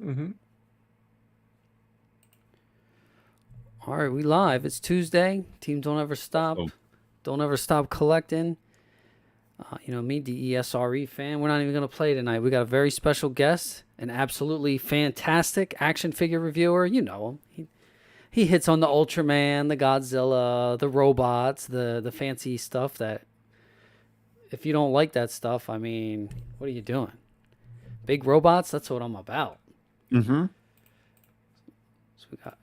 Mm-hmm. All right, we live. It's Tuesday. Team don't ever stop. So, Don't ever stop collecting. Me, DESRE fan. We're not even going to play tonight. We got a very special guest, an absolutely fantastic action figure reviewer. You know him. He hits on the Ultraman, the Godzilla, the robots, the fancy stuff that if you don't like that stuff, I mean, what are you doing? Big robots, that's what I'm about. mm-hmm. So we got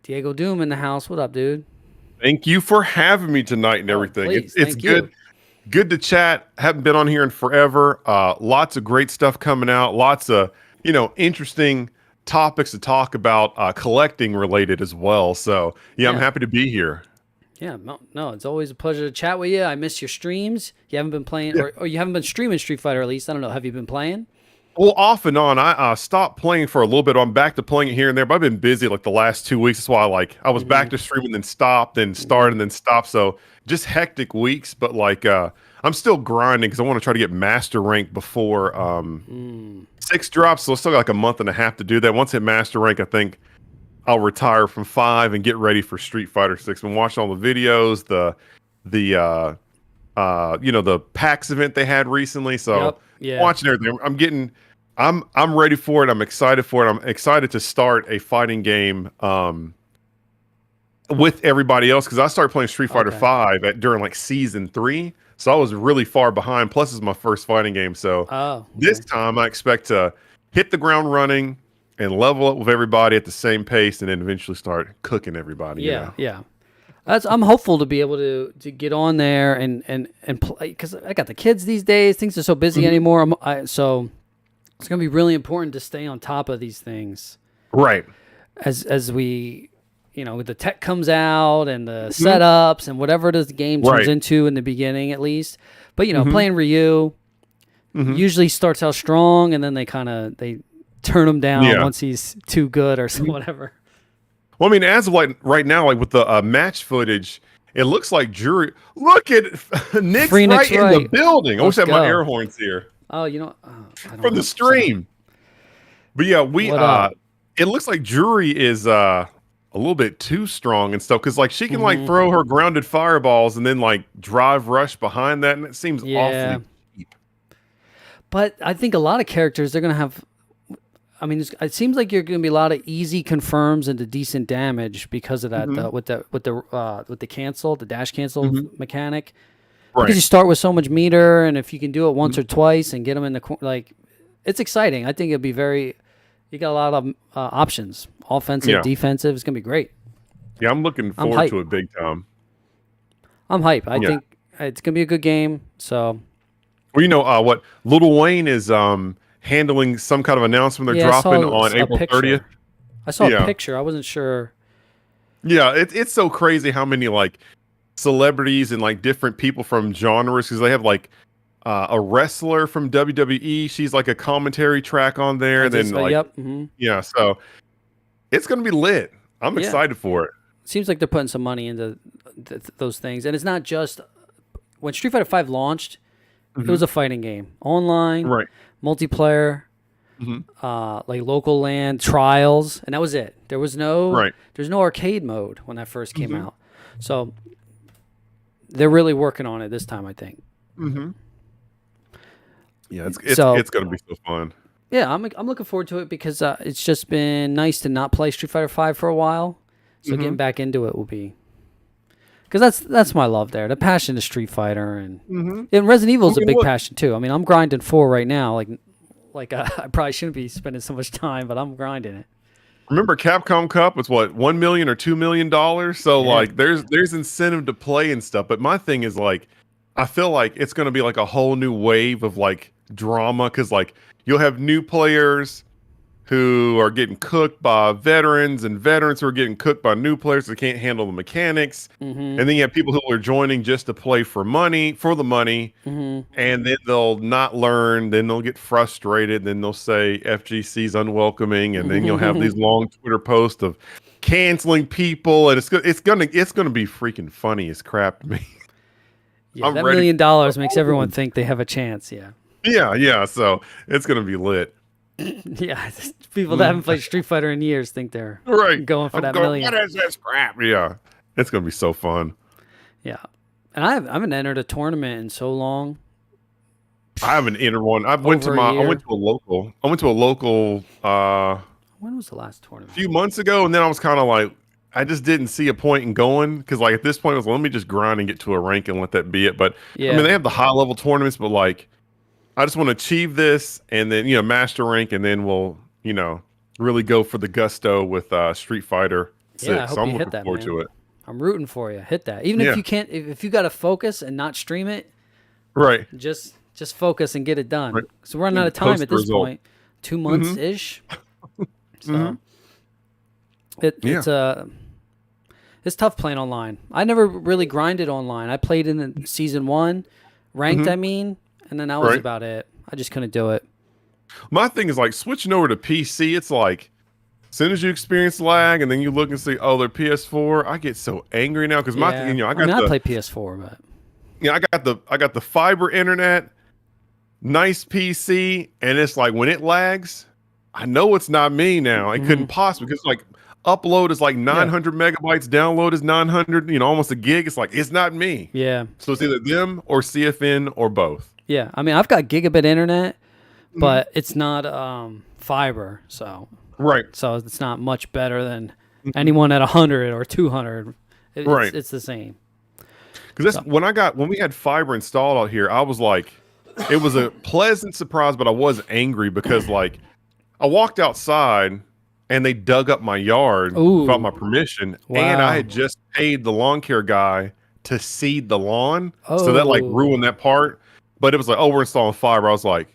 DiegoDoom in the house. What up, dude? Thank you for having me tonight and Oh, everything. please. It's Thank you. good to chat. Haven't been on here in forever. Lots of great stuff coming out. Lots of interesting topics to talk about, collecting related as well. So yeah, I'm Yeah. happy to be here. Yeah, no, it's always a pleasure to chat with you. I miss your streams. You haven't been playing, Yeah. or you haven't been streaming Street Fighter at least. I don't know. Have you been playing? Well, off and on. I stopped playing for a little bit. I'm back to playing it here and there, but I've been busy like the last 2 weeks. That's why I was back to streaming, then stopped, then started, and then stopped. So just hectic weeks. But I'm still grinding because I want to try to get master rank before 6 drops. So I still got like a month and a half to do that. Once I hit master rank, I think I'll retire from 5 and get ready for Street Fighter 6. Been watching all the videos, the PAX event they had recently. So Yep. Yeah. watching everything. I'm ready for it. I'm excited for it. I'm excited to start a fighting game with everybody else because I started playing Street Fighter Okay. 5 during like season 3. So I was really far behind. Plus, it's my first fighting game. So Oh, this okay. time I expect to hit the ground running and level up with everybody at the same pace and then eventually start cooking everybody. Yeah, yeah. I'm hopeful to be able to get on there and play because I got the kids these days. Things are so busy Mhm. anymore. So it's gonna be really important to stay on top of these things Right. as we, the tech comes out and the setups and whatever it is the game turns Right. into in the beginning at least. But Mhm. playing Ryu Mhm. usually starts out strong and then they turn him down Yeah. once he's too good or so, whatever. Well, I mean, as of like right now, like with the match footage, it looks like jury. Look at Nick's Free Nick's right in the right. building. I wish I Let's had my go. air horns here Oh, I for don't the know. stream. But yeah, we What up? it looks like Jury is a little bit too strong and stuff because like she can like throw her grounded fireballs and then like drive rush behind that, and it seems Yeah. awfully cheap. But I think a lot of characters they're gonna have. I mean, it seems like you're gonna be a lot of easy confirms into decent damage because of that with the cancel, the dash cancel mechanic. Because Right. you start with so much meter, and if you can do it once Mhm. or twice and get them in the like, it's exciting. I think it'd be very. You got a lot of options, offensive, Yeah. defensive. It's gonna be great. Yeah, I'm looking I'm forward hype. to it big time. I'm hype. I Yeah. think it's gonna be a good game. So Well, what Little Wayne is handling some kind of announcement they're yeah, I dropping saw on a April 30th. picture. I saw a Yeah. picture. I wasn't sure. Yeah, it's so crazy how many like celebrities and like different people from genres because they have like a wrestler from WWE. She's like a commentary track on there. Then like Yep. Hmm. yeah, so it's gonna be lit. I'm Yeah. excited for it. Seems like they're putting some money into those things, and it's not just when Street Fighter V launched. It was a fighting game, online, Right. multiplayer, Hmm. like local land trials, and that was it. Right. There's no arcade mode when that first came out, so they're really working on it this time, I think. Hmm. Yeah, So it's gonna be so fun. yeah, I'm looking forward to it because it's just been nice to not play Street Fighter V for a while, so getting back into it will be. Because that's my love there, the passion to Street Fighter and Resident Evil is I a mean, big look, passion too. I mean, I'm grinding 4 right now. I probably shouldn't be spending so much time, but I'm grinding it. remember Capcom Cup was what, 1 million or $2 million? So Yeah. like there's incentive to play and stuff. But my thing is like I feel like it's gonna be like a whole new wave of like drama because like you'll have new players who are getting cooked by veterans and veterans who are getting cooked by new players that can't handle the mechanics. And then you have people who are joining just to play for the money, and then they'll not learn, then they'll get frustrated, then they'll say FGC's unwelcoming, and then you'll have these long Twitter posts of canceling people, and it's gonna be freaking funny as crap to me. Yeah, I'm that ready $1 million for makes everyone think they have a chance. Yeah. yeah, so it's gonna be lit. Yeah, people that haven't played Street Fighter in years think they're Right. going for I'm that going, million. what is this crap? Yeah. It's gonna be so fun. Yeah, and I haven't entered a tournament in so long. I haven't entered one. I went Over a year. to a local. I went to a local When was the last tournament? a few months ago, and then I was kind of like, I just didn't see a point in going because, like, at this point, I was like, let me just grind and get to a rank and let that be it. But Yeah. I mean, they have the high level tournaments, but like, I just want to achieve this and then master rank, and then we'll really go for the gusto with Street Fighter 6. Yeah, I hope so I'm you hit looking that, forward man. to it. I'm rooting for you. Hit that. Even Yeah. if you can't, if you got to focus and not stream it, Right. just focus and get it done. Right. So we're running out of time Post at the this result. point. 2 months ish. So it's tough playing online. I never really grinded online. I played in the season 1, ranked, I mean, and then that was Right. about it. I just couldn't do it. My thing is like switching over to PC. It's like, as soon as you experience lag, and then you look and see, oh, they're PS4. I get so angry now because my thing, I play PS4, but I got the fiber internet, nice PC, and it's like when it lags, I know it's not me now. It couldn't possibly, because like upload is like 900 megabytes, download is 900, almost a gig. It's like it's not me. yeah. So it's either them or CFN or both. Yeah, I mean, I've got gigabit internet, but it's not fiber, so Right. it's not much better than anyone at 100 or 200. Right. It's the same. Because that's when we had fiber installed out here, I was like, it was a pleasant surprise, but I was angry because like I walked outside and they dug up my yard without my permission, and I had just paid the lawn care guy to seed the lawn, so that like ruined that part. But it was like, oh, we're installing fiber. I was like,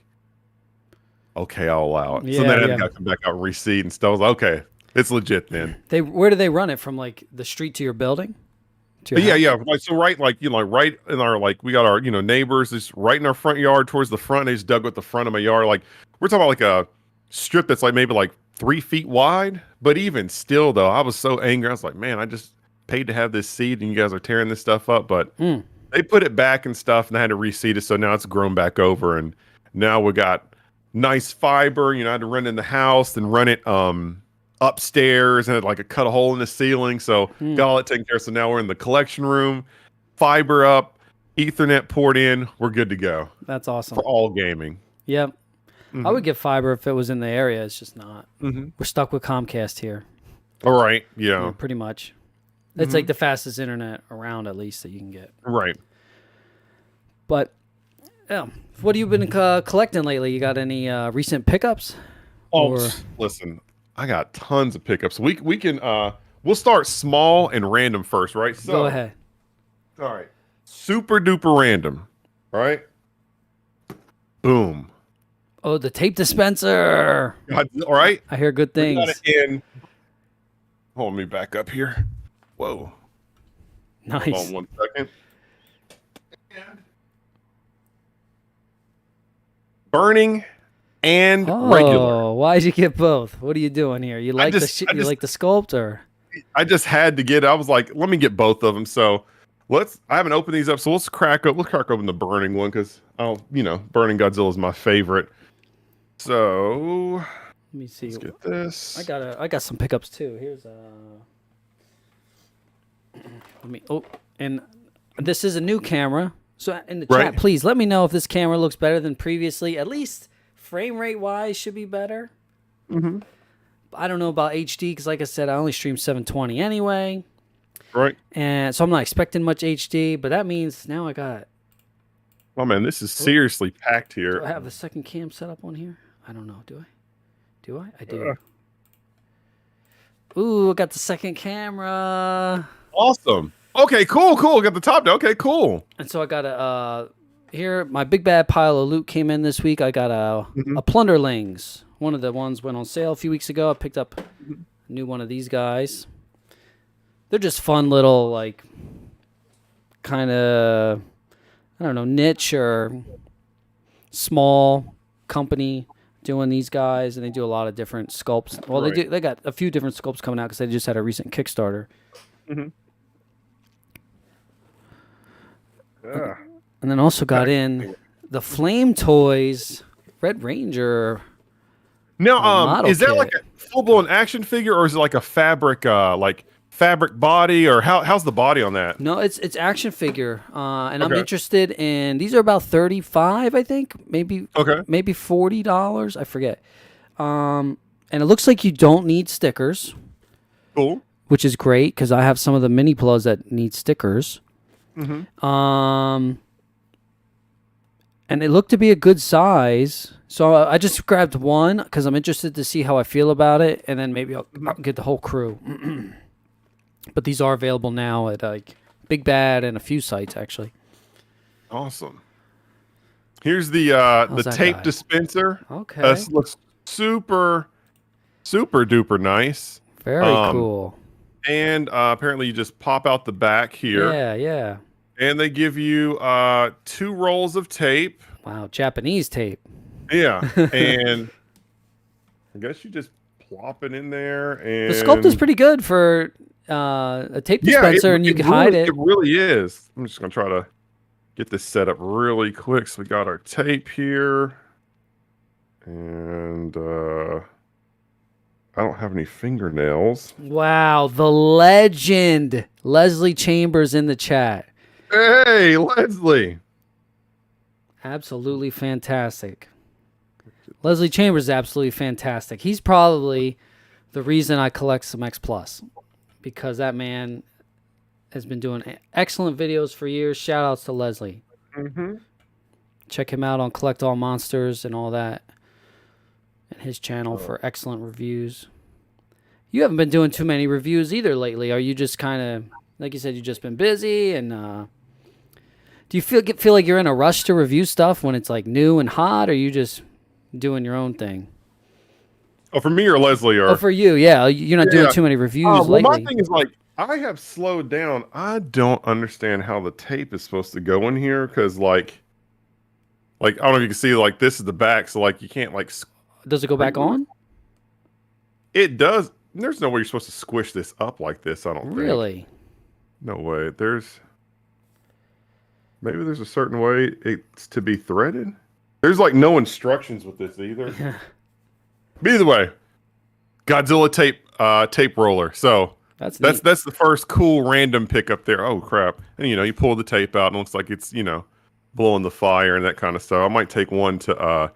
okay, I'll allow it. So then I got to come back out and reseed and stuff. I was like, okay, it's legit then. Where do they run it from? Like the street to your building? To your house? Like so, right, like right in our we got our neighbors just right in our front yard towards the front. They just dug with the front of my yard. Like we're talking about like a strip that's like maybe like 3 feet wide. But even still, though, I was so angry. I was like, man, I just paid to have this seed, and you guys are tearing this stuff up. But they put it back and stuff, and I had to reseed it, so now it's grown back over, and now we got nice fiber. I had to run in the house and run it upstairs, and had like cut a hole in the ceiling, so got all that taken care of. So now we're in the collection room, fiber up, Ethernet poured in, we're good to go. That's awesome for all gaming. Yep. I would get fiber if it was in the area. It's just not. We're stuck with Comcast here. All right. Yeah. Pretty much. It's like the fastest internet around, at least, that you can get. Right. But what have you been collecting lately? You got any recent pickups? Listen, I got tons of pickups. We can we'll start small and random first, right? So, go ahead. All right. Super duper random. All right. Boom. Oh, the tape dispenser. All right. I hear good things. We got it in. Hold me back up here. Whoa. Nice. Hold on 1 second. Burning and regular. Why'd you get both? What are you doing here? You like you like the sculpt, or? I just had to get it. I was like, let me get both of them. So I haven't opened these up. So let's crack open the burning one, because burning Godzilla is my favorite. So let me see. Let's get this. I got some pickups too. Here's and this is a new camera. So in the chat, please let me know if this camera looks better than previously. At least frame rate wise should be better. I don't know about HD, because like I said, I only stream 720 anyway. Right. And so I'm not expecting much HD, but that means now I got. Oh man, this is seriously packed here. Do I have the second cam set up on here? I don't know. Do I? Do I? I do. Ooh, I got the second camera. Awesome. Okay, cool. Got the top down. Okay, cool. And so I got a here. My big bad pile of loot came in this week. I got a Plunderlings. One of the ones went on sale a few weeks ago. I picked up a new one of these guys. They're just fun little, like, kind of, I don't know, niche or small company doing these guys, and they do a lot of different sculpts. Well, they got a few different sculpts coming out because they just had a recent Kickstarter. And then also got in the Flame Toys Red Ranger Now, a model is that like kit. a full-blown action figure, or is it like a fabric body, or how's the body on that? No, it's action figure, and I'm Okay. interested in. These are about 35, I think, maybe Okay. maybe $40. I forget. And it looks like you don't need stickers, Cool. which is great because I have some of the mini plus that need stickers. Mm-hmm. And it looked to be a good size, so I just grabbed one because I'm interested to see how I feel about it, and then maybe I'll get the whole crew. But these are available now at like Big Bad and a few sites actually. Awesome. Here's the that tape guy? dispenser. Okay, This looks super duper nice. very Um, cool. And apparently you just pop out the back here, Yeah, yeah. and they give you 2 rolls of tape. Wow, Japanese tape. Yeah, and I guess you just plop it in there, and The sculpt is pretty good for a tape yeah, dispenser, and you can hide it. It really is. I'm just gonna try to get this set up really quick. So we got our tape here, and I don't have any fingernails. Wow, the legend Leslie Chambers in the chat. Hey, Leslie. Absolutely fantastic. Leslie Chambers is absolutely fantastic. He's probably the reason I collect some Xplus, because that man has been doing excellent videos for years. Shout outs to Leslie. Mm-hmm. Check him out on Collect All Monsters and all that, and his channel for excellent reviews. You haven't been doing too many reviews either lately. Are you just kind of, like you said, you've just been busy? And do you feel like you're in a rush to review stuff when it's like new and hot, or are you just doing your own thing? Oh, for me or Leslie, or Oh, for you, yeah. You're not doing Yeah. too many reviews well, lately. my thing is like I have slowed down. I don't understand how the tape is supposed to go in here because like I don't know if you can see, like this is the back, so like you can't like Does it go back on? it does. There's no way you're supposed to squish this up like this. I don't think. Really? No way. Maybe there's a certain way it's to be threaded. There's like no instructions with this either. But either way, Godzilla tape roller. So That's the first cool random pick up there. Oh crap! And you pull the tape out and it looks like it's blowing the fire and that kind of stuff. I might take one to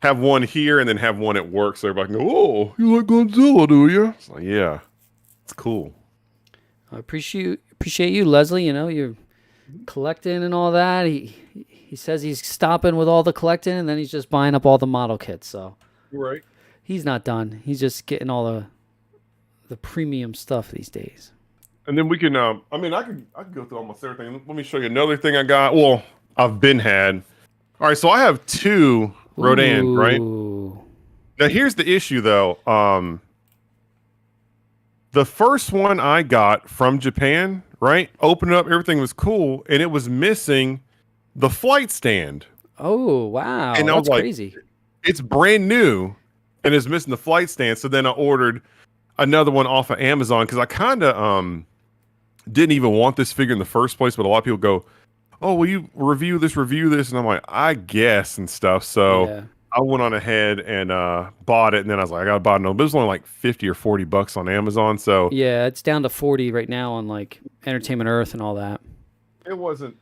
have one here and then have one at work so everybody can go, oh, you like Godzilla, do you? It's like, yeah, it's cool. I appreciate you, Leslie. You're collecting and all that. He says he's stopping with all the collecting, and then he's just buying up all the model kits. So Right. he's not done. He's just getting all the premium stuff these days. And then we can, I could go through almost everything. Let me show you another thing I got. Well, I've been had. All right, so I have 2 Rodan, right? Ooh. Now here's the issue though. The first one I got from Japan, right? Opened up, everything was cool, and it was missing the flight stand. Oh, wow. And I was That's like, crazy. It's brand new, and it's missing the flight stand. So then I ordered another one off of Amazon because I kind of didn't even want this figure in the first place. But a lot of people go, "Oh, will you review this?" And I'm like, "I guess," and stuff. So Yeah. I went on ahead and bought it, and then I was like, "I gotta buy another." But it was only like $50 or $40 on Amazon. So Yeah, it's down to 40 right now on like Entertainment Earth and all that. it wasn't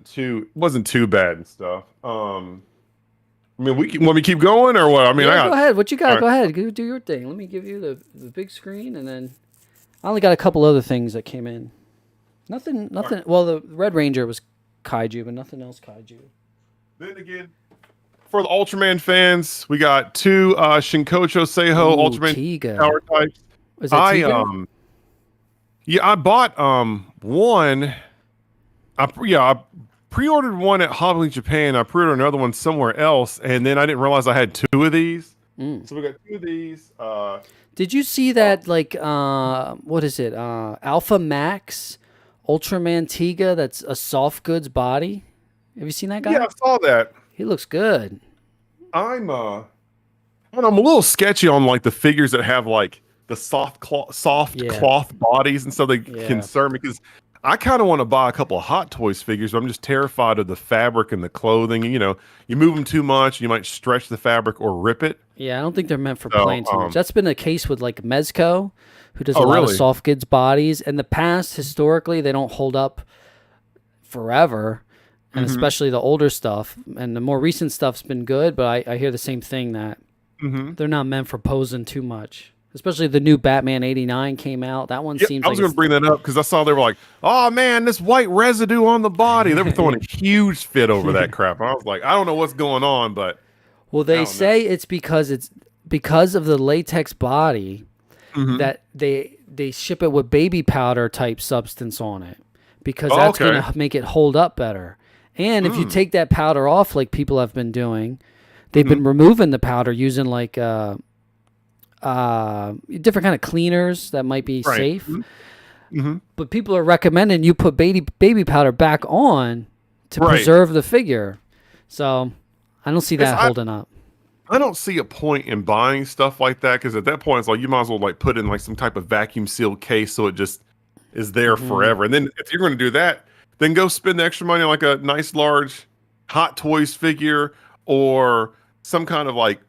too bad and stuff. Want me to keep going or what? Yeah, go ahead. What you got? All Go ahead. Go do your thing. Let me give you the big screen, and then I only got a couple other things that came in. Nothing. Right. Well, the Red Ranger was kaiju, but nothing else kaiju. Then again, for the Ultraman fans, we got 2 Shinkocho Seiho Ooh, Ultraman Tiga. power types. Is that Tiga? I bought one. I pre-ordered one at Hobby Japan. I pre-ordered another one somewhere else, and then I didn't realize I had 2 of these. So we got 2 of these. Did you see that? Like, what is it? Alpha Max Ultraman Tiga. That's a soft goods body. Have you seen that guy? Yeah, I saw that. He looks good. I'm a little sketchy on like the figures that have like the soft cloth bodies and stuff. They concern me because I kind of want to buy a couple of Hot Toys figures, but I'm just terrified of the fabric and the clothing. You know, you move them too much, you might stretch the fabric or rip it. Yeah, I don't think they're meant for So, playing too much. That's been the case with like Mezco, who does a oh, lot of really? soft goods bodies. In the past, historically, they don't hold up forever, and Mm-hmm. especially the older stuff. And the more recent stuff's been good, but I hear the same thing that Mm-hmm. they're not meant for posing too much. Especially the new Batman '89 came out. That one Yeah, seems I like was going it's, to bring that up because I saw they were like, "Oh man, this white residue on the body." They were throwing a huge fit over that crap. I was like, I don't know what's going on, but well, I they don't know. say it's because of the latex body Mm-hmm. that they ship it with baby powder type substance on it because Oh, that's okay. going to make it hold up better. And if you take that powder off, like people have been doing, they've been removing the powder using like different kind of cleaners that might be Right. safe. Mm-hmm. But people are recommending you put baby powder back on to Right. preserve the figure. So I don't see that I- holding up. I don't see a point in buying stuff like that because at that point it's like you might as well like put it in like some type of vacuum sealed case so it just is there forever. And then if you're going to do that, then go spend the extra money on like a nice large Hot Toys figure or some kind of like,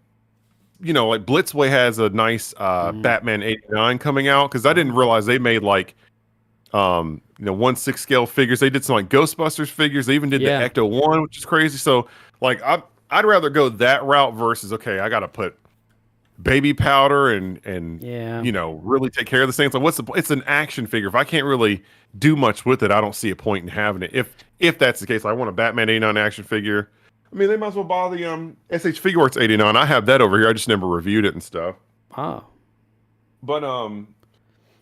you know, like Blitzway has a nice Batman '89 coming out because I didn't realize they made like 1/6 scale figures. They did some like Ghostbusters figures. They even did Yeah. the Ecto 1, which is crazy. So like I'd rather go that route versus okay, I got to put baby powder and Yeah. you know, really take care of this thing. It's like it's an action figure. If I can't really do much with it, I don't see a point in having it. If that's the case, I want a Batman '89 action figure. I mean, they might as well buy the SH Figure Arts '89. I have that over here. I just never reviewed it and stuff. Oh. But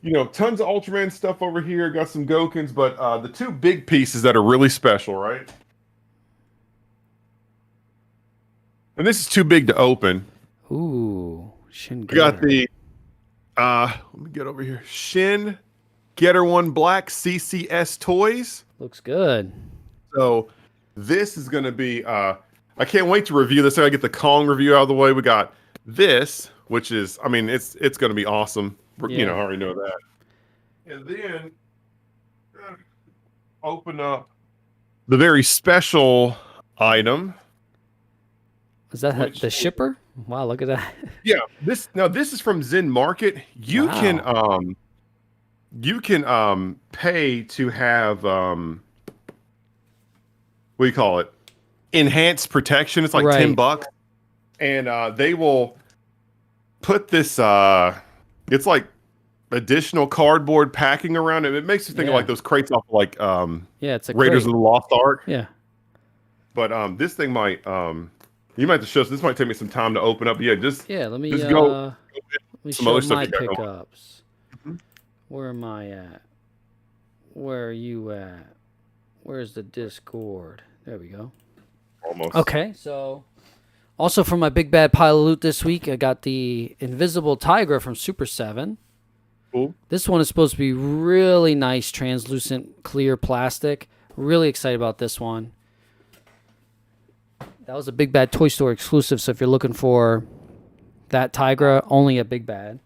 you know, tons of Ultraman stuff over here. Got some Gokins, but the two big pieces that are really special, right? And this is too big to open. Ooh. Shin We got Getter. the let me get over here. Shin Getter One Black CCS toys. Looks good. So this is gonna be I can't wait to review this. I gotta get the Kong review out of the way. We got this, which is I mean, it's gonna be awesome. You know, I already know that. And then open up the very special item. Is that Which- the shipper? Wow, look at that. Yeah, this is from Zen Market. You Wow. can pay to have what do you call it? Enhanced protection. It's like Right. $10. And they will put this it's like additional cardboard packing around it. It makes you think of Yeah. like those crates off like Yeah, it's a Raiders crate. of the Lost Ark. Yeah. But this thing might you might have to show us. This might take me some time to open up. Yeah, just Yeah, let me just go let me some show other stuff my you got going. pickups. Where am I at? Where are you at? Where's the Discord? There we go. Almost. Okay, so also for my big bad pile of loot this week, I got the Invisible Tigra from Super 7. Cool. This one is supposed to be really nice, translucent, clear plastic. Really excited about this one. That was a Big Bad Toy Store exclusive, so if you're looking for that Tigra, only at Big Bad.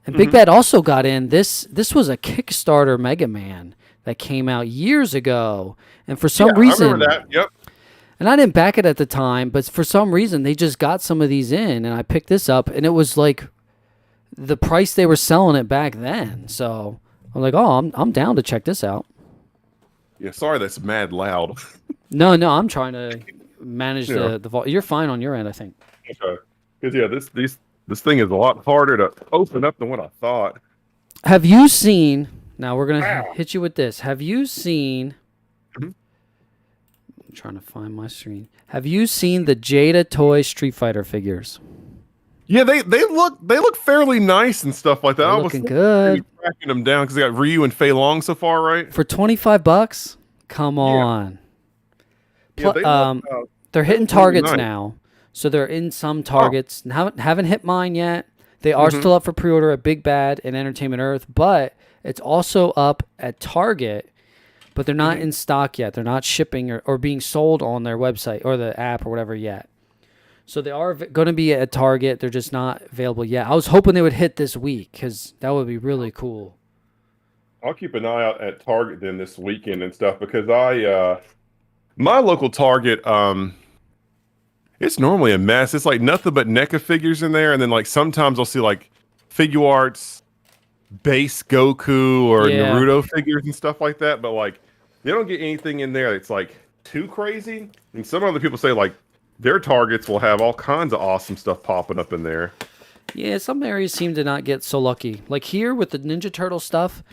And Big Bad also got in, this was a Kickstarter Mega Man that came out years ago. And for some Yeah, reason, I remember that. Yep. and I didn't back it at the time, but for some reason they just got some of these in, and I picked this up, and it was like the price they were selling it back then. So I'm like, oh, I'm down to check this out. Yeah, sorry that's mad loud. No, I'm trying to manage Yeah. the volume. You're fine on your end, I think. Okay. Because yeah, this thing is a lot harder to open up than what I thought. Have you seen? Now we're gonna Wow. hit you with this. Have you seen? Mhm. I'm trying to find my screen. Have you seen the Jada Toy Street Fighter figures? Yeah, they look fairly nice and stuff like that. They're I was looking thinking good. maybe tracking them down because they got Ryu and Fei Long so far, right? For $25? Come on. Yeah, they look, They're hitting look really targets nice. now, so they're in some targets. Haven't hit mine yet. They are Mm-hmm. still up for pre-order at Big Bad and Entertainment Earth, but it's also up at Target. But they're Mm-hmm. not in stock yet. They're not shipping or being sold on their website or the app or whatever yet. So they are going to be at Target. They're just not available yet. I was hoping they would hit this week because that would be really cool. I'll keep an eye out at Target then this weekend and stuff because I my local Target it's normally a mess. It's like nothing but NECA figures in there, and then like sometimes I'll see like figure arts, base Goku or Yeah. Naruto figures and stuff like that. But like they don't get anything in there that's like too crazy. And some other people say like their Targets will have all kinds of awesome stuff popping up in there. Yeah, some areas seem to not get so lucky. Like here with the Ninja Turtle stuff,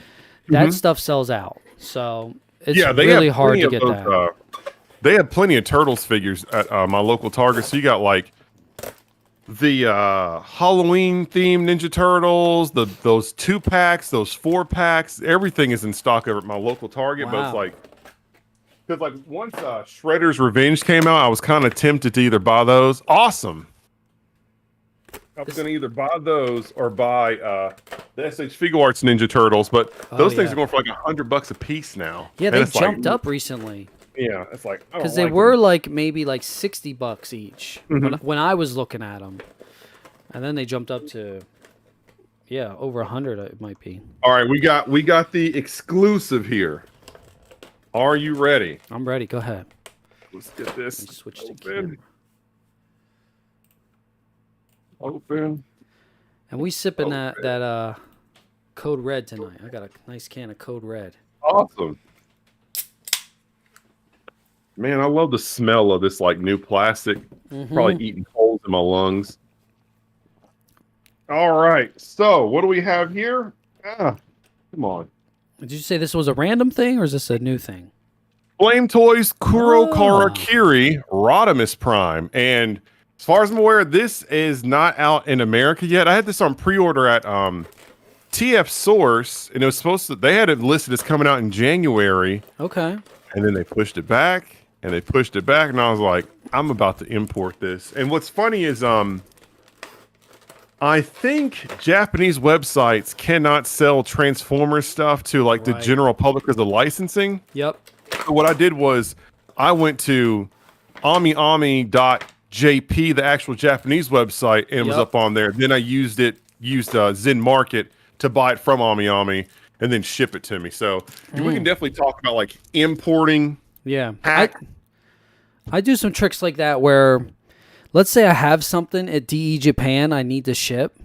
that stuff sells out. So it's really hard to get that. They have plenty of Turtles figures at my local Target. So you got like the Halloween themed Ninja Turtles, those 2-packs, those 4-packs. Everything is in stock over at my local Target. Wow. But it's like, because like once Shredder's Revenge came out, I was kind of tempted to either buy those. Awesome. I was going to either buy those or buy the SH Figure Arts Ninja Turtles, but those things are going for like $100 a piece now. Yeah, they jumped up recently. Yeah, it's like because they were like maybe like $60 each when I was looking at them, and then they jumped up to over 100. It might be. All right, we got the exclusive here. Are you ready? I'm ready. Go ahead. Let's get this. Switch to camera. Open. And we sipping that Code Red tonight. I got a nice can of Code Red. Awesome. Man, I love the smell of this like new plastic. Probably eating holes in my lungs. All right. So what do we have here? Come on. Did you say this was a random thing or is this a new thing? Flame Toys Kuro Karakiri Rodimus Prime. And as far as I'm aware, this is not out in America yet. I had this on pre-order at TF Source, and it was supposed to. They had it listed as coming out in January. Okay. And then they pushed it back, and they pushed it back, and I was like, I'm about to import this. And what's funny is, I think Japanese websites cannot sell Transformers stuff to like the general public because of licensing. Yep. So what I did was, I went to AmiAmi.jp, the actual Japanese website, and it was up on there. Then I used Zen Market to buy it from AmiAmi and then ship it to me. So we can definitely talk about like importing. Yeah. I do some tricks like that where, let's say I have something at DE Japan I need to ship,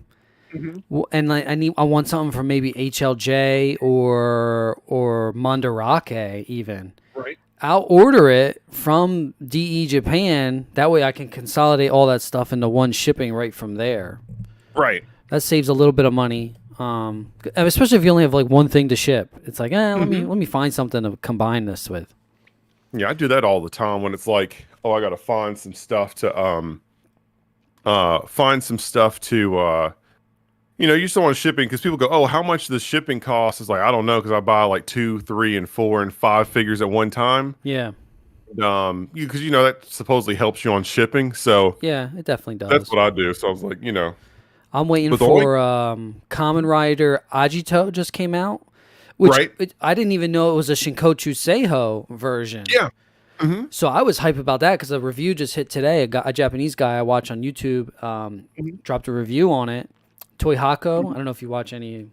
and I want something from maybe HLJ or Mandarake even. Right. I'll order it from DE Japan. That way I can consolidate all that stuff into one shipping right from there. Right. That saves a little bit of money. Especially if you only have like one thing to ship. It's like, let me find something to combine this with. Yeah, I do that all the time when it's like, oh, I got to find some stuff to you just don't want shipping because people go, oh, how much the shipping cost? Is like, I don't know, because I buy like 2, 3, and 4, and 5 figures at one time. Yeah. Because that supposedly helps you on shipping. So yeah, it definitely does. That's what I do. So I was like, I'm waiting for Kamen Rider Agito just came out, which I didn't even know it was a Shinkochu Seiho version. Yeah. So I was hype about that because a review just hit today. A Japanese guy I watch on YouTube dropped a review on it. Toy Hako. I don't know if you watch any.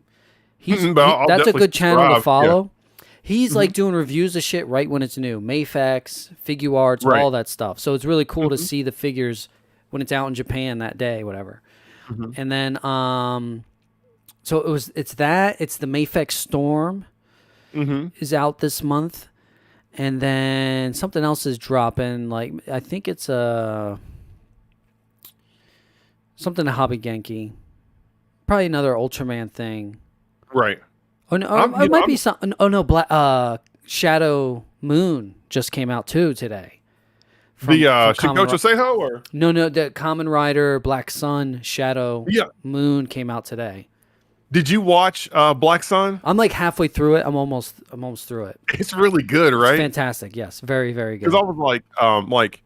That's a good channel to follow. Yeah. He's like doing reviews of shit right when it's new. Mayfex, Figure Arts, all that stuff. So it's really cool to see the figures when it's out in Japan that day, whatever. And then so it's the Mayfex Storm is out this month. And then something else is dropping. Like I think it's something to Hobby Genki. Probably another Ultraman thing. Right. Oh no, it might be something. Oh no, Shadow Moon just came out too today. From Shinkocho Seiho or no, the Kamen Rider Black Sun Shadow Moon came out today. Did you watch Black Sun? I'm like halfway through it. I'm almost through it. It's really good, right? It's fantastic. Yes, very, very good. Because I was like,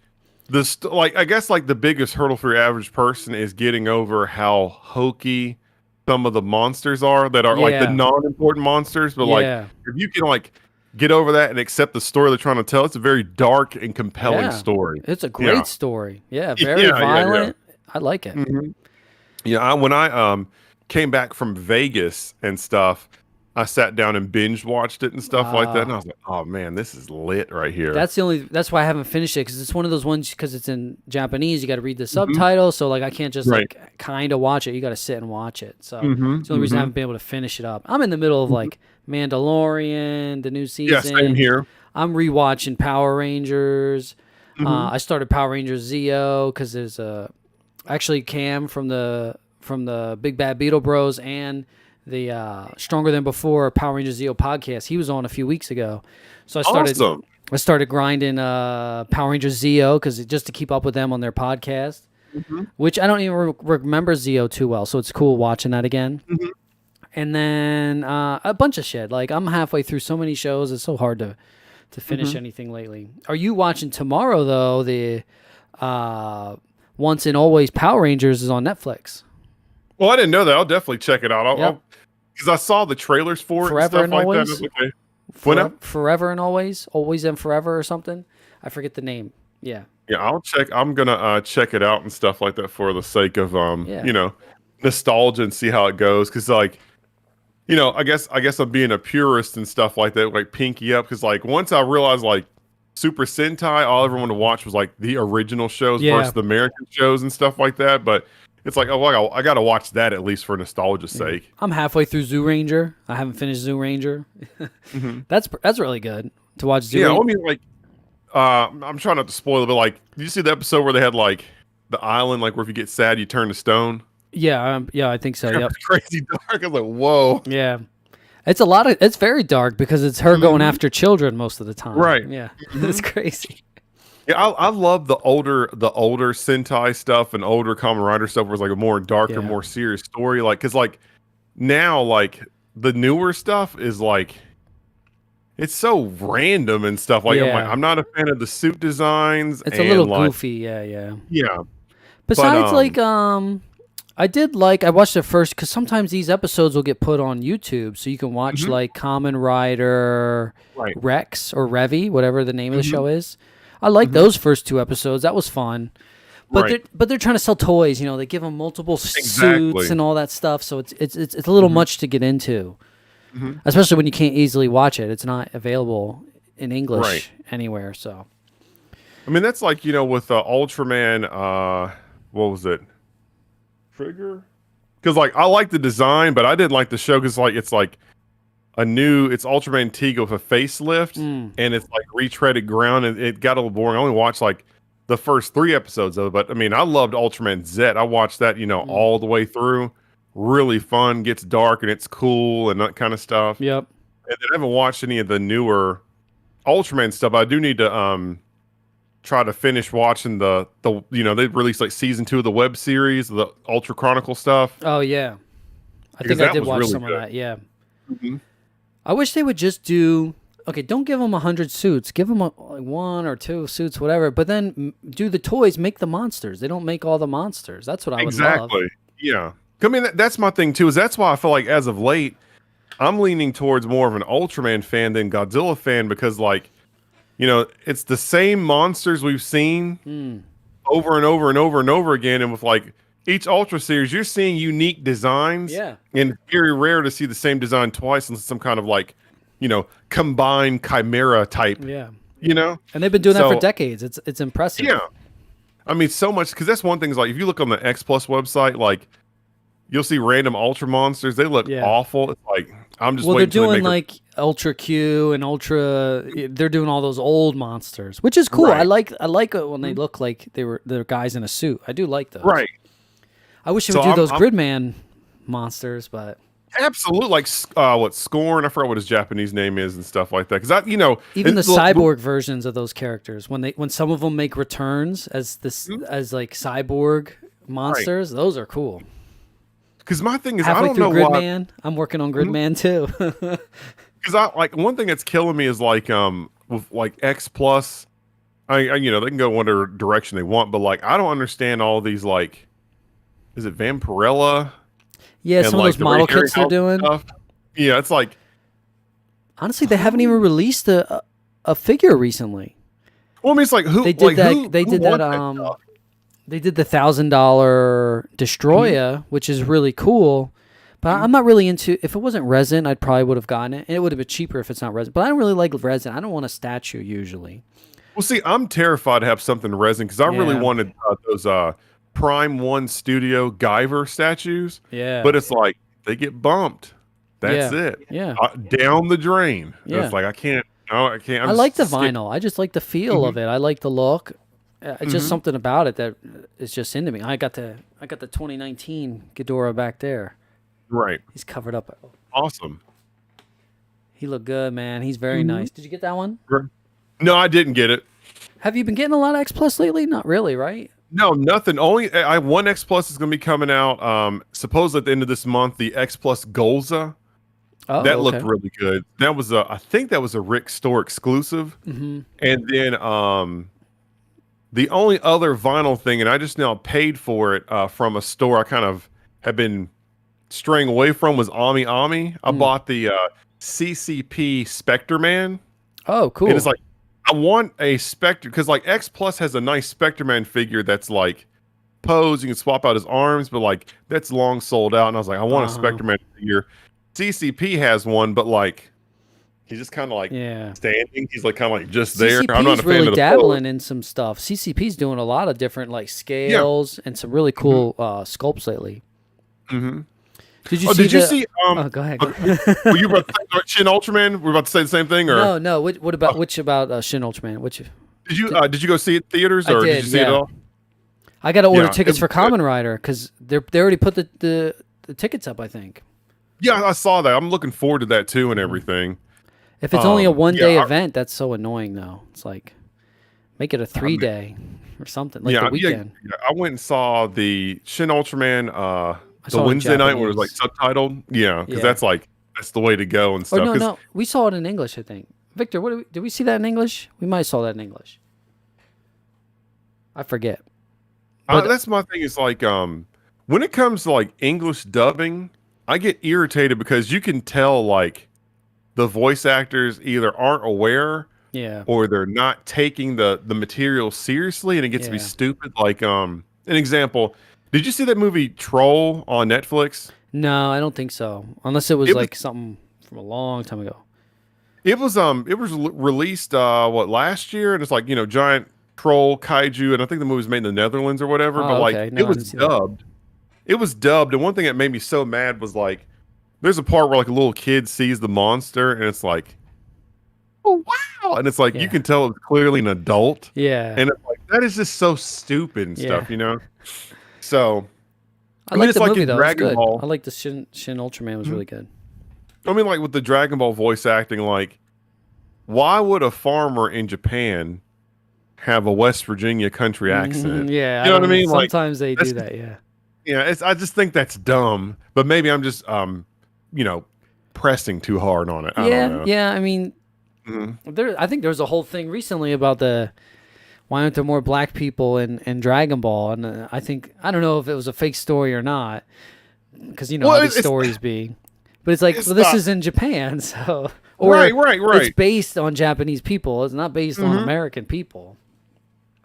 I guess like the biggest hurdle for your average person is getting over how hokey some of the monsters are that are like the non-important monsters. But like, if you can like get over that and accept the story they're trying to tell, it's a very dark and compelling story. It's a great story. Yeah, very violent. I like it. Yeah, when I came back from Vegas and stuff, I sat down and binge watched it and stuff like that, and I was like, "Oh man, this is lit right here." That's why I haven't finished it, because it's one of those ones, because it's in Japanese. You got to read the Mhm. subtitles, so like I can't just Right. like kind of watch it. You got to sit and watch it. So Mhm. it's the only reason I Mhm. haven't been able to finish it up. I'm in the middle of like Mandalorian, the new Yeah, season. same here. I'm rewatching Power Rangers. Mhm. I started Power Rangers Zeo because there's actually Cam from the Big Bad Beetle Bros and the Stronger Than Before Power Rangers Zeo podcast. He was on a few weeks ago, so Awesome. I started grinding Power Rangers Zeo because just to keep up with them on their podcast, Mhm. which I don't even remember Zeo too well, so it's cool watching that again. Mhm. And then a bunch of shit. Like I'm halfway through so many shows, it's so hard to finish Mhm. anything lately. Are you watching tomorrow though? The Once and Always Power Rangers is on Netflix. Well, I didn't know that. I'll definitely check it out. Yep. Because I saw the trailers for it Forever and and stuff like that. Always? I was like, okay. When I- Forever and Always, Always and Forever or something. I forget the name. Yeah. Yeah, I'll check. I'm gonna check it out and stuff like that for the sake of Yeah. nostalgia and see how it goes. Because like, I guess I'm being a purist and stuff like that, like pinky up. Because like once I realized like Super Sentai, all I ever wanted to watch was like the original shows Yeah. versus the American shows and stuff like that. But it's like, oh, I gotta watch that at least for nostalgia's sake. I'm halfway through Zoo Ranger. I haven't finished Zoo Ranger. Mhm. That's really good to watch Zoo Yeah, Ranger. I mean, like, I'm trying not to spoil it, but like, did you see the episode where they had like the island, like where if you get sad, you turn to stone? Yeah, I think so. Yep. It's crazy dark. I was like, whoa. Yeah. It's very dark because it's her going after children most of the time. Right. Yeah. It's crazy. Yeah, I love the older Sentai stuff and older Kamen Rider stuff where it's like a more darker, Yeah. more serious story. Like, cause like now, like the newer stuff is like, it's so random and stuff. Like, Yeah. I'm not a fan of the suit designs. It's a and, little like, goofy. Yeah. Yeah. Besides, I watched it first because sometimes these episodes will get put on YouTube, so you can watch like Kamen Rider Right. Rex or Revy, whatever the name of the Mhm. show is. I like those first two episodes. That was fun. But Right. they're trying to sell toys. They give them multiple suits Exactly. and all that stuff. So it's a little much to get into, Mhm. especially when you can't easily watch it. It's not available in English Right. anywhere. So I mean, that's like, with Ultraman, what was it? Trigger? Because, like, I like the design, but I didn't like the show because, like, it's Ultraman Tiga with a facelift, and it's, like, retreaded ground, and it got a little boring. I only watched, like, the first 3 episodes of it, but, I mean, I loved Ultraman Z. I watched that, all the way through. Really fun, gets dark, and it's cool, and that kind of stuff. yep. And then I haven't watched any of the newer Ultraman stuff. I do need to try to finish watching the they released like season 2 of the web series, the Ultra Chronicle stuff. Oh yeah, I Because think I that did was watch really some of good. that. Yeah. Mhm. I wish they would just do. Okay, don't give them 100 suits. Give them like 1 or 2 suits, whatever. But then do the toys. Make the monsters. They don't make all the monsters. That's what I would love. Exactly. Yeah. I mean, that's my thing too. Is that's why I feel like as of late, I'm leaning towards more of an Ultraman fan than Godzilla fan because, like, it's the same monsters we've seen over and over and over and over again, and with like each Ultra series, you're seeing unique designs. Yeah. And it's very rare to see the same design twice unless some kind of like, combined chimera type. Yeah. And they've been doing that for So- decades. It's impressive. Yeah. I mean, so much because that's one thing is like if you look on the Xplus website, like you'll see random Ultra monsters. They look Yeah. awful. It's like I'm just Well, they're waiting till they doing make like Ultra Q and Ultra. They're doing all those old monsters, which is cool. Right. I like it when they look like they're guys in a suit. I do like those. right. I wish they So would do those I'm- Gridman monsters, but Absolutely, like what Scorn? I forgot what his Japanese name is and stuff like that. Because even the it- look- cyborg versions of those characters, when some of them make returns as as like cyborg monsters, those are cool. Because my thing is, Halfway I don't through know why. Gridman, I'm working on Gridman too. Because I like one thing that's killing me is like with like X Plus, they can go whatever direction they want, but like I don't understand all these like, is it Vampirella? Yeah, And, some like, of those the model Ray kits they're Harryhausen doing. stuff. Yeah, it's like Honestly, they haven't even released a figure recently. well, I mean, it's like who They did like, that. who- They who did wants that. stuff? They did the $1,000 Destroya, which is really cool. But I'm not really into. If it wasn't resin, I probably would have gotten it, and it would have been cheaper if it's not resin. But I don't really like resin. I don't want a statue usually. Well, see, I'm terrified to have something resin because I really Yeah. wanted those Prime One Studio Guyver statues. Yeah. But it's like they get bumped. That's Yeah. it. Yeah. Down the drain. Yeah. It's like I can't. No, I can't. I like the vinyl. I just like the feel of it. I like the look. It's just something about it that is just into me. I got the 2019 Ghidorah back there. Right. He's covered up. Awesome. He looked good, man. He's very nice. Did you get that one? No, I didn't get it. Have you been getting a lot of Xplus lately? Not really, right? No, nothing. Only one Xplus is going to be coming out. Supposedly at the end of this month, the Xplus Golza. Oh, That looked really good. That was I think that was a Rick Store exclusive. Mm-hmm. And then the only other vinyl thing, and I just now paid for it from a store I kind of have been straying away from, was Ami Ami. I bought the CCP Spectre Man. Oh, cool. And it's like, I want a Spectre, because like X Plus has a nice Spectre Man figure that's like pose, you can swap out his arms, but like that's long sold out. And I was like, I want a Spectre Man figure. CCP has one, but like he's just kind of like standing. He's like kind of like just there. CCP's I'm not a fan really of the dabbling in some stuff. CCP's doing a lot of different like scales and some really cool sculpts lately. Mm-hmm. Did you see? Oh, go ahead. Were you about to say Shin Ultraman? We're about to say the same thing, or no? What about which about Shin Ultraman? Which did you go see it in theaters, or did you see it all? I got to order tickets for Kamen Rider because they already put the tickets up, I think. Yeah, I saw that. I'm looking forward to that too and everything. If it's only a 1-day event, that's so annoying though. It's like make it a 3-day or something, like the weekend. Yeah, I went and saw the Shin Ultraman the Wednesday night where it was like subtitled. Yeah, because that's the way to go and stuff. Oh no, we saw it in English, I think. Victor, did we see that in English? We might have saw that in English. I forget. That's my thing. Is like when it comes to like English dubbing, I get irritated because you can tell like the voice actors either aren't aware, or they're not taking the material seriously, and it gets to be stupid. Like an example, did you see that movie Troll on Netflix? No, I don't think so. Unless it was like something from a long time ago. It was released last year, and it's like giant troll kaiju, and I think the movie was made in the Netherlands or whatever. But like it was dubbed. It was dubbed, and one thing that made me so mad was like, there's a part where like a little kid sees the monster, and it's like, oh wow, and it's like you can tell it's clearly an adult. Yeah, and it's like that is just so stupid and stuff, So I like the like movie though. Dragon Ball. I like the Shin Ultraman was really good. I mean, like with the Dragon Ball voice acting, like why would a farmer in Japan have a West Virginia country accent? Yeah, you know what I mean. Sometimes they do that. Yeah. Yeah, I just think that's dumb, but maybe I'm just, pressing too hard on it. I don't know. Yeah. I mean, I think there was a whole thing recently about why aren't there more black people in Dragon Ball? And I don't know if it was a fake story or not, because how these stories be. But it's like, this is in Japan, so right. It's based on Japanese people. It's not based on American people.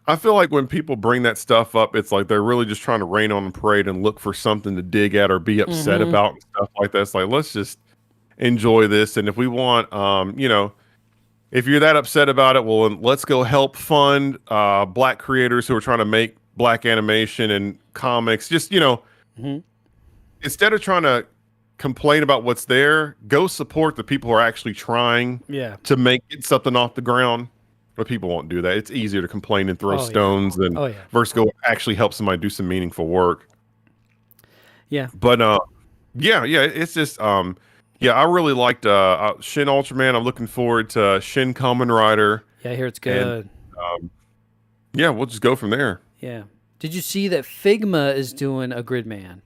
I feel like when people bring that stuff up, it's like they're really just trying to rain on the parade and look for something to dig at or be upset about and stuff like that. It's like, let's just enjoy this. And if we want, if you're that upset about it, well, let's go help fund black creators who are trying to make black animation and comics. Just, instead of trying to complain about what's there, go support the people who are actually trying to make something off the ground. But people won't do that. It's easier to complain and throw stones than versus go actually help somebody do some meaningful work. Yeah. But it's just I really liked Shin Ultraman. I'm looking forward to Shin Kamen Rider. Yeah, I hear it's good. And, we'll just go from there. Yeah. Did you see that Figma is doing a Gridman?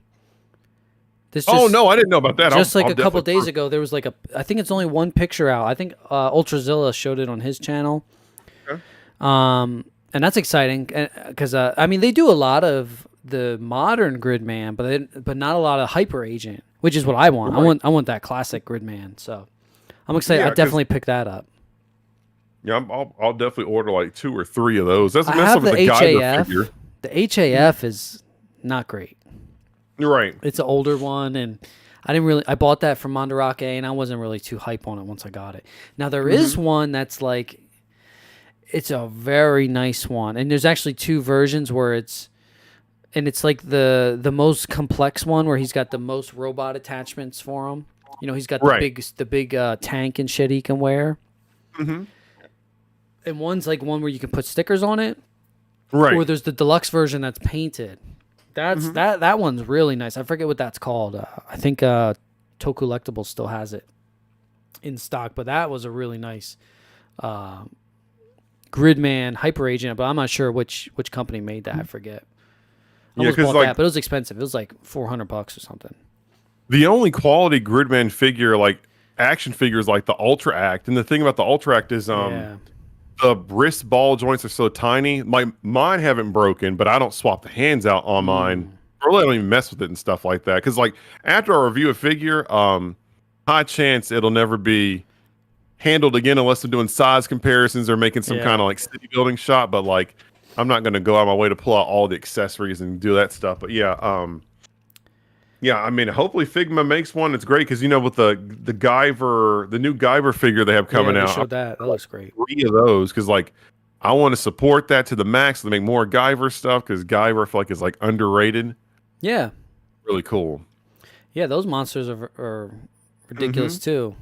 No, I didn't know about that. Just a couple days ago, there was like I think it's only one picture out. I think Ultrazilla showed it on his channel. Okay. And that's exciting because they do a lot of the modern Gridman, but not a lot of Hyper Agent, which is what I want. Right. I want that classic Gridman. So I'm excited. I definitely pick that up. Yeah, I'll definitely order like 2 or 3 of those. That's I have the HAF. Figure. The HAF is not great. You're right. It's an older one, and I bought that from Mondo, and I wasn't really too hype on it once I got it. Now there is one that's like, it's a very nice one, and there's actually two versions where it's like the most complex one where he's got the most robot attachments for him. You know, he's got the big tank and shit he can wear. Mm-hmm. And one's like one where you can put stickers on it. Right. Or there's the deluxe version that's painted. That's that one's really nice. I forget what that's called. I think Toku Collectibles still has it in stock, but that was a really nice Gridman Hyper Agent, but I'm not sure which company made that. I forget. I almost bought that, but it was expensive. It was like $400 or something. The only quality Gridman figure, like action figures, like the Ultra Act, and the thing about the Ultra Act is the wrist ball joints are so tiny. Mine haven't broken, but I don't swap the hands out on mine. I really don't even mess with it and stuff like that. Because like after I review a figure, high chance it'll never be handled again unless I'm doing size comparisons or making some kind of like city building shot. But like I'm not going to go out of my way to pull out all the accessories and do that stuff. But yeah, I mean, hopefully Figma makes one. It's great because, you know, with the Guyver, the new Guyver figure they have coming out. Showed that. That looks great. 3 of those because, like, I want to support that to the max to make more Guyver stuff because Guyver, I feel like, is like underrated. Yeah. Really cool. Yeah, those monsters are ridiculous too.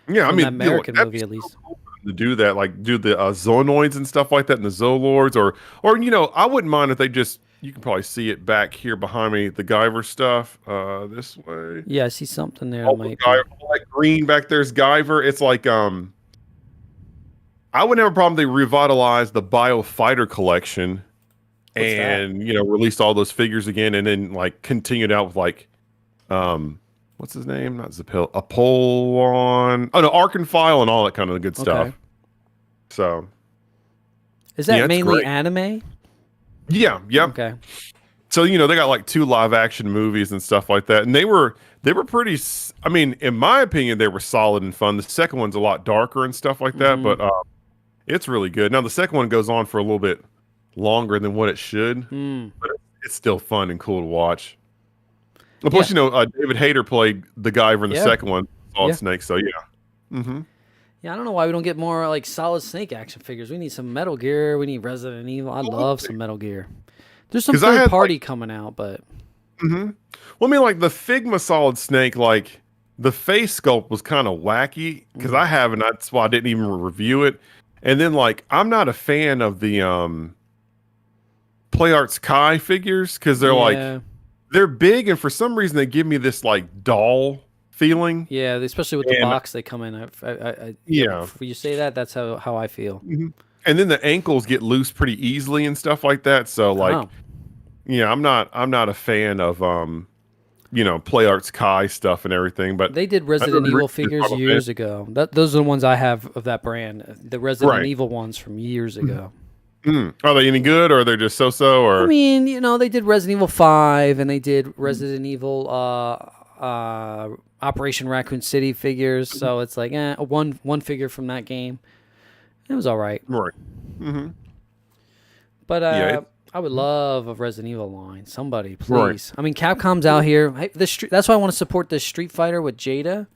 Yeah, I mean, that American movie at least. So cool to do that, like do the Zoonoids and stuff like that, and the Zoolords, or you know, I wouldn't mind if they just. You can probably see it back here behind me, the Guyver stuff. This way. Yeah, I see something there. All that green back there's Guyver. It's like I wouldn't have a problem if they revitalized the Bio Fighter collection and you know, released all those figures again and then like continued out with like what's his name? Not Zapil, Apollon. Oh no, Arkanfile and all that kind of good stuff. So is that mainly anime? Yeah. Yep. Okay. So, you know, they got like 2 live action movies and stuff like that. And they were pretty, I mean, in my opinion, they were solid and fun. The second one's a lot darker and stuff like that, but it's really good. Now, the second one goes on for a little bit longer than what it should, but it's still fun and cool to watch. And plus, you know, David Hayter played the Guyver in the second one, Solid Snake. So, yeah. Yeah, I don't know why we don't get more like Solid Snake action figures. We need some Metal Gear. We need Resident Evil. I love some Metal Gear. There's some third party coming out, but. Well, I mean, like the Figma Solid Snake, like the face sculpt was kind of wacky because I haven't. That's why I didn't even review it. And then, like, I'm not a fan of the Play Arts Kai figures because they're like they're big, and for some reason they give me this like doll feeling. Yeah, especially with the box they come in. When you say that, that's how I feel. And then the ankles get loose pretty easily and stuff like that. So like, I'm not a fan of you know, Play Arts Kai stuff and everything. But they did Resident Evil figures years ago. Those are the ones I have of that brand. The Resident Evil ones from years ago. Are they any good, or they're just so? Or I mean, you know, they did Resident Evil 5 and they did Resident Evil Operation Raccoon City figures, so it's like one figure from that game. It was all right. Right. But I would love a Resident Evil line. Somebody, please. I mean, Capcom's out here. That's why I want to support this Street Fighter with Jada,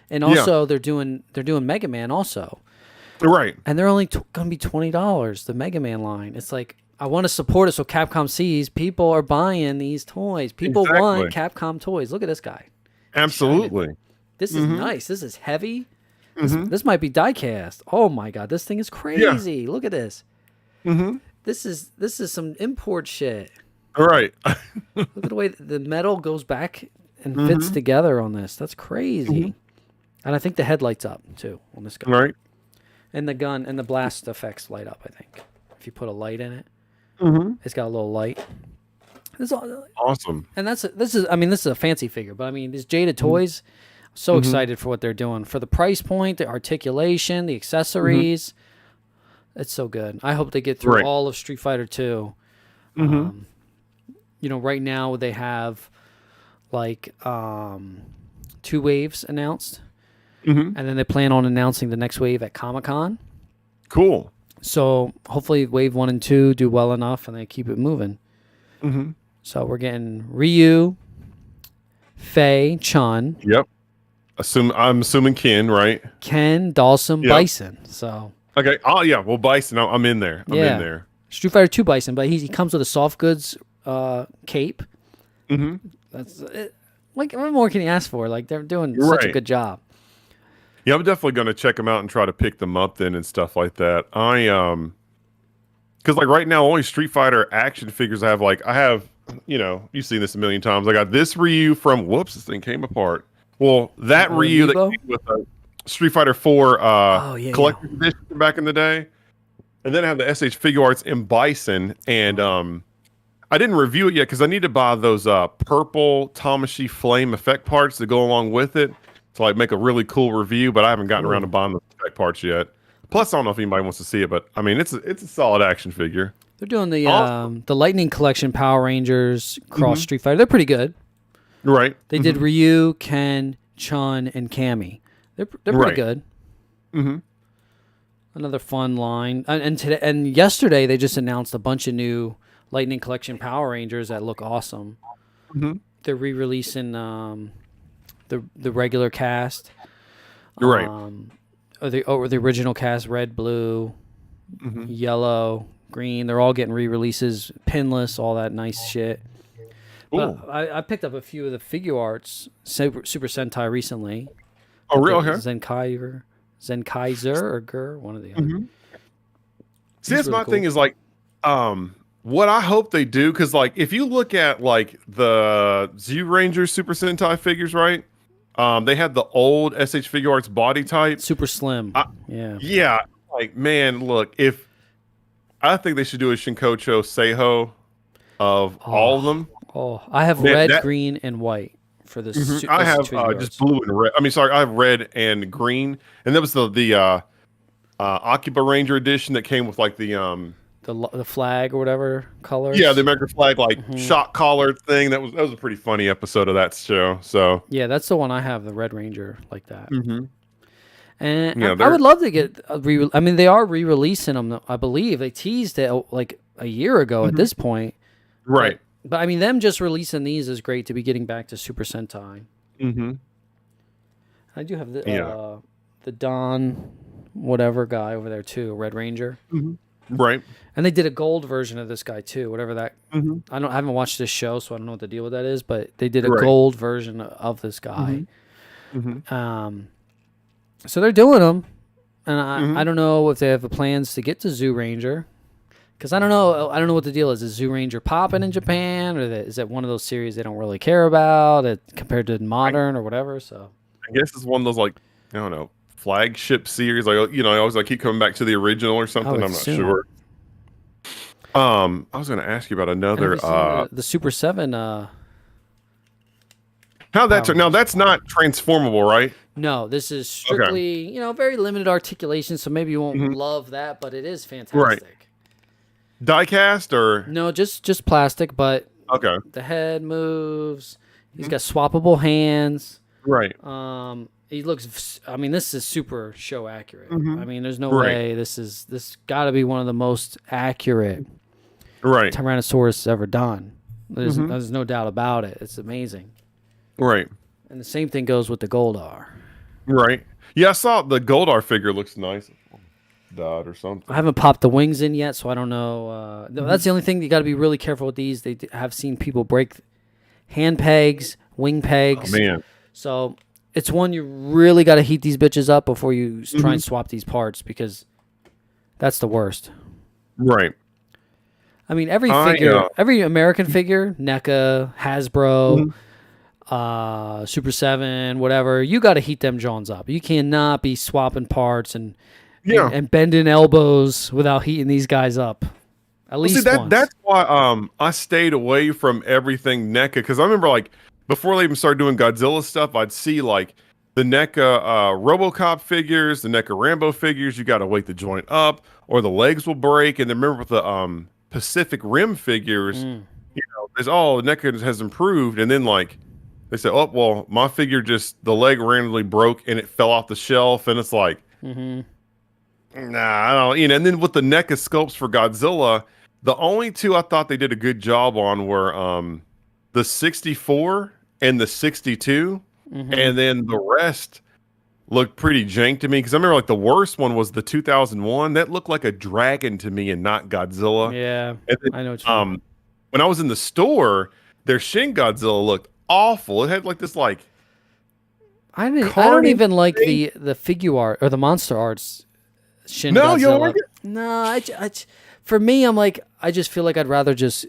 and also they're doing Mega Man also. Right. And they're only going to be $20. The Mega Man line. It's like I want to support it so Capcom sees people are buying these toys. People want Capcom toys. Look at this guy. Absolutely. This is nice. This is heavy. This might be die-cast. Oh my god, this thing is crazy. Yeah. Look at this. This is some import shit. All right. Look at the way the metal goes back and fits together on this. That's crazy. And I think the head lights up too on this guy. Right. And the gun and the blast effects light up, I think. If you put a light in it. It's got a little light. This is awesome. And this is a fancy figure, but I mean, these Jada toys, so excited for what they're doing. For the price point, the articulation, the accessories. It's so good. I hope they get through all of Street Fighter 2. You know, right now they have like 2 waves announced. And then they plan on announcing the next wave at Comic-Con. Cool. So hopefully wave 1 and 2 do well enough and they keep it moving. So we're getting Ryu, Faye, Chun, Yep. I'm assuming Ken, right? Ken, Dawson, Yep. Bison. So Okay. Oh yeah. Well, Bison. I'm in there. I'm in yeah, there. Street Fighter 2 Bison, but he comes with a soft goods cape. Mm-hmm. That's it. Like, what more can you ask for? Like, they're doing You're such a right. good job. Yeah, I'm definitely going to check them out and try to pick them up then and stuff like that. Because like right now, only Street Fighter action figures I have, you've seen this a million times. I got this Ryu from, whoops, this thing came apart. Well, that Ryu that Amiibo? came with Street Fighter 4 Oh, yeah, collector's edition from back in the day. And then I have the SH Figure Arts in Bison. And I didn't review it yet because I need to buy those purple Tamashii Flame effect parts that go along with it to like make a really cool review, but I haven't gotten around to buying the effect parts yet. Plus, I don't know if anybody wants to see it, but I mean, it's a solid action figure. They're doing the Awesome. the Lightning Collection Power Rangers Cross Street Fighter. They're pretty good. Right. They did Ryu, Ken, Chun, and Cammy. They're pretty Right. good. Mm-hmm. Another fun line. And today and yesterday they just announced a bunch of new Lightning Collection Power Rangers that look awesome. Mm-hmm. They're re-releasing the regular cast. Right. Or the original cast, red, blue, yellow, green. They're all getting re-releases, pinless, all that nice shit. But I picked up a few of the figure arts Super Sentai recently. Oh, real? Okay. Zenkaiser or Gur, one of the other. See, that's my thing is like, what I hope they do, because like if you look at like the Zoo Ranger Super Sentai figures, right? They had the old SH Figure Arts body type. Super slim. Yeah. Yeah, like man, look, if I think they should do a Shinkocho Seiho of all of them. Oh, I have Man, red, green, and white for this. I have just blue and red. I mean, sorry, I have red and green, and that was the Akiba Ranger edition that came with like the flag or whatever color. yeah, the American flag like shock collar thing. That was a pretty funny episode of that show. So yeah, that's the one I have, the Red Ranger like that. And Yeah, I would love to get I mean, they are re-releasing them. I believe they teased it like a year ago at this point. right. But I mean, them just releasing these is great to be getting back to Super Sentai. Mm-hmm. I do have the Don whatever guy over there too, Red Ranger. Right. And they did a gold version of this guy too, whatever that. I haven't watched this show, so I don't know what the deal with that is. But they did a gold version of this guy. So they're doing them, and I don't know if they have plans to get to Zoo Ranger, because I don't know what the deal is. Is Zoo Ranger popping in Japan, or is that one of those series they don't really care about compared to modern or whatever? So I guess it's one of those like I don't know flagship series. Like I always like keep coming back to the original or something. I'm not sure. I was going to ask you about another the Super 7. How that's now that's not transformable, right? No, this is strictly very limited articulation, so maybe you won't love that, but it is fantastic. Right. Die-cast or no, just plastic, but okay. The head moves. He's got swappable hands. Right. He looks. I mean, this is super show accurate. I mean, there's no way this got to be one of the most accurate Tyrannosaurus ever done. There's no doubt about it. It's amazing. Right. And the same thing goes with the Goldar. Right. Yeah, I saw the Goldar figure looks nice. Dot or something. I haven't popped the wings in yet, so I don't know. That's the only thing you got to be really careful with these. They have seen people break hand pegs, wing pegs. Oh, man. So it's one you really got to heat these bitches up before you try and swap these parts, because that's the worst. Right. I mean, every figure, every American figure, NECA, Hasbro, Super 7, whatever, you got to heat them Johns up. You cannot be swapping parts and bending elbows without heating these guys up. At least once. That's why I stayed away from everything NECA, because I remember like before they even started doing Godzilla stuff, I'd see like the NECA RoboCop figures, the NECA Rambo figures. You got to weight the joint up, or the legs will break. And then remember with the Pacific Rim figures, there's NECA has improved, and then like they said, oh well, my figure just the leg randomly broke and it fell off the shelf, and it's like, nah, I don't. And then with the NECA sculpts for Godzilla, the only two I thought they did a good job on were the 64 and the 62, Mm-hmm. and then the rest looked pretty jank to me because I remember like the worst one was the 2001 that looked like a dragon to me and not Godzilla. Yeah, And then, I know what you mean. when I was in the store, their Shin Godzilla looked awful. It had like this like I don't carnage even like thing. the figure art or the monster arts Shin No, you don't Godzilla. like it? No, for me, I'm like, I just feel like I'd rather just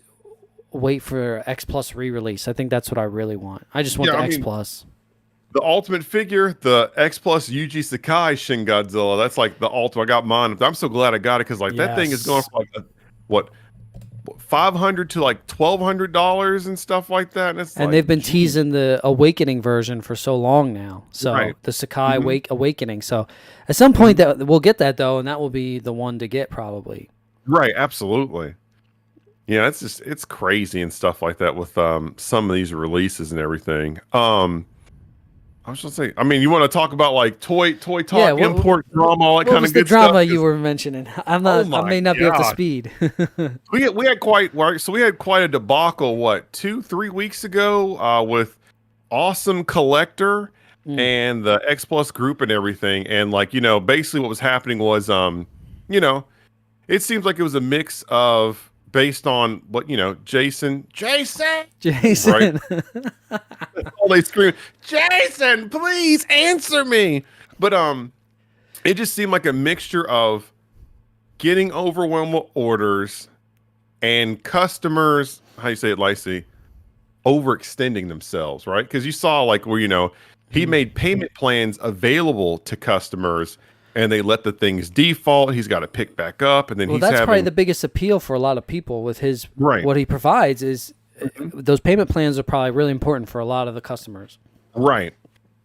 wait for X Plus re-release. I think that's what I really want. I just want Yeah, the I X mean, Plus. the ultimate figure, the Xplus Yuji Sakai Shin Godzilla. That's like the ultimate. I got mine. I'm so glad I got it because like that thing is going Yes. for like what $500 to like $1,200 and stuff like that. And it's And like, they've been geez. teasing the Awakening version for so long now. So Right. the Sakai Mhm. Awakening. So at some point that we'll get that though, and that will be the one to get probably. Right, absolutely. Yeah, it's crazy and stuff like that with some of these releases and everything. I was just saying, I mean, you want to talk about like toy talk, Yeah, import drama, all that What kind was of the good stuff? drama you 'Cause- were mentioning? Oh I my may not be up to God. speed. We had quite so we had quite a debacle. What 2-3 weeks ago with Awesome Collector and the X Plus group and everything, and like basically what was happening was you know it seems like it was a mix of based on what Jason, right? Jason. All they scream, Jason, please answer me. But it just seemed like a mixture of getting overwhelmed with orders and customers, how you say it, Lacey, overextending themselves, right? Because you saw like where he made payment plans available to customers and they let the things default. He's got to pick back up, and then Well, he's that's having probably the biggest appeal for a lot of people with his Right. what he provides is those payment plans are probably really important for a lot of the customers. right.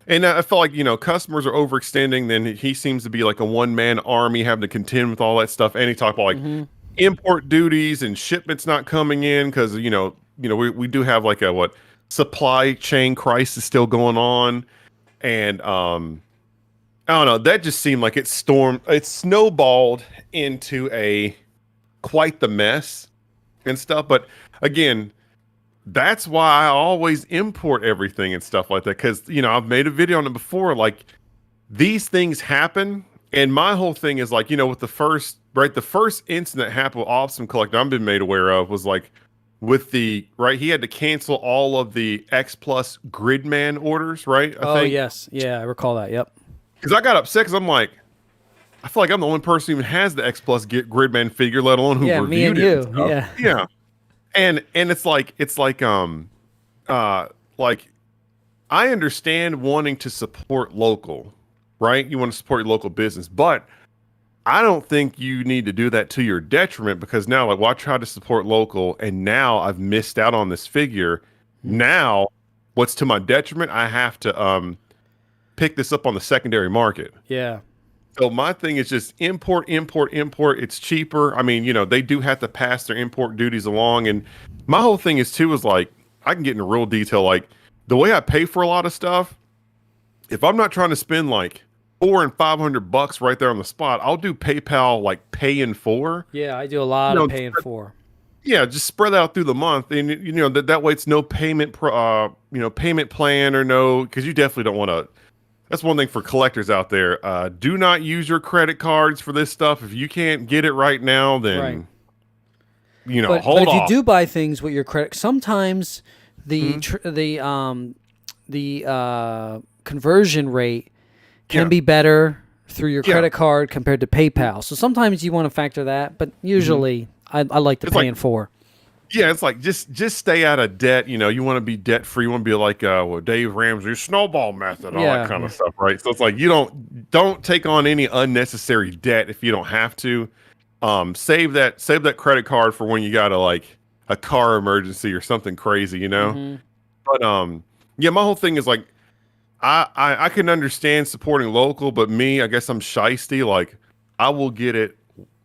And I felt like customers are overextending. Then he seems to be like a one-man army having to contend with all that stuff. And he talked about like import duties and shipments not coming in because we do have like a supply chain crisis still going on, and I don't know. That just seemed like it snowballed into quite the mess and stuff. But again, that's why I always import everything and stuff like that. Cause I've made a video on it before. Like these things happen. And my whole thing is like, with the first incident happened with Awesome Collector I've been made aware of was like with he had to cancel all of the X Plus Gridman orders, right? I think. Yes. Yeah, I recall that. Yep. Because I got upset because I'm like, I feel like I'm the only person who even has the X Plus Gridman figure, let alone who Yeah, me and reviewed it. you. Yeah. Yeah. And it's like like I understand wanting to support local, right? You want to support your local business, but I don't think you need to do that to your detriment because now I tried to support local and now I've missed out on this figure. Now what's to my detriment? I have to pick this up on the secondary market. Yeah. So my thing is just import. It's cheaper. I mean, they do have to pass their import duties along. And my whole thing is like, I can get into real detail. Like the way I pay for a lot of stuff, if I'm not trying to spend like $400 and $500 right there on the spot, I'll do PayPal, like pay in 4. Yeah, I do a lot of paying for. Yeah, just spread that out through the month. And that way it's no payment, payment plan or no, because you definitely don't want to. That's one thing for collectors out there. Do not use your credit cards for this stuff. If you can't get it right now, then But hold if off. you do buy things with your credit, sometimes the conversion rate can be better through your credit card compared to PayPal. So sometimes you want to factor that, but usually I like the pay in 4. Yeah, it's like just stay out of debt. You want to be debt free. You want to be like Dave Ramsey's snowball method, all that kind of stuff, right? So it's like you don't take on any unnecessary debt if you don't have to. Save that credit card for when you got like a car emergency or something crazy, But yeah, my whole thing is like I can understand supporting local, but me, I guess I'm shysty. Like I will get it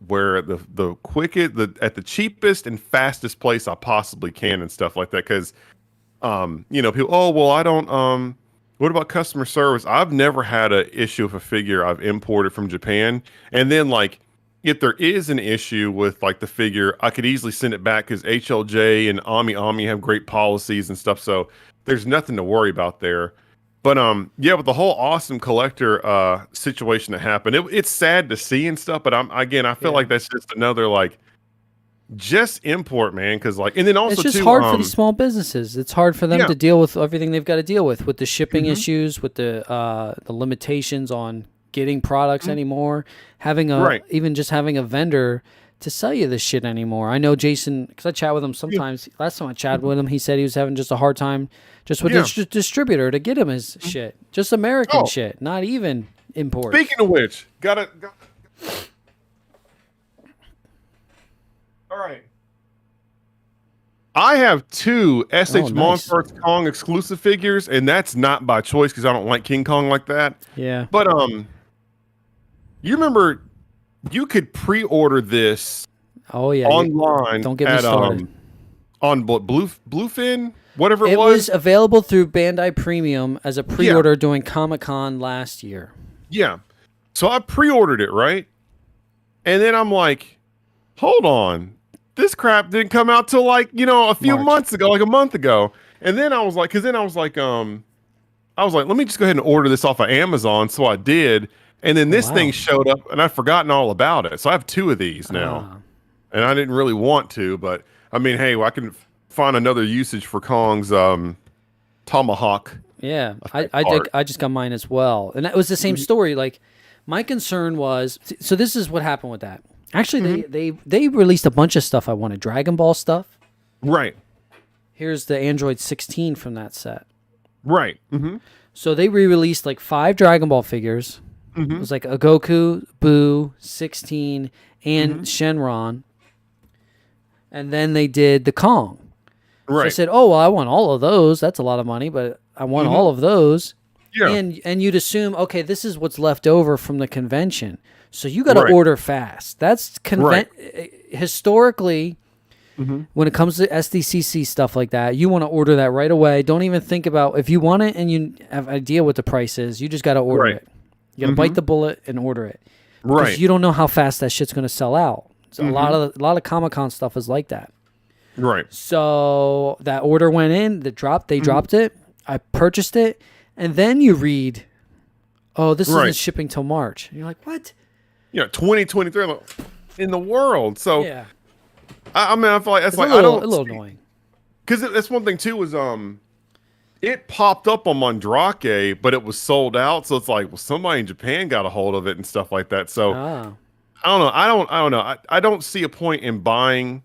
where the quickest, at the cheapest and fastest place I possibly can and stuff like that. Because people, oh well, I don't. What about customer service? I've never had an issue with a figure I've imported from Japan, and then like if there is an issue with like the figure, I could easily send it back because HLJ and Ami have great policies and stuff. So there's nothing to worry about there. But yeah, with the whole awesome collector situation that happened, it's sad to see and stuff. But I feel like that's just another like just import, man. Because like, and then also it's just too, hard for these small businesses. It's hard for them to deal with everything they've got to deal with the shipping issues, with the limitations on getting products anymore, having even just having a vendor to sell you this shit anymore. I know Jason, because I chat with him sometimes. Last time I chatted with him, he said he was having just a hard time just with his distributor to get him his shit. Just American shit, not even import. Speaking of which, got all right. I have 2 SH Monsters Kong exclusive figures, and that's not by choice because I don't like King Kong like that. Yeah. But you remember you could pre-order this online. Don't get me started. On Bluefin, whatever it was available through Bandai Premium as a pre-order during Comic-Con last year. Yeah. So I pre-ordered it, right? And then I'm like, hold on. This crap didn't come out till like, a few months ago, like a month ago. And then I was like, let me just go ahead and order this off of Amazon. So I did. And then this thing showed up and I'd forgotten all about it. So I have 2 of these now. And I didn't really want to, but I mean, hey, I can find another usage for Kong's tomahawk. Yeah, I just got mine as well. And that was the same story. Like, my concern was, so this is what happened with that. Actually, they released a bunch of stuff I wanted. Dragon Ball stuff. Right. Here's the Android 16 from that set. Right. Mm-hmm. So they re-released like 5 Dragon Ball figures. It was like a Goku, Boo, 16, and Shenron. And then they did the Kong. Right. So I said, oh, well, I want all of those. That's a lot of money, but I want all of those. Yeah. And you'd assume, okay, this is what's left over from the convention. So you got to order fast. That's historically, when it comes to SDCC stuff like that, you want to order that right away. Don't even think about, if you want it and you have an idea what the price is, you just got to order it. You got to bite the bullet and order it. Because you don't know how fast that shit's going to sell out. So a lot of Comic-Con stuff is like that. Right. So that order went in, they dropped it. I purchased it. And then you read, oh, this isn't shipping till March. And you're like, what? 2023 in the world. So yeah. I mean, I feel like that's like a little annoying. Because that's one thing too is it popped up on Mandrake, but it was sold out. So it's like, well, somebody in Japan got a hold of it and stuff like that. So I don't know. I don't know. I don't see a point in buying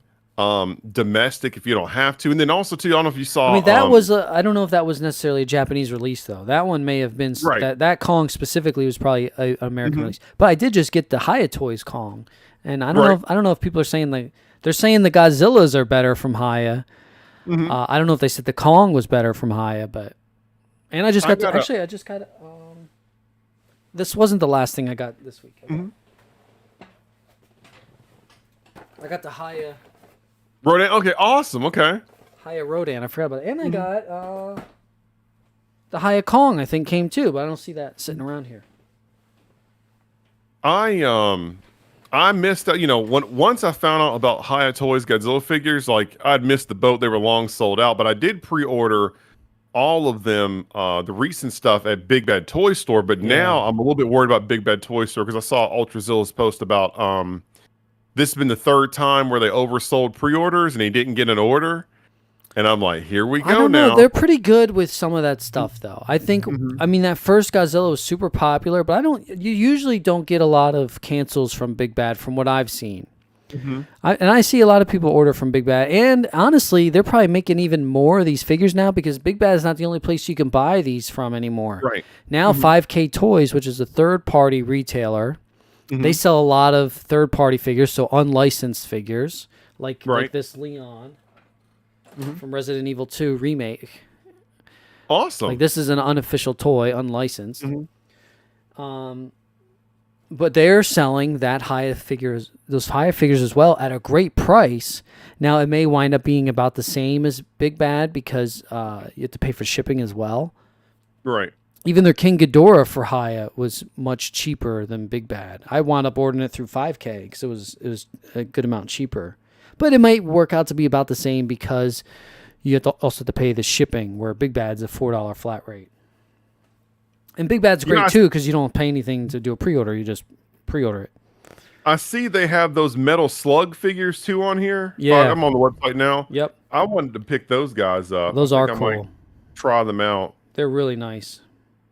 domestic if you don't have to. And then also too, I don't know if you saw. I mean, that was I don't know if that was necessarily a Japanese release though. That one may have been that Kong specifically was probably an American release. But I did just get the Hiya Toys Kong, and I don't know if people are saying they're saying the Godzillas are better from Hiya. I don't know if they said the Kong was better from Hiya, but I just got this wasn't the last thing I got this week. I got the Hiya Rodan. Okay, awesome. Okay. Hiya Rodan. I forgot about it. And I got the Hiya Kong, I think, came too, but I don't see that sitting around here. I missed that. Once I found out about Hiya Toys Godzilla figures, like I'd missed the boat. They were long sold out, but I did pre-order all of them, the recent stuff at Big Bad Toy Store. But now I'm a little bit worried about Big Bad Toy Store because I saw Ultrazilla's post about this has been the 3rd time where they oversold pre-orders and he didn't get an order. And I'm like, here we go. I don't know. They're pretty good with some of that stuff, though. I think, I mean, that first Godzilla was super popular, but you usually don't get a lot of cancels from Big Bad from what I've seen. I see a lot of people order from Big Bad. And honestly, they're probably making even more of these figures now because Big Bad is not the only place you can buy these from anymore. Right. Now, 5K Toys, which is a third-party retailer, they sell a lot of third-party figures, so unlicensed figures, like this Leon from Resident Evil 2 Remake. Awesome. Like, this is an unofficial toy, unlicensed. But they're selling those Hiya figures as well at a great price. Now, it may wind up being about the same as Big Bad because you have to pay for shipping as well. Right. Even their King Ghidorah for Haya was much cheaper than Big Bad. I wound up ordering it through 5K because it was a good amount cheaper. But it might work out to be about the same because you have to also have to pay the shipping, where Big Bad's a $4 flat rate. And Big Bad's great too because you don't pay anything to do a pre-order. You just pre-order it. I see they have those Metal Slug figures too on here. Yeah. I'm on the website now. Yep. I wanted to pick those guys up. Those are cool. Try them out. They're really nice.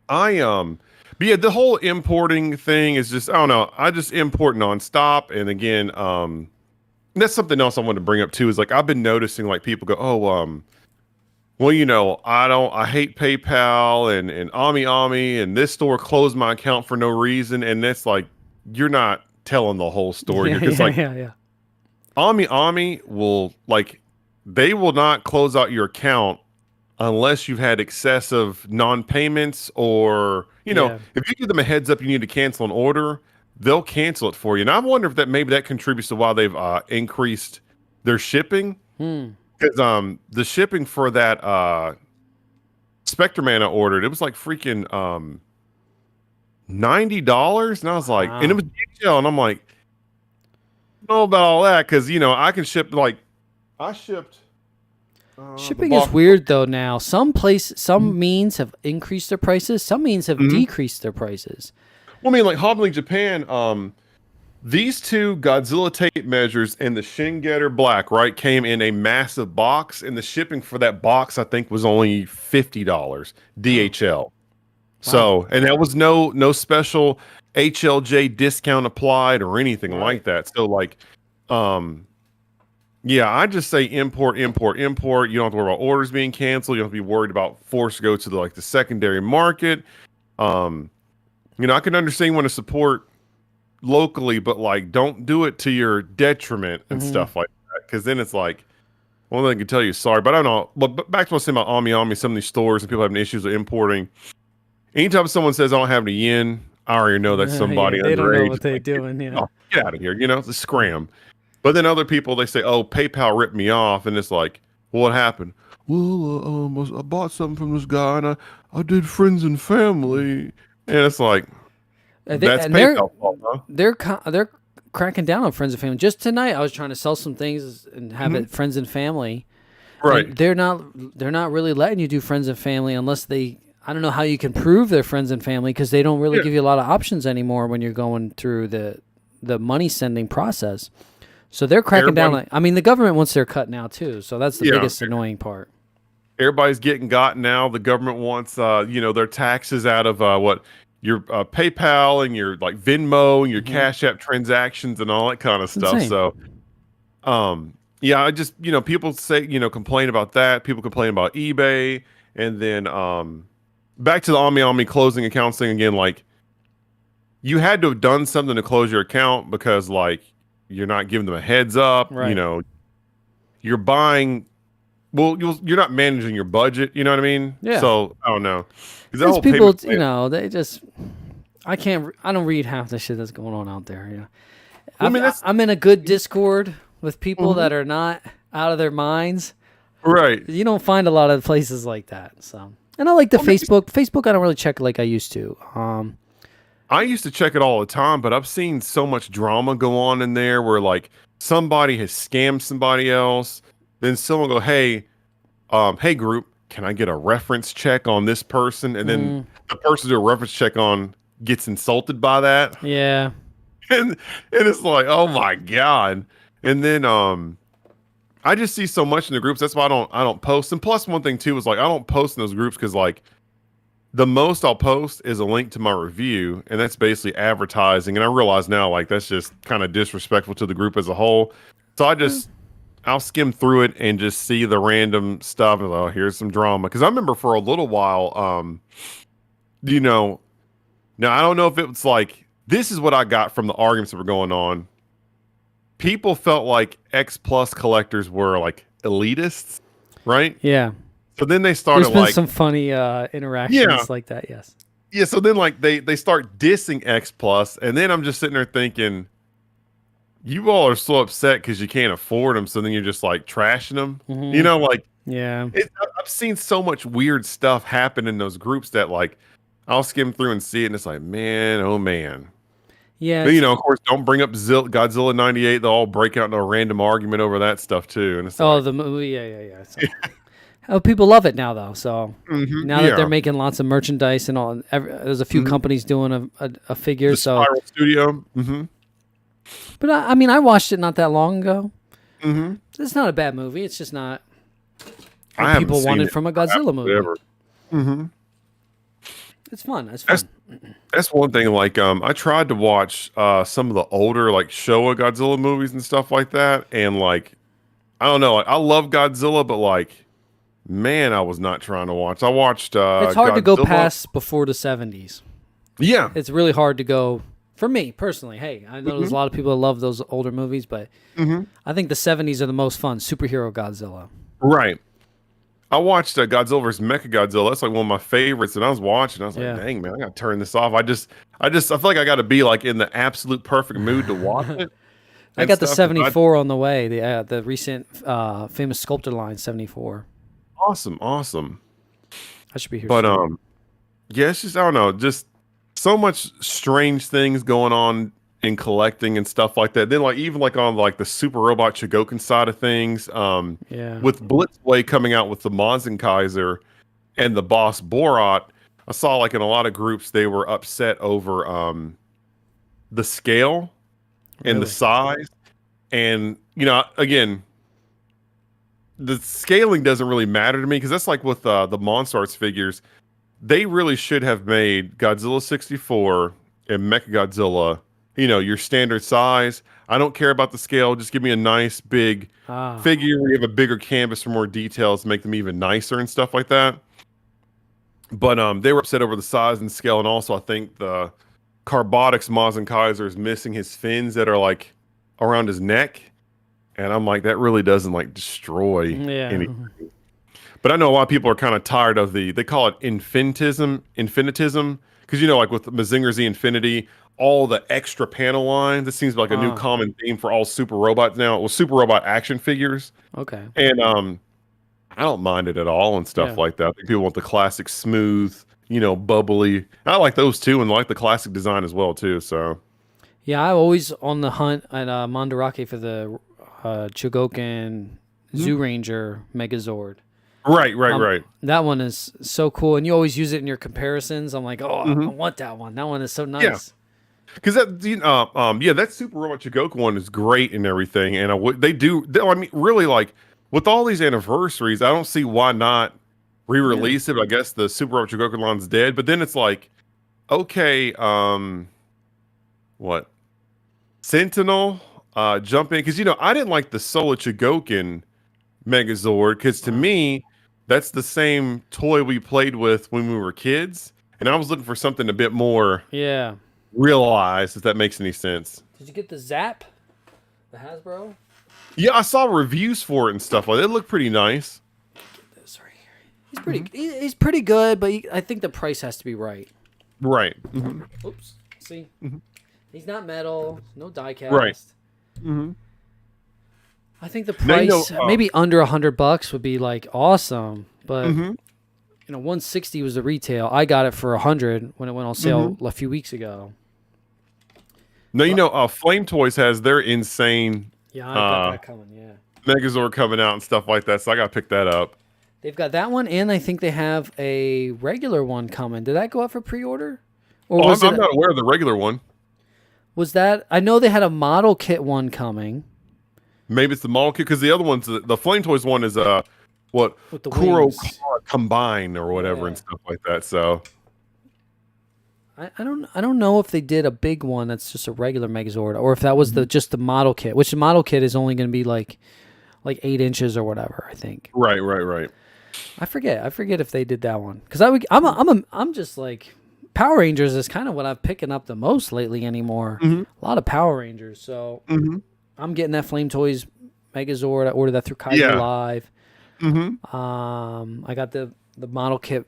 But yeah, the whole importing thing is just, I don't know. I just import nonstop. And again, that's something else I wanted to bring up too, is like, I've been noticing like people go, oh, well, you know, I hate PayPal and Ami, and this store closed my account for no reason. And that's like, you're not telling the whole story. Yeah. Ami will, like, they will not close out your account unless you've had excessive non-payments, or, you know, if you give them a heads up you need to cancel an order, they'll cancel it for you. And I wonder if maybe that contributes to why they've increased their shipping. Because the shipping for that Spectre-Man I ordered, it was like freaking $90, and I was like, and it was DHL, and I'm like, I don't know about all that, because, you know, I can ship, like, I shipped. Shipping is weird though now. Some means have increased their prices. Some means have decreased their prices. Well, I mean, like Hobbling Japan, these two Godzilla tape measures and the Shin Getter Black, right, came in a massive box, and the shipping for that box I think was only $50 DHL. Wow. So, and that was no special HLJ discount applied or anything like that. So, like, yeah, I just say import. You don't have to worry about orders being canceled. You don't have to be worried about forced to go to the secondary market. You know, I can understand you want to support locally, but like, don't do it to your detriment and stuff like that. Because then it's like, one thing I can tell you, sorry, but I don't know. But back to what I was saying about Ami, some of these stores and people having issues with importing. Anytime someone says I don't have any yen, I already know that's somebody underage. They don't know what they're doing. Yeah, oh, get out of here. You know, it's a scram. But then other people, they say, oh, PayPal ripped me off. And it's like, well, what happened? Well, I bought something from this guy, and I did friends and family. And it's like, that's PayPal's fault, huh? They're cracking down on friends and family. Just tonight, I was trying to sell some things and have it friends and family. Right. And they're not really letting you do friends and family unless they, I don't know how you can prove they're friends and family, because they don't really give you a lot of options anymore when you're going through the money sending process. So they're cracking down. I mean, the government wants their cut now too. So that's the biggest annoying part. Everybody's getting got now. The government wants, you know, their taxes out of your PayPal and your like Venmo and your Cash App transactions and all that kind of stuff. Insane. So, yeah, I just, you know, people say, you know, complain about that. People complain about eBay, and then back to the Ami closing accounts thing again. Like, you had to have done something to close your account, because like, you're not giving them a heads up. Right. You know, you're buying. Well, you're not managing your budget. You know what I mean? Yeah. So I don't know. These people, you know, they just. I don't read half the shit that's going on out there. You know, I'm in a good Discord with people that are not out of their minds. Right. You don't find a lot of places like that. So, and I like the Facebook. Facebook, I don't really check like I used to. I used to check it all the time, but I've seen so much drama go on in there where like somebody has scammed somebody else. Then someone go, hey group, can I get a reference check on this person? And then the person do a reference check on gets insulted by that. Yeah. And it's like, oh my God. And then I just see so much in the groups. That's why I don't post. And plus one thing too is like, I don't post in those groups because like, the most I'll post is a link to my review, and that's basically advertising. And I realize now, like, that's just kind of disrespectful to the group as a whole. So I'll skim through it and just see the random stuff. And oh, here's some drama. Because I remember for a little while, you know, now I don't know if it was like, this is what I got from the arguments that were going on. People felt like Xplus collectors were like elitists, right? Yeah. So then they started There's been some funny interactions like that, yes. Yeah, so then like they start dissing Xplus, and then I'm just sitting there thinking, you all are so upset because you can't afford them, so then you're just like trashing them. You know, like, yeah. I've seen so much weird stuff happen in those groups that like, I'll skim through and see it, and it's like, man, oh man. Yeah, But, of course, don't bring up Godzilla '98. They'll all break out into a random argument over that stuff too, and it's oh, like, the movie, yeah. So, oh, people love it now, though. So now that they're making lots of merchandise and all, there's a few companies doing a figure. The So Spiral Studio. But I mean, I watched it not that long ago. Mm-hmm. It's not a bad movie. It's just not I what haven't people seen wanted it. from a Godzilla movie. Ever. Mm-hmm. It's fun. It's fun. That's one thing. Like, I tried to watch some of the older like Showa Godzilla movies and stuff like that, and like, I don't know. Like, I love Godzilla, but like, man, I was not trying to watch. I watched. It's hard to go Godzilla. past before the 70s. Yeah. It's really hard to go. For me personally, hey, I know there's a lot of people that love those older movies, but I think the 70s are the most fun. Superhero Godzilla. Right. I watched Godzilla vs. Mechagodzilla. That's like one of my favorites. And I was watching. I was like, dang, man, I got to turn this off. I feel like I got to be like in the absolute perfect mood to watch it. I got the 74 on the way. The recent famous sculptor line 74. Awesome. I should be here. But soon. yeah, it's just, I don't know, just so much strange things going on in collecting and stuff like that. Then like even like on like the Super Robot Chogokin side of things, with Blitzblade coming out with the Monzenkaiser and the boss Borat, I saw like in a lot of groups they were upset over the scale and the size. And again, the scaling doesn't really matter to me because that's like with the Monster Arts figures. They really should have made Godzilla 64 and Mechagodzilla, your standard size. I don't care about the scale. Just give me a nice big figure where you have a bigger canvas for more details, make them even nicer and stuff like that. But they were upset over the size and scale, and also I think the Carbotix Mazenkaiser is missing his fins that are like around his neck, and I'm like, that really doesn't like destroy anything. But I know a lot of people are kind of tired of they call it infinitism, because like with Mazinger Z Infinity, all the extra panel lines, it seems like a new common theme for all Super Robots now. Well, Super Robot action figures. Okay. And I don't mind it at all and stuff like that. I think people want the classic smooth, bubbly. I like those too, and like the classic design as well too. So yeah, I'm always on the hunt at Mandarake for the Chogokin Zoo Ranger Megazord. Right. That one is so cool, and you always use it in your comparisons. I'm like, I want that one. That one is so nice. Yeah. Because that Super Robot Chogokin one is great and everything, and I mean, really, like with all these anniversaries, I don't see why not re-release it. I guess the Super Robot Chogokin line's dead, but then it's like, okay, what Sentinel jump in, because I didn't like the Solo Chogokin Megazord because to me that's the same toy we played with when we were kids, and I was looking for something a bit more realized, if that makes any sense. Did you get the Zap, the Hasbro? Yeah, I saw reviews for it and stuff like that. It looked pretty nice. Get this right here. He's pretty he's pretty good, but I think the price has to be right. Oops. See, he's not metal, no die cast. Right. I think the price maybe under $100 would be like awesome, but 160 was the retail. I got it for 100 when it went on sale a few weeks ago. No, Flame Toys has their insane I got that coming. Megazord coming out and stuff like that, so I got to pick that up. They've got that one, and I think they have a regular one coming. Did that go up for pre-order? Or I'm not aware of the regular one. Was that? I know they had a model kit one coming. Maybe it's the model kit, because the other one's the Flame Toys one is what Kuro Combine or whatever and stuff like that. So I don't know if they did a big one that's just a regular Megazord, or if that was just the model kit, which the model kit is only going to be like 8 inches or whatever. I think. Right. I forget if they did that one, because I'm just like Power Rangers is kind of what I'm picking up the most lately anymore. A lot of Power Rangers, so. I'm getting that Flame Toys Megazord. I ordered that through Kaiser Live. I got the model kit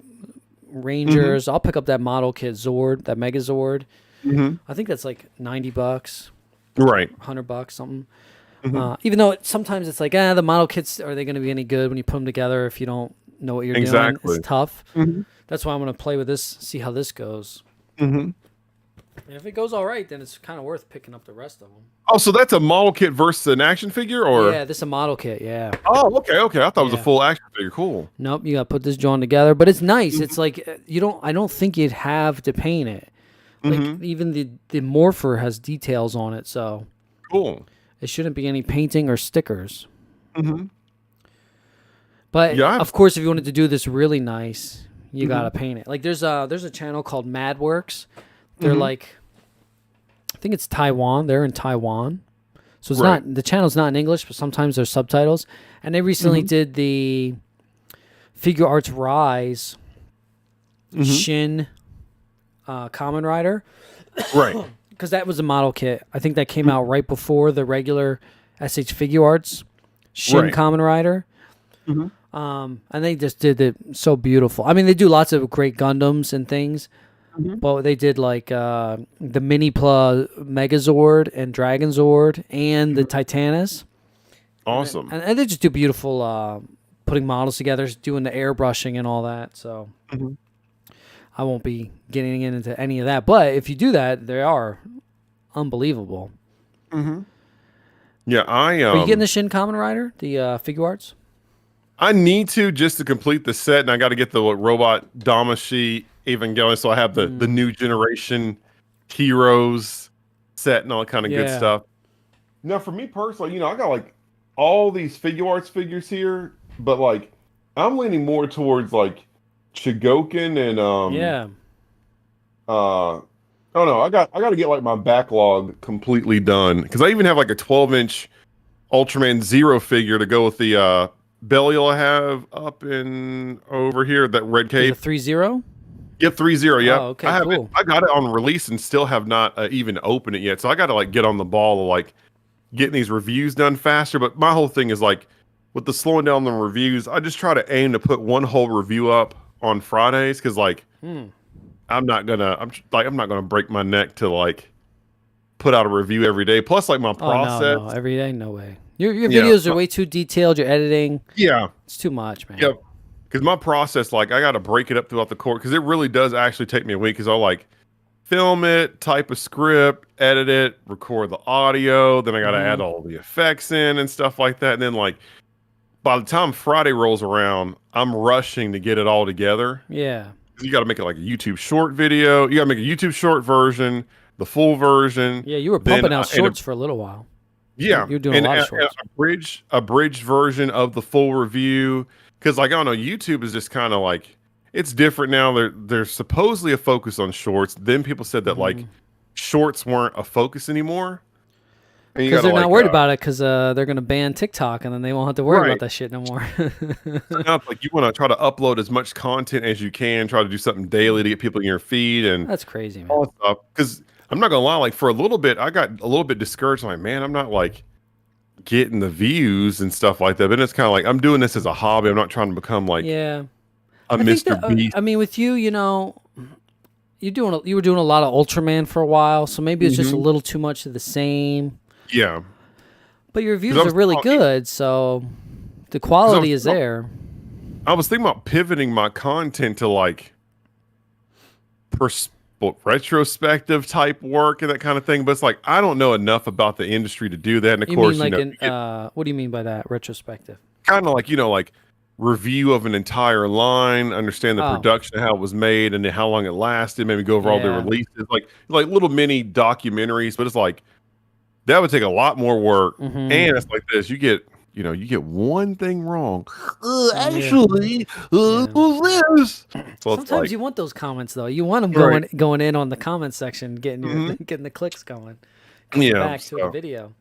Rangers. I'll pick up that model kit Zord, that Megazord. I think that's like $90. Right. $100, something. Even though sometimes it's like, the model kits, are they going to be any good when you put them together if you don't know what you're doing? It's tough. That's why I'm going to play with this, see how this goes. And if it goes all right, then it's kind of worth picking up the rest of them. Oh, so that's a model kit versus an action figure, or? Yeah, this is a model kit. Yeah. Oh, okay. I thought it was a full action figure. Cool. Nope, you got to put this joint together, but it's nice. It's like I don't think you'd have to paint it. Like even the morpher has details on it, so cool. It shouldn't be any painting or stickers. But of course, if you wanted to do this really nice, you gotta paint it. Like there's a channel called MadWorks. They're like, I think it's Taiwan. They're in Taiwan, so it's not, the channel's not in English, but sometimes there's subtitles. And they recently did the Figure Arts Rise Shin Kamen Rider, right? Because that was a model kit. I think that came out right before the regular SH Figure Arts Shin Kamen Rider. And they just did it so beautiful. I mean, they do lots of great Gundams and things, but they did like the Mini-Pla Megazord and Dragonzord and the Titanus. Awesome. And they just do beautiful putting models together, doing the airbrushing and all that. So I won't be getting into any of that. But if you do that, they are unbelievable. Yeah, Are you getting the Shin Kamen Rider, the Figure Arts? I need to, just to complete the set, and I got to get the robot Damashi even going, so I have the new generation heroes set and all that kind of good stuff. Now, for me personally, I got like all these Figure Arts figures here, but like I'm leaning more towards like Chigoken and I don't know. I got to get like my backlog completely done, because I even have like a 12-inch Ultraman Zero figure to go with the Belial I have up in over here, that red cape. 3-0? Yep, 3-0. Yeah. Oh, okay, I cool. I got it on release and still have not even opened it yet. So I got to like get on the ball of like getting these reviews done faster. But my whole thing is like, with the slowing down the reviews, I just try to aim to put one whole review up on Fridays, because like I'm not gonna break my neck to like put out a review every day. Plus, like my process. No, every day, no way. Your videos are way too detailed. Your editing, it's too much, man. Yep. Because my process, like, I got to break it up throughout the course, because it really does actually take me a week. Because I'll like film it, type a script, edit it, record the audio, then I got to add all the effects in and stuff like that. And then like by the time Friday rolls around, I'm rushing to get it all together. Yeah. You got to make it like a YouTube short video. You got to make a YouTube short version, the full version. Yeah, you were pumping out shorts for a little while. Yeah, you're doing a lot of shorts. A bridged version of the full review, because like I don't know, YouTube is just kind of like, it's different now. There's supposedly a focus on shorts. Then people said that like shorts weren't a focus anymore, because they're not worried about it, because they're gonna ban TikTok, and then they won't have to worry about that shit no more. Like you want to try to upload as much content as you can, try to do something daily to get people in your feed, and that's crazy, man. All that stuff. Because I'm not gonna lie, like for a little bit, I got a little bit discouraged. I'm like, man, I'm not like getting the views and stuff like that. But it's kind of like, I'm doing this as a hobby. I'm not trying to become like a Mr. Beast. I mean, with you, you were doing a lot of Ultraman for a while, so maybe it's just a little too much of the same. Yeah. But your reviews are really good, so the quality is there. I was thinking about pivoting my content to like retrospective type work and that kind of thing, but it's like I don't know enough about the industry to do that. And of course, what do you mean by that, retrospective? Kind of like, like review of an entire line, understand the production, how it was made, and then how long it lasted. Maybe go over all the releases, like little mini documentaries. But it's like that would take a lot more work, and it's like this: you get one thing wrong. Actually, this. So sometimes you want those comments though. You want them going in on the comment section, getting the clicks going. Back to a video.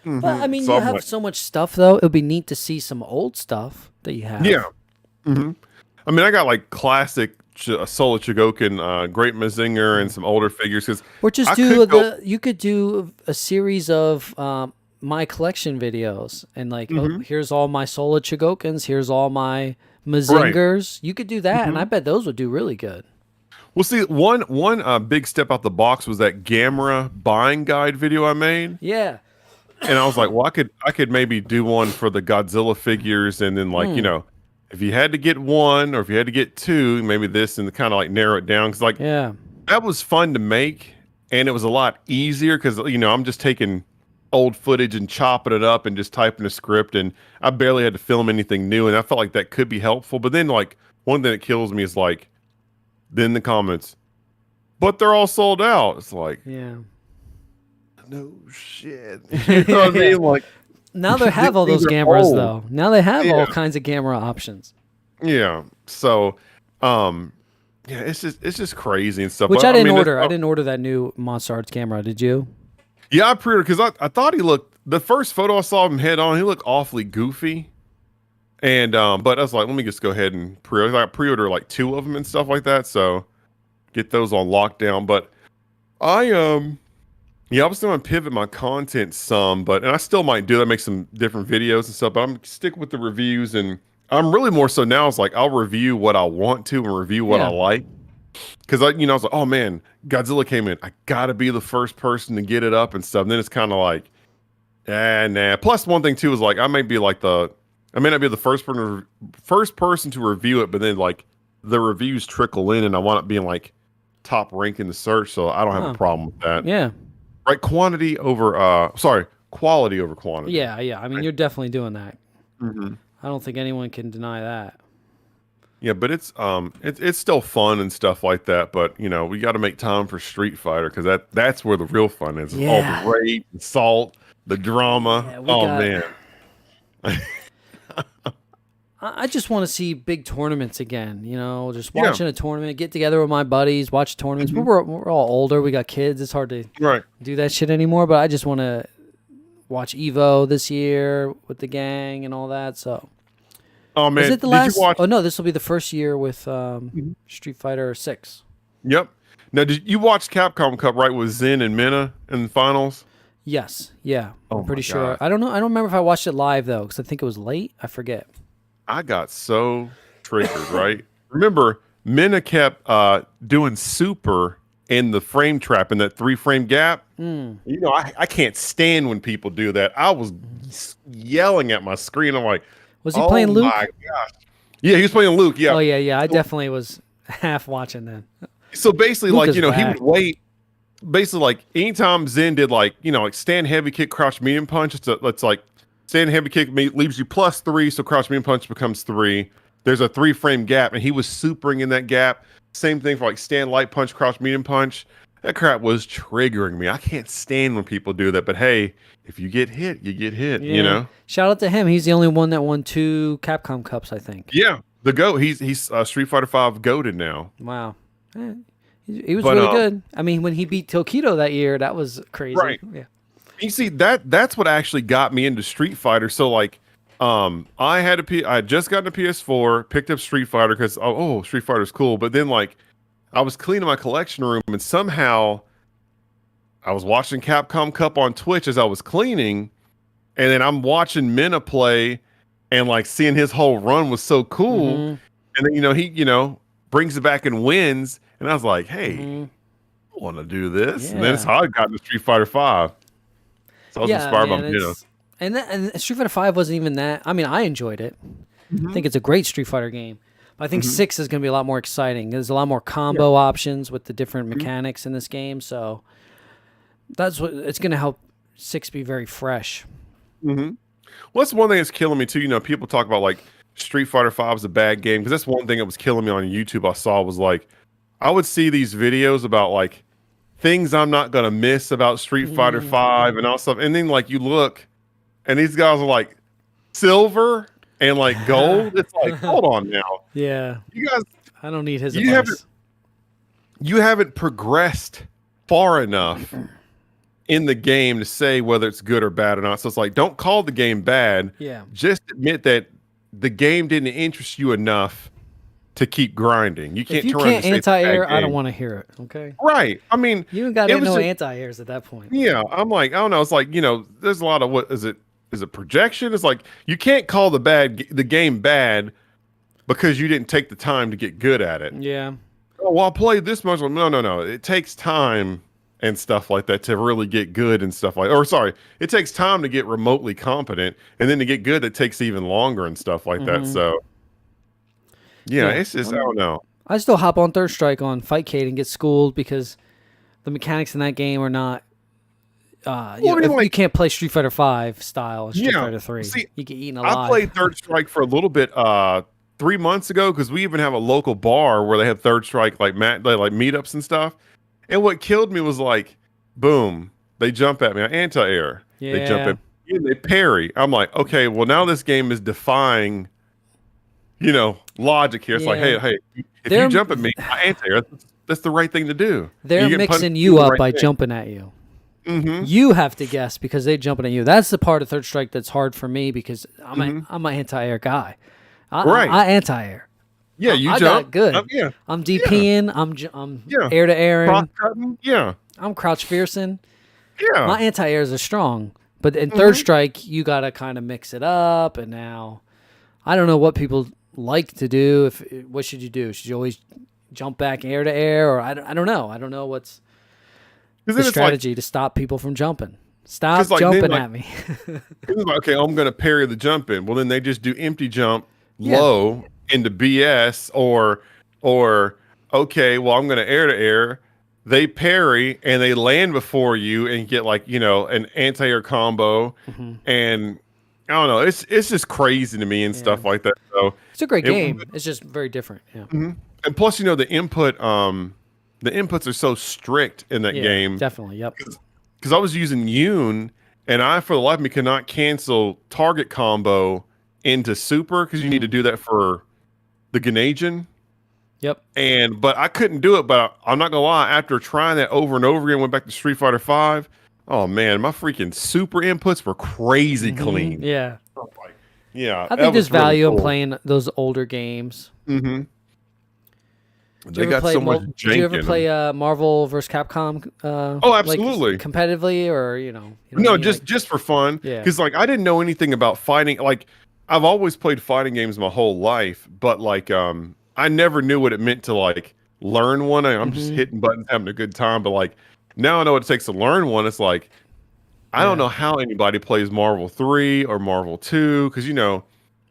But I mean, you have so much stuff though. It would be neat to see some old stuff that you have. Yeah. I mean, I got like classic Solar Chigoken, Great Mazinger, and some older figures. Or just you could do a series of my collection videos, and like, here's all my Solar Chigokens, here's all my Mazingers. You could do that, and I bet those would do really good. Well, see, one big step out the box was that Gamera buying guide video I made. Yeah. And I was like, well, I could maybe do one for the Godzilla figures, and then like, if you had to get one or if you had to get two, maybe this, and kind of like narrow it down. Cause like Yeah. that was fun to make, and it was a lot easier because I'm just taking old footage and chopping it up and just typing a script, and I barely had to film anything new, and I felt like that could be helpful. But then like one thing that kills me is like then the comments, but they're all sold out. It's like, Yeah. no shit. You know what I mean? Like Now they have all those cameras though. Now they have all kinds of camera options. Yeah. So, yeah, it's just crazy and stuff. Which But, I didn't mean, order. I didn't order that new Monster Arts camera. Did you? Yeah, I pre-ordered because I thought he looked. The first photo I saw of him head on, he looked awfully goofy. And but I was like, let me just go ahead and pre-order. I pre-order like 2 of them and stuff like that. So get those on lockdown. But yeah, I was going to pivot my content some, and I still might do that, make some different videos and stuff, but I'm stick with the reviews, and I'm really more so now, it's like, I'll review what I want to and review what I like. Cause I was like, oh man, Godzilla came in. I gotta be the first person to get it up and stuff. And then it's kind of like, nah. Plus one thing too, is like, I may not be the first person to review it, but then like the reviews trickle in and I want it being like top rank in the search. So I don't have a problem with that. Yeah. Right, quality over quantity. Yeah. I mean, you're definitely doing that. Mm-hmm. I don't think anyone can deny that. Yeah, but it's still fun and stuff like that. But we got to make time for Street Fighter because that's where the real fun is. Yeah. All the rage, the salt, the drama. Man. I just want to see big tournaments again. Just watching a tournament, get together with my buddies, watch tournaments. Mm-hmm. We're all older. We got kids. It's hard to do that shit anymore. But I just want to watch Evo this year with the gang and all that. So, oh man, is it the last? Oh no, this will be the first year with Street Fighter 6. Yep. Now, did you watch Capcom Cup right with Zen and Minna in the finals? Yes. Yeah. I'm pretty sure. God. I don't know. I don't remember if I watched it live though, because I think it was late. I forget. I got so triggered, right? Remember, Minna kept doing super in the frame trap in that 3-frame gap. I can't stand when people do that. I was yelling at my screen. I'm like, was he playing Luke? Oh my gosh. Yeah, he was playing Luke. Yeah. Oh yeah. I definitely was half watching then. So basically, Luke he would wait. Basically, like anytime Zen did like stand heavy kick, crouch medium punch, it's like stand heavy kick leaves you +3, so crouch medium punch becomes 3. There's a 3-frame gap, and he was supering in that gap. Same thing for like stand light punch, crouch medium punch. That crap was triggering me. I can't stand when people do that. But hey, if you get hit, you get hit. Yeah. Shout out to him. He's the only one that won 2 Capcom Cups, I think. Yeah, the GOAT. He's Street Fighter 5 goated now. Wow. He was really good. I mean, when he beat Tokido that year, that was crazy. Right. Yeah. You see, that's what actually got me into Street Fighter. So like, I had just gotten a PS4, picked up Street Fighter because Street Fighter's cool. But then like, I was cleaning my collection room and somehow I was watching Capcom Cup on Twitch as I was cleaning, and then I'm watching Minna play and like seeing his whole run was so cool. And then he brings it back and wins, and I was like, hey, I want to do this. And then it's how I got into Street Fighter 5. So I was inspired by Minna. And Street Fighter 5 wasn't even that. I mean, I enjoyed it. I think it's a great Street Fighter game. But I think 6 is going to be a lot more exciting. There's a lot more combo options with the different mechanics in this game. So that's what it's going to help 6 be very fresh. Well, that's one thing that's killing me too. People talk about like Street Fighter 5 is a bad game because that's one thing that was killing me on YouTube. I saw was like, I would see these videos about like things I'm not going to miss about Street Fighter 5 and all stuff. And then like you look and these guys are like silver and like gold. It's like, hold on now. Yeah. You guys, I don't need his advice. You haven't progressed far enough in the game to say whether it's good or bad or not. So it's like, don't call the game bad. Yeah. Just admit that the game didn't interest you enough to keep grinding. You can't if you turn around and say anti-air, I don't want to hear it. Okay. Right. I mean, you ain't got no anti-airs at that point. Yeah. I'm like, I don't know. It's like, there's a lot of what is it projection? It's like you can't call the game bad because you didn't take the time to get good at it. Yeah. Oh, well, I played this much. No. It takes time and stuff like that to really get good and stuff like. Or sorry, it takes time to get remotely competent, and then to get good, it takes even longer and stuff like that. So yeah, Yeah. it's just I don't know. I still hop on Third Strike on Fightcade and get schooled because the mechanics in that game are not. You can't play Street Fighter 5 style in Street Fighter 3. See, you get eaten alive. I played Third Strike for a little bit 3 months ago because we even have a local bar where they have Third Strike like meetups and stuff. And what killed me was like, boom, they jump at me, anti-air. Yeah. They jump at me, and they parry. I'm like, okay, well now this game is defying, logic here. It's like, hey, if you jump at me, I anti-air. That's the right thing to do. They're mixing you up by jumping at you. Mm-hmm. You have to guess because they're jumping at you. That's the part of Third Strike that's hard for me because I'm an anti-air guy. I anti-air. Yeah, I got good. Yeah. I'm DPing. I'm air to air. Yeah. I'm crouch fearsing. Yeah. My anti-airs are strong, but in Third Strike you gotta kind of mix it up. And now, I don't know what people like to do. What should you do? Should you always jump back air to air, or I don't know. I don't know what's the strategy to stop people from jumping. Stop jumping at me. It's like, okay, I'm going to parry the jump in. Well, then they just do empty jump low into BS or okay, well, I'm going to air to air. They parry and they land before you and get an anti-air combo. And I don't know. It's just crazy to me and stuff like that. So it's a great game. It's just very different. Yeah. And plus, the inputs are so strict in that game. Definitely, yep. Because I was using Yoon, and I, for the life of me, cannot cancel target combo into super because you need to do that for the Grenadian. Yep. But I couldn't do it. But I'm not gonna lie. After trying that over and over again, went back to Street Fighter 5. Oh man, my freaking super inputs were crazy clean. Yeah. Yeah. I think there's value in playing those older games. Mm-hmm. They got so much jank. Did you ever play Marvel vs. Capcom? Oh, absolutely. Competitively, or no, just for fun. Yeah. Because I didn't know anything about fighting. I've always played fighting games my whole life, but I never knew what it meant to learn one. I'm just hitting buttons, having a good time. But now I know what it takes to learn one. It's I don't know how anybody plays Marvel 3 or Marvel 2 because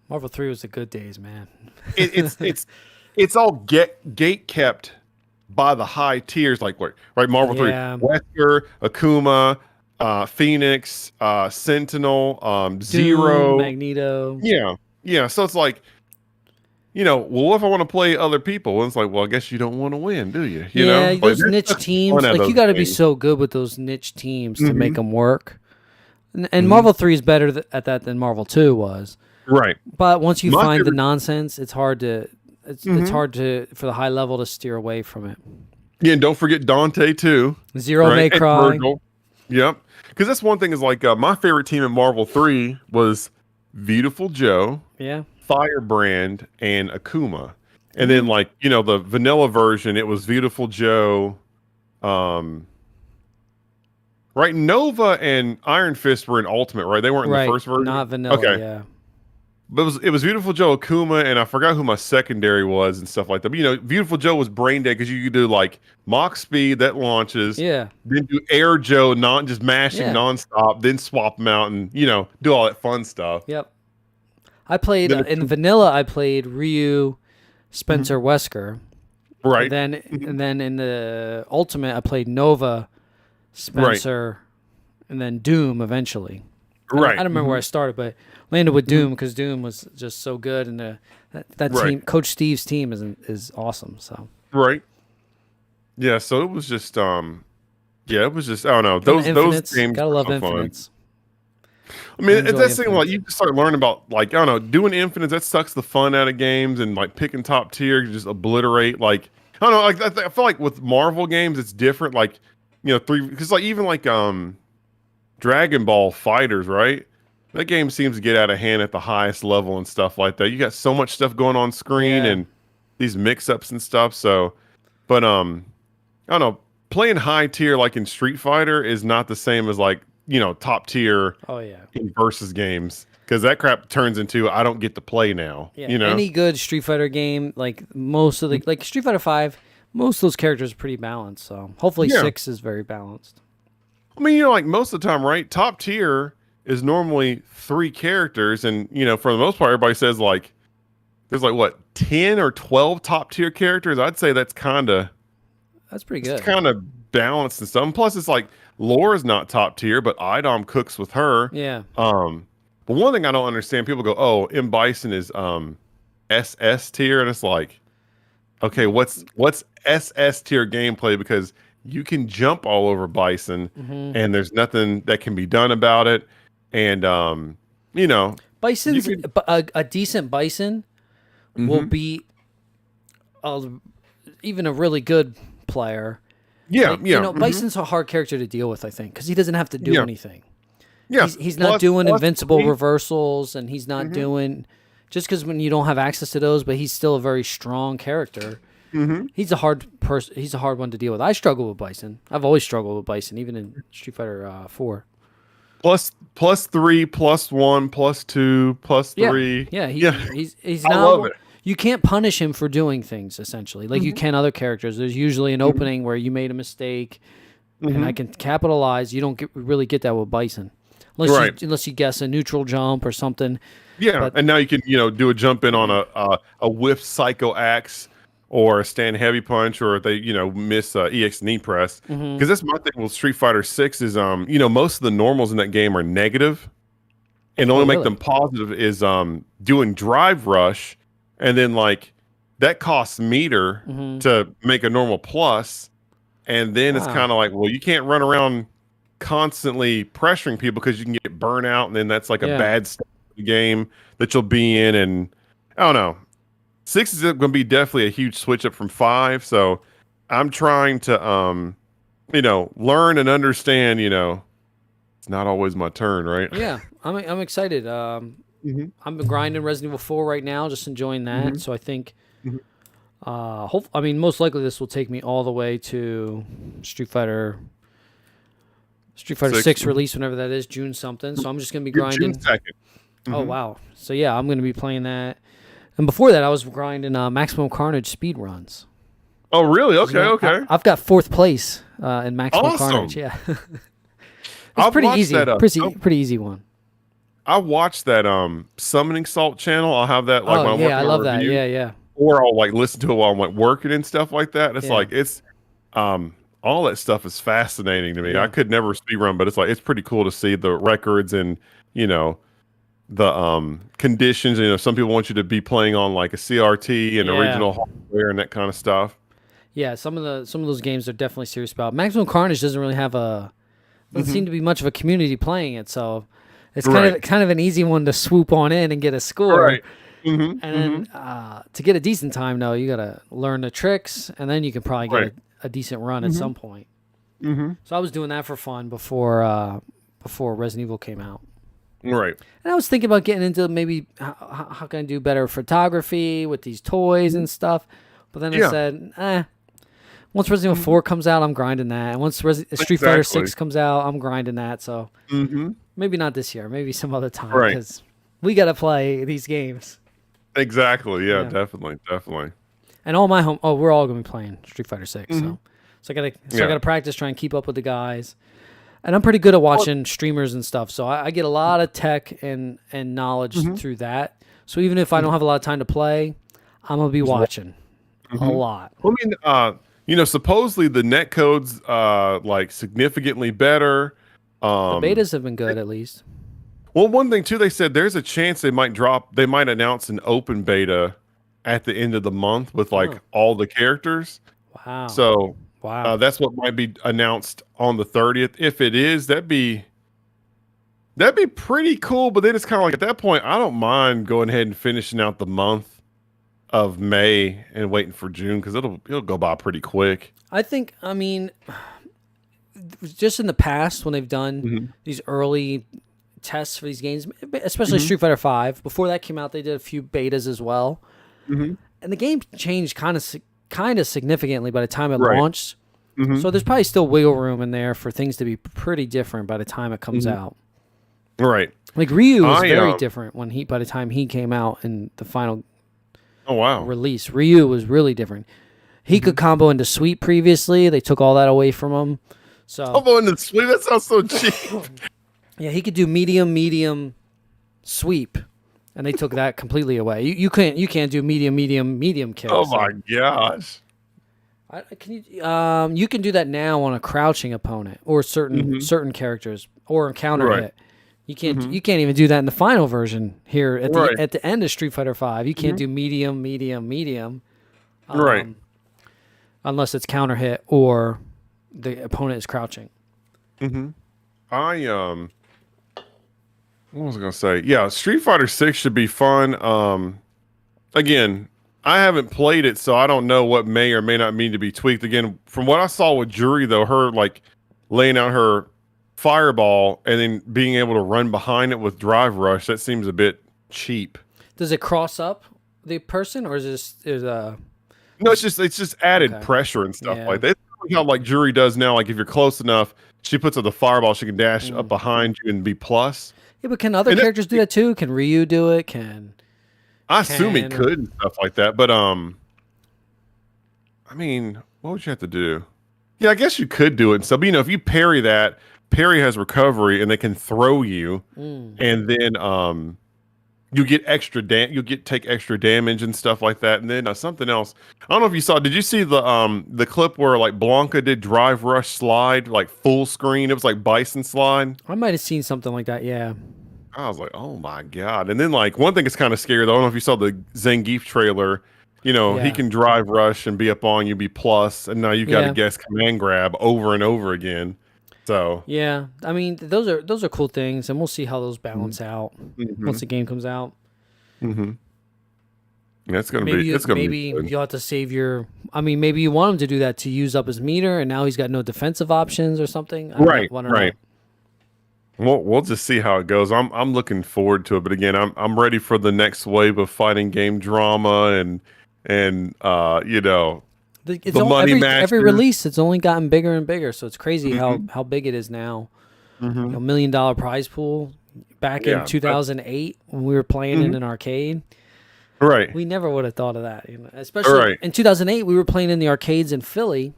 Marvel 3 was the good days, man. It's all gate kept by the high tiers, right? Marvel 3, Wesker, Akuma, Phoenix, Sentinel, Zero, Doom, Magneto. Yeah. So it's well, what if I want to play other people? And it's well, I guess you don't want to win, do you? Those niche teams, you got to be so good with those niche teams to make them work. And Marvel 3 is better at that than Marvel 2 was. Right. But once you find the nonsense, it's hard to. It's hard for the high level to steer away from it. Yeah, and don't forget Dante too. Zero May Cry. Yep. Because that's one thing is my favorite team in Marvel 3 was Viewtiful Joe, Firebrand, and Akuma. And then the vanilla version, it was Viewtiful Joe. Right, Nova and Iron Fist were in Ultimate, right? They weren't in the first version. Not vanilla. Okay. Yeah. But it was Viewtiful Joe, Akuma, and I forgot who my secondary was and stuff like that. But, Viewtiful Joe was brain dead because you could do Mach Speed that launches. Yeah. Then do Air Joe, not just mashing nonstop. Then swap them out and do all that fun stuff. Yep. I played in vanilla. I played Ryu, Spencer, Wesker. Right. And then in the Ultimate, I played Nova, Spencer, and then Doom eventually. Right. I don't remember where I started, but landed with Doom because Doom was just so good, and that team, Coach Steve's team, is awesome. So yeah, so it was just it was just I don't know those games. Gotta love Infinites. I mean, that's the thing. You just start learning about I don't know, doing Infinites. That sucks the fun out of games, and picking top tier, you just obliterate. I don't know. I feel with Marvel games, it's different. 3 because even Dragon Ball Fighters, right? That game seems to get out of hand at the highest level and stuff like that. You got so much stuff going on screen and these mix-ups and stuff. So, but I don't know. Playing high tier in Street Fighter is not the same as top tier. In versus games because that crap turns into I don't get to play now. Yeah. Any good Street Fighter game, most of the Street Fighter 5. most of those characters are pretty balanced. So hopefully Yeah. 6 is very balanced. I mean, like most of the time, right? Top tier is normally 3 characters, and for the most part, everybody says like there's like what 10 or 12 top tier characters. I'd say that's kind of pretty good. kind of balanced and stuff. And plus, it's like Laura's not top tier, but Idom cooks with her. Yeah. But one thing I don't understand, people go, "Oh, M Bison is SS tier," and it's like, okay, what's SS tier gameplay? Because you can jump all over Bison, and there's nothing that can be done about it. And Bison's a decent Bison will beat even a really good player. Yeah, Bison's a hard character to deal with, I think, because he doesn't have to do anything. Yeah, he's not doing invincible reversals, and he's not doing just because when you don't have access to those. But he's still a very strong character. He's a hard person. He's a hard one to deal with. I struggle with Bison. I've always struggled with Bison, even in Street Fighter 4. Plus 3, plus 1, plus 2, plus 3. Yeah. He's I not. love it. You can't punish him for doing things essentially, like you can other characters. There's usually an opening where you made a mistake, and I can capitalize. You don't really get that with Bison, unless you guess a neutral jump or something. Yeah, and now you can do a jump in on a whiff psycho axe or a stand heavy punch, or if they miss EX knee press. Because that's my thing with Street Fighter 6 is most of the normals in that game are negative, and the only make them positive is doing drive rush, and then like that costs meter to make a normal plus, and then it's kind of like, well, you can't run around constantly pressuring people because you can get burnout, and then that's like a bad state of the game that you'll be in. And I don't know, 6 is going to be definitely a huge switch up from 5, so I'm trying to learn and understand. It's not always my turn, right? Yeah, I'm excited. I'm grinding Resident Evil 4 right now, just enjoying that. So I think, most likely this will take me all the way to Street Fighter 6 release, whenever that is, June something. So I'm just gonna be grinding. June 2nd. Oh wow! So yeah, I'm gonna be playing that. And before that, I was grinding Maximum Carnage speed runs. Oh really? Okay. I've got 4th place in Maximum Carnage. Yeah, it's pretty easy. Pretty easy one. I watched that Summoning Salt channel. I'll have that like when I'm working I on love a that. review. Yeah. Or I'll like listen to it while I'm like working and stuff like that. It's like all that stuff is fascinating to me. Yeah. I could never speedrun, but it's pretty cool to see the records and the conditions. Some people want you to be playing on like a CRT and original hardware and that kind of stuff. Yeah, some of those games are definitely serious about. Maximum Carnage doesn't really have doesn't seem to be much of a community playing it, so it's kind of an easy one to swoop on in and get a score. Right. And then to get a decent time, though, you gotta learn the tricks, and then you can probably get a decent run at some point. So I was doing that for fun before Resident Evil came out. Right. And I was thinking about getting into maybe how can I do better photography with these toys and stuff. But then I said, once Resident Evil 4 comes out, I'm grinding that. And once Street Fighter 6 comes out, I'm grinding that. So maybe not this year, maybe some other time, because we got to play these games. Exactly. Yeah, definitely. And all my we're all going to be playing Street Fighter 6. So I got to practice, try and keep up with the guys. And I'm pretty good at watching streamers and stuff. So I get a lot of tech and knowledge through that. So even if I don't have a lot of time to play, I'm going to be watching a lot. I mean, supposedly the net code's like significantly better. The betas have been good, at least. Well, one thing too, they said there's a chance they might announce an open beta at the end of the month with like all the characters. Wow. So that's what might be announced on the 30th. If it is, that'd be pretty cool. But then it's kind of like at that point, I don't mind going ahead and finishing out the month of May and waiting for June, because it'll go by pretty quick. I mean, just in the past when they've done these early tests for these games, especially Street Fighter 5. Before that came out, they did a few betas as well, and the game changed kind of significantly by the time it launched. So there's probably still wiggle room in there for things to be pretty different by the time it comes out. Right. Like Ryu was very different by the time he came out in the final release. Ryu was really different. He could combo into sweep previously. They took all that away from him. So Combo into sweep. That sounds so cheap. yeah, he could do medium sweep, and they took that completely away. You can't do medium kick. Oh my gosh. You can do that now on a crouching opponent or certain characters or a counter hit. You can't even do that in the final version here at the end of Street Fighter V. You can't do medium. Right. Unless it's counter hit or the opponent is crouching. What was I gonna say? Yeah, Street Fighter 6 should be fun. Again, I haven't played it, so I don't know what may or may not need to be tweaked. Again, from what I saw with Jury, though, her like laying out her fireball and then being able to run behind it with Drive Rush, that seems a bit cheap. Does it cross up the person, or No, it's just added pressure and stuff like that. It's how like Jury does now. Like if you're close enough, she puts up the fireball, she can dash up behind you and be plus. Yeah, but can other characters do that too? Can Ryu do it? I assume he could and stuff like that. But I mean, what would you have to do? Yeah, I guess you could do it and stuff. But, if you parry that, parry has recovery and they can throw you, and then you get take extra damage and stuff like that. And then something else. I don't know if you saw. Did you see the clip where like Blanca did Drive Rush slide like full screen? It was like Bison slide. I might have seen something like that. Yeah. I was like, oh my god! And then like one thing that's kind of scary though. I don't know if you saw the Zangief trailer. He can Drive Rush and be up on you, be plus, and now you got to guess command grab over and over again. So yeah, I mean those are cool things, and we'll see how those balance out once the game comes out. Yeah, it's gonna be. Maybe you'll have to save your. I mean, maybe you want him to do that to use up his meter, and now he's got no defensive options or something. Right. We'll just see how it goes. I'm looking forward to it, but again, I'm ready for the next wave of fighting game drama and the money match. Every release, it's only gotten bigger and bigger, so it's crazy how big it is now. $1 million prize pool back in 2008 when we were playing in an arcade. Right. We never would have thought of that, especially in 2008. We were playing in the arcades in Philly,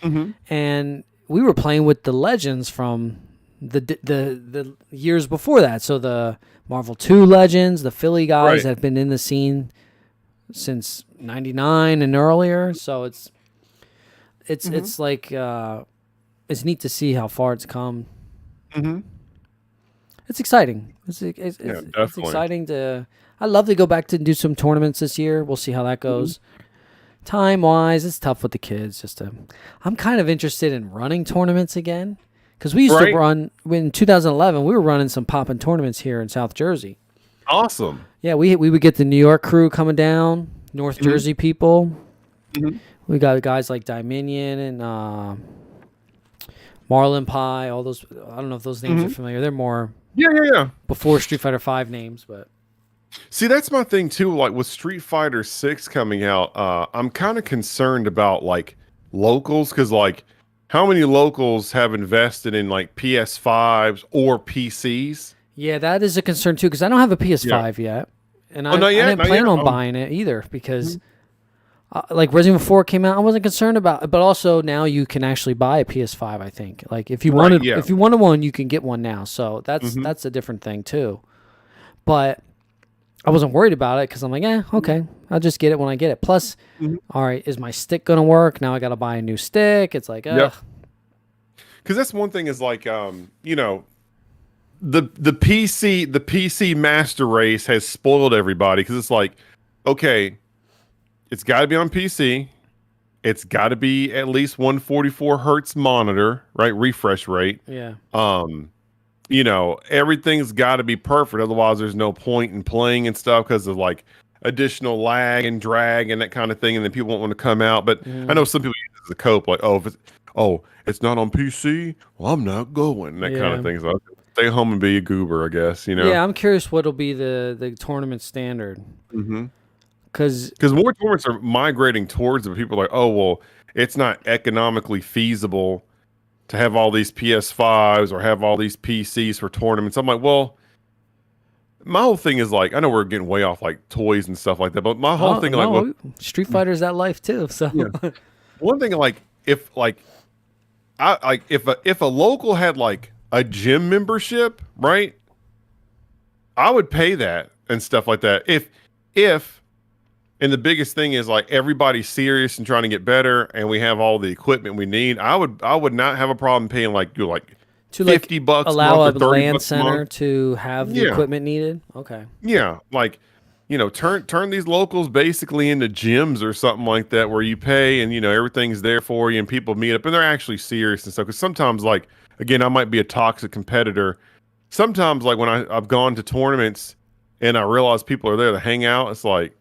and we were playing with the legends from the years before that. So the Marvel 2 legends, the Philly guys that have been in the scene since '99 and earlier. So it's like it's neat to see how far it's come. It's exciting. It's exciting to. I'd love to go back to do some tournaments this year. We'll see how that goes. Time wise, it's tough with the kids. I'm kind of interested in running tournaments again. Because we used to run, in 2011, we were running some poppin' tournaments here in South Jersey. Awesome. Yeah, we would get the New York crew coming down, North Jersey people. We got guys like Dominion and Marlin Pie, all those. I don't know if those names are familiar. They're more before Street Fighter V names. But see, that's my thing too. Like with Street Fighter 6 coming out, I'm kind of concerned about like locals because like, how many locals have invested in like PS5s or PCs? Yeah, that is a concern too because I don't have a PS5 yet, and I didn't plan on buying it either because, like Resident Evil 4 came out, I wasn't concerned about it. But also now you can actually buy a PS5. I think like if you wanted one, you can get one now. So that's a different thing too. But I wasn't worried about it because I'm like, okay, I'll just get it when I get it. Plus, all right, is my stick gonna work? Now I got to buy a new stick. It's like, because that's one thing is like, the PC master race has spoiled everybody because it's like, okay, it's got to be on PC, it's got to be at least 144 hertz monitor, right? Refresh rate. Yeah. Everything's got to be perfect. Otherwise, there's no point in playing and stuff because of like additional lag and drag and that kind of thing. And then people won't want to come out. But I know some people use it as a cope, like, it's not on PC. Well, I'm not going. That kind of thing. So stay home and be a goober, I guess. Yeah, I'm curious what'll be the tournament standard. Because more tournaments are migrating towards it. People are like, it's not economically feasible to have all these PS5s or have all these PCs for tournaments. I'm like, well, my whole thing is like, I know we're getting way off like toys and stuff like that, but my whole thing like, no, Street Fighter's that life too. So one thing like if like I like if a local had like a gym membership, right? I would pay that and stuff like that. If and the biggest thing is like everybody's serious and trying to get better, and we have all the equipment we need. I would not have a problem paying like to $50 allow a a month or LAN $30 a center month. to have the equipment needed. Okay. Yeah, like turn these locals basically into gyms or something like that, where you pay and everything's there for you, and people meet up and they're actually serious and stuff. Because sometimes, like again, I might be a toxic competitor. Sometimes, like when I've gone to tournaments and I realize people are there to hang out, it's like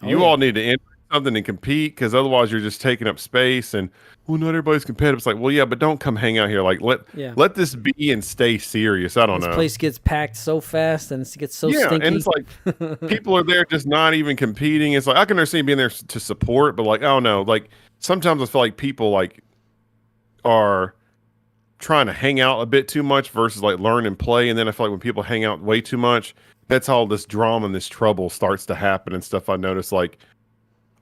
you all need to enter something and compete, because otherwise you're just taking up space. And well, not everybody's competitive. It's like, well, yeah, but don't come hang out here. Like let this be and stay serious. I don't know. This place gets packed so fast and it gets so stinky. And it's like people are there just not even competing. It's like I can understand being there to support, but like I don't know. Like sometimes I feel like people like are trying to hang out a bit too much versus like learn and play. And then I feel like when people hang out way too much, that's how this drama and this trouble starts to happen and stuff. I notice like,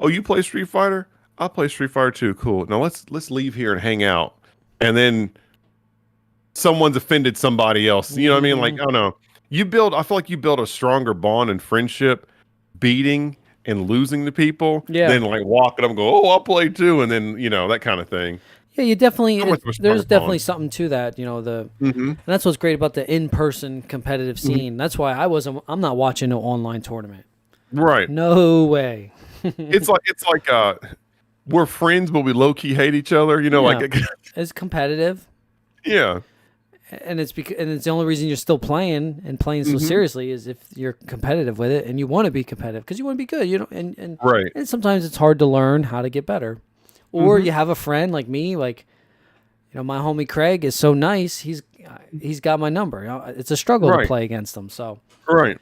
oh, you play Street Fighter? I'll play Street Fighter too. Cool. Now let's leave here and hang out. And then someone's offended somebody else. You know what I mean? Like, I don't know. I feel like you build a stronger bond and friendship beating and losing to people than like walking up and go, oh, I'll play too. And then, that kind of thing. Yeah, you definitely. There's definitely something to that, and that's what's great about the in-person competitive scene. That's why I'm not watching no online tournament. Right. No way. it's like we're friends, but we low key hate each other. Like it's competitive. Yeah. And it's the only reason you're still playing and playing so seriously is if you're competitive with it and you want to be competitive because you want to be good. And right. And sometimes it's hard to learn how to get better. Or you have a friend like me, like, my homie Craig is so nice. He's got my number. It's a struggle to play against him. So right.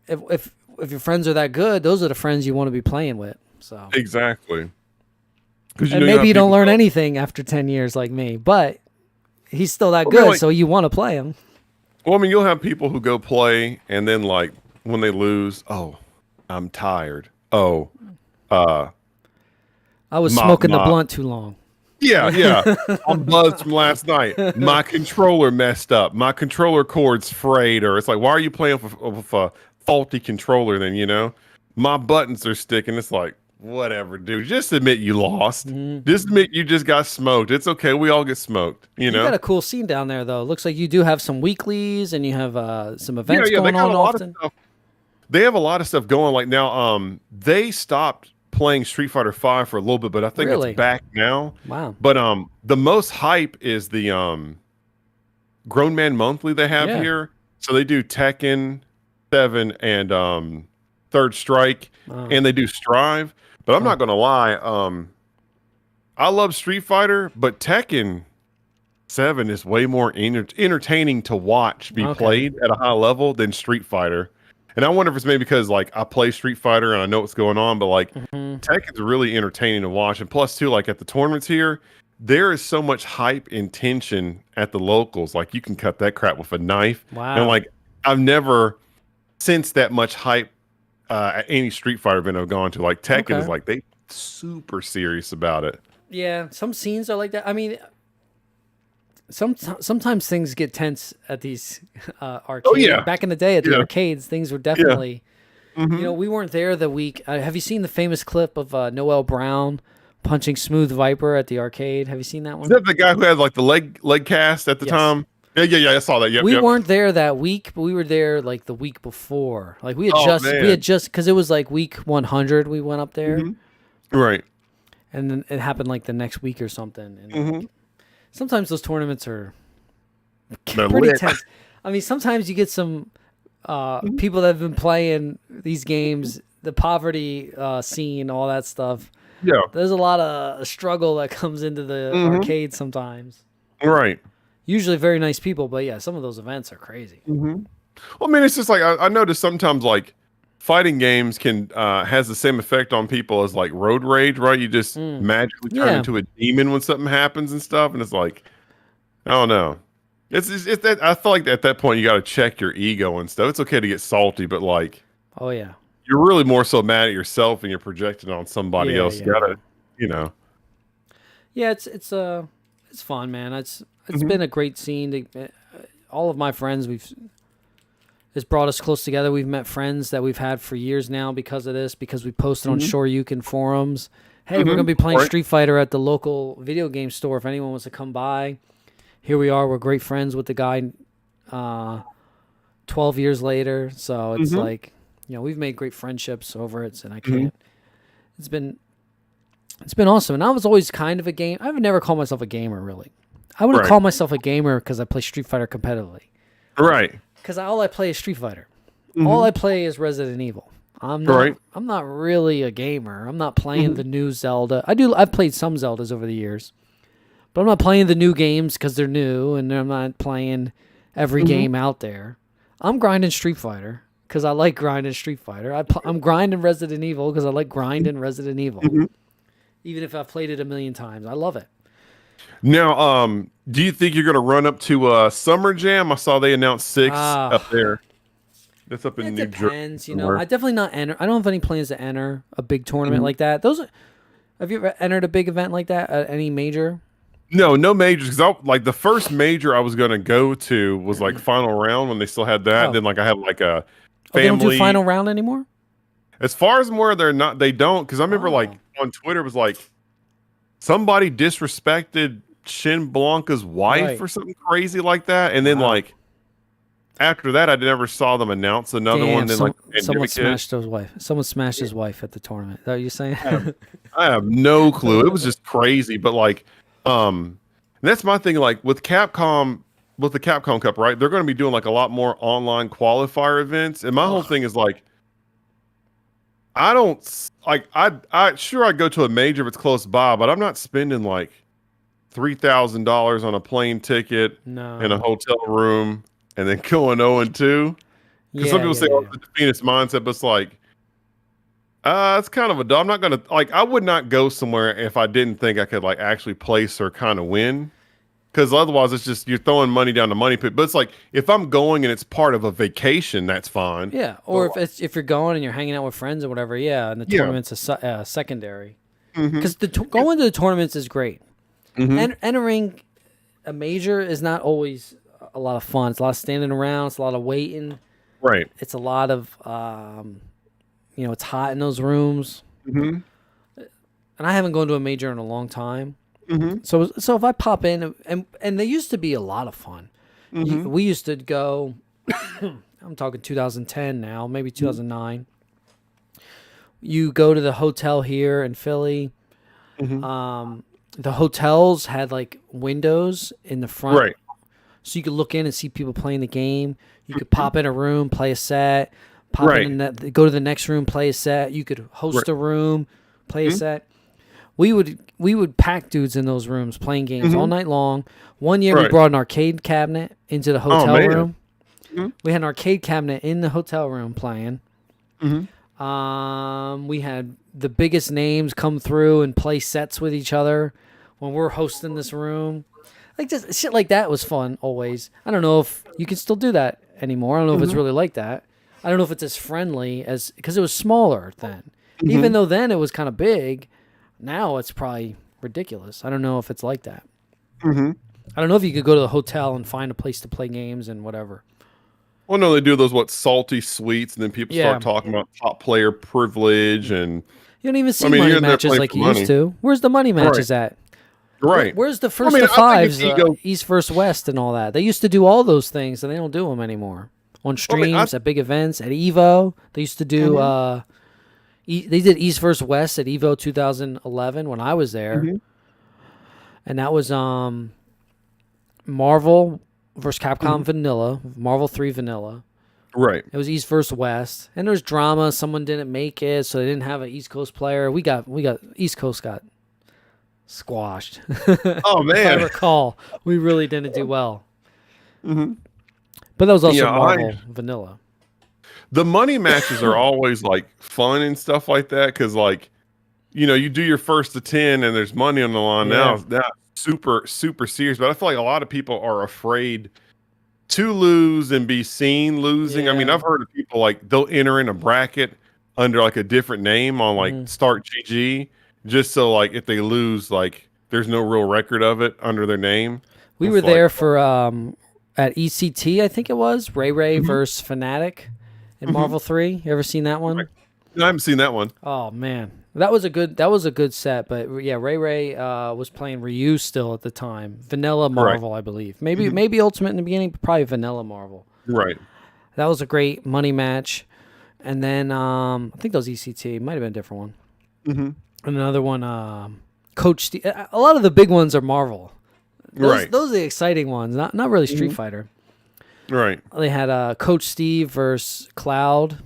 If your friends are that good, those are the friends you want to be playing with. So exactly. And maybe you don't learn anything after 10 years like me, but he's still that good, so you want to play him. Well, I mean, you'll have people who go play and then like when they lose, oh, I'm tired. Oh, I was smoking the blunt too long. Yeah. I'm buzzed from last night. My controller messed up. My controller cord's frayed. Or it's like, why are you playing with a faulty controller then, My buttons are sticking. It's like, whatever, dude. Just admit you lost. Just admit you just got smoked. It's okay. We all get smoked, You got a cool scene down there, though. Looks like you do have some weeklies and you have some events going on often. They have a lot of stuff going. Like now, they stopped playing Street Fighter 5 for a little bit, but I think it's back now. Wow. But the most hype is the Grown Man Monthly they have here. So they do Tekken 7 and Third Strike, and they do Strive. But I'm not gonna lie, I love Street Fighter, but Tekken 7 is way more entertaining to watch be played at a high level than Street Fighter. And I wonder if it's maybe because like I play Street Fighter and I know what's going on, but like Tekken's really entertaining to watch. And plus too, like at the tournaments here, there is so much hype and tension at the locals. Like you can cut that crap with a knife. Wow. And like I've never sensed that much hype at any Street Fighter event I've gone to. Like Tekken is like they super serious about it. Yeah, some scenes are like that. I mean, sometimes things get tense at these arcades. Oh, yeah. Back in the day at the arcades, things were definitely. We weren't there the week. Have you seen the famous clip of Noel Brown punching Smooth Viper at the arcade? Have you seen that one? Is that the guy who had like the leg cast at the time? Yeah. I saw that. Yep, we weren't there that week, but we were there like the week before. Like we had just because it was like week 100. We went up there, right? And then it happened like the next week or something. And sometimes those tournaments are pretty tense. I mean, sometimes you get some people that have been playing these games, the poverty scene, all that stuff. Yeah, there's a lot of struggle that comes into the arcade sometimes. Right. Usually very nice people, but yeah, some of those events are crazy. Well, I mean, it's just like I noticed sometimes like fighting games can has the same effect on people as like road rage, right? You just magically turn into a demon when something happens and stuff, and it's like, I don't know. It's that I feel like at that point you got to check your ego and stuff. It's okay to get salty, but like Oh yeah. you're really more so mad at yourself and you're projecting on somebody Yeah, else. You yeah, yeah. gotta, you know. Yeah, it's fun, man. It's Mhm. been a great scene. All of my friends, it's brought us close together. We've met friends that we've had for years now because of this. Because we posted on Mhm. Shoryuken forums. Hey, we're gonna Mhm. be playing Right. Street Fighter at the local video game store. If anyone wants to come by, here we are. We're great friends with the guy. 12 years later, so it's Mhm. like, we've made great friendships over it, and I Mhm. can't. It's been It's been awesome. And I was always kind of a game. I would never call myself a gamer, really. I wouldn't Right. call myself a gamer because I play Street Fighter competitively. Right. Because all I play is Street Fighter. All Mhm. I play is Resident Evil. I'm not. Right. I'm not really a gamer. I'm not playing Mhm. the new Zelda. I've played some Zeldas over the years, but I'm not playing the new games because they're new, and I'm not playing every Mhm. game out there. I'm grinding Street Fighter because I like grinding Street Fighter. I'm grinding Resident Evil because I like grinding Resident Evil. Mhm. Even if I've played it a million times, I love it. Now, do you think you're gonna run up to Summer Jam? I saw they announced 6 up Ah, there. That's up in it New Jersey depends. somewhere. I definitely not enter. I don't have any plans to enter a big tournament Mhm. like that. Have you ever entered a big event like that? Any major? No, no majors. Because like the first major I was gonna go to was like final round when they still had that. Oh, Then like I had like a oh, they don't do family. final round anymore. As far as where they're not, they don't. Because I remember like Oh, on Twitter it was like somebody disrespected Shin Blanca's wife right. or something crazy like that, and then Wow. like after that I never saw them announce another one. Damn. Then like the Someone pandemic hit. smashed his wife. Someone smashed his wife at the tournament. Is that what you're saying? I have, I have no clue. It was just crazy. But like, and that's my thing. Like with Capcom, with the Capcom Cup, right? They're going to be doing like a lot more online qualifier events. And my whole Ugh. thing is like, I don't like. I sure I go to a major if it's close by, but I'm not spending like $3,000 on a plane ticket and a No. hotel room and then going 0-2. Because some Yeah. people Yeah. say, "Oh, Yeah. it's the Phoenix mindset," but it's like. It's kind of a. I'm not gonna like. I would not go somewhere if I didn't think I could like actually place or kind of win, because otherwise it's just you're throwing money down the money pit. But it's like if I'm going and it's part of a vacation, that's fine. Yeah. But Or if you're going and you're hanging out with friends or whatever, yeah, and the yeah, tournament's secondary. mm-hmm, Because going to the tournaments is great. mm-hmm, Entering a major is not always a lot of fun. It's a lot of standing around. It's a lot of waiting. right, It's a lot of it's hot in those rooms. mm-hmm, And I haven't gone to a major in a long time. mm-hmm, So if I pop in and they used to be a lot of fun. mm-hmm, We used to go. I'm talking 2010 now, maybe 2009. You go to the hotel here in Philly. mm-hmm. The hotels had like windows in the front, Right, so you could look in and see people playing the game. You could pop in a room, play a set, right, go to the next room, play a set. You could host right, a room, play a mm-hmm, set. We would pack dudes in those rooms playing games all mm-hmm, night long. One year we right. brought an arcade cabinet into the Oh hotel man, room. mm-hmm, We had an arcade cabinet in the hotel room playing. mm-hmm, We had the biggest names come through and play sets with each other when we're hosting this room. Like just shit like that was fun always. I don't know if you can still do that anymore. I don't know if it's mm-hmm, really like that. I don't know if it's as friendly as because it was smaller then. mm-hmm, Even though then it was kind of big, now it's probably ridiculous. I don't know if it's like that. mm-hmm. I don't know if you could go to the hotel and find a place to play games and whatever. Well, no, they do those salty sweets, and then people Yeah. start talking about top player privilege, and You don't even see mean, money you're in there matches playing like for you money. used to. Where's the money matches at? Right. Where's the I first mean, to I think fives, if you go, East versus West, and all that? They used to do all those things, and they don't do them anymore. On I mean, streams, at big events, at Evo, they used to do. mhm, They did East versus West at Evo 2011 when I was there, mhm, and that was Marvel versus mhm. Capcom Vanilla, Marvel 3 Vanilla. Right. It was East versus West, and there was drama. Someone didn't make it, so they didn't have an East Coast player. We got East Coast got squashed. Oh If I man. recall, we really didn't do well. Hmm. But that was also Yeah, Marvel Vanilla. the money matches are always like fun and stuff like that because like you do your first to 10 and there's money on the line Yeah. now super serious. But I feel like a lot of people are afraid to lose and be seen losing. I mean, Yeah. I've heard of people like they'll enter in a bracket under like a different name on like Start GG, just so like if they lose, like there's no real record of it under their name. We It's were like, there for at ECT, I think it was Ray versus Fnatic in Marvel 3. You ever seen that one? No, I haven't seen that one. Oh man, that was a good set. But yeah, Ray was playing Ryu still at the time. Vanilla Marvel, I believe. Maybe Ultimate in the beginning, but probably Vanilla Marvel. Right. That was a great money match. And then I think that was ECT. It might have been a different one. And another one, Coach Steve. A lot of the big ones are Marvel. Those are the exciting ones. Not really Street Fighter. Right. They had Coach Steve versus Cloud.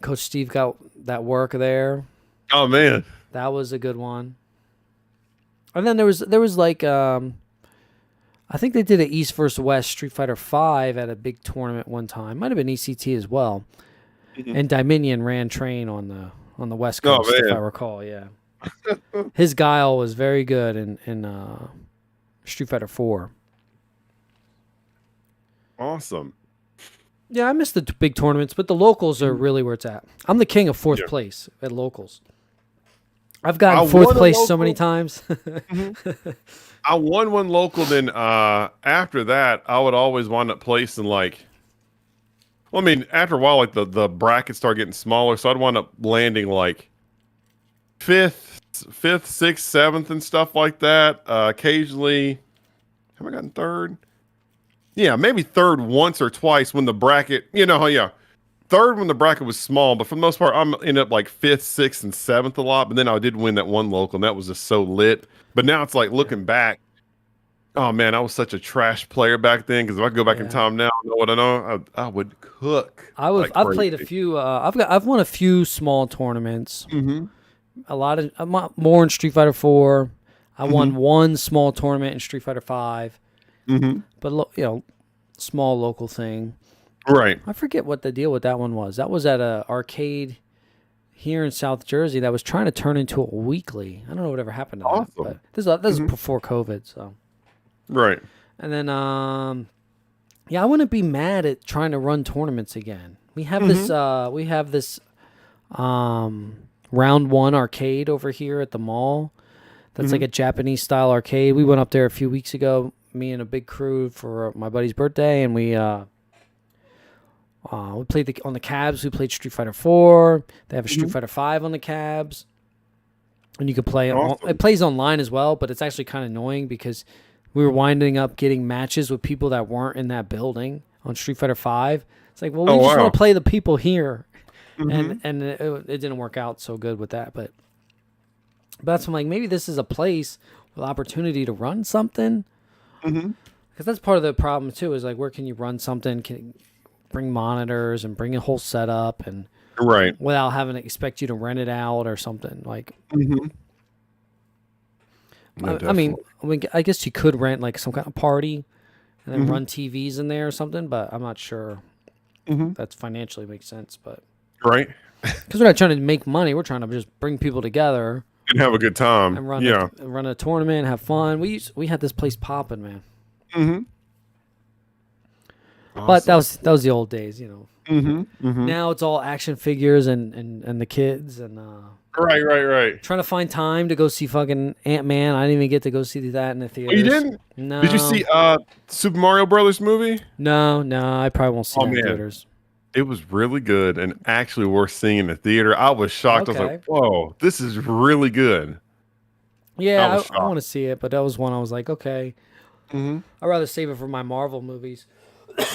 Coach Steve got that work there. Oh man, that was a good one. And then there was like I think they did an East versus West Street Fighter 5 at a big tournament one time. Might have been ECT as well. And Dominion ran train on the West Coast, if I recall. Yeah, his guile was very good in Street Fighter 4. Awesome. Yeah, I miss the big tournaments, but the locals are really where it's at. I'm the king of fourth place at locals. I've gotten fourth place so many times. I won one local, then after that, I would always wind up placing like, well, I mean, after a while, like the brackets start getting smaller, so I'd wind up landing like fifth, sixth, seventh, and stuff like that. Occasionally, have I gotten third? Yeah, maybe third once or twice when the bracket, third when the bracket was small, but for the most part, I'm end up like fifth, sixth, and seventh a lot. But then I did win that one local, and that was just so lit. But now it's like looking back, oh man, I was such a trash player back then. Because if I could go back in time now, know what I know, I would cook. I've played a few. I've won a few small tournaments. A lot of more in Street Fighter 4. I won one small tournament in Street Fighter 5. But small local thing. Right. I forget what the deal with that one was. That was at a arcade here in South Jersey that was trying to turn into a weekly. I don't know whatever happened to that. But this is before COVID, so. Right. And then I wouldn't be mad at trying to run tournaments again. We have this round one arcade over here at the mall. That's like a Japanese style arcade. We went up there a few weeks ago, me and a big crew for my buddy's birthday, and we played on the cabs. We played Street Fighter 4. They have a Street Fighter 5 on the cabs, and you can play. It plays online as well, but it's actually kind of annoying because we were winding up getting matches with people that weren't in that building on Street Fighter 5. It's like, well, we just want to play the people here, and it didn't work out so good with that. But that's when I'm like, maybe this is a place with opportunity to run something. Because that's part of the problem too. Is like, where can you run something? Can you bring monitors and bring a whole setup and without having to expect you to rent it out or something like. I mean, I guess you could rent like some kind of party and then run TVs in there or something, but I'm not sure that's financially makes sense. But because we're not trying to make money, we're trying to just bring people together and have a good time and run a tournament, have fun. We had this place popping, man. Awesome. But that was the old days, Now it's all action figures and the kids and right. Trying to find time to go see fucking Ant-Man. I didn't even get to go see that in the theaters. Oh, you didn't? No. Did you see Super Mario Brothers movie? No, I probably won't see that in theaters. It was really good and actually worth seeing in the theater. I was shocked. Okay. I was like, whoa, this is really good. Yeah, I want to see it, but that was one I was like, okay. I'd rather save it for my Marvel movies.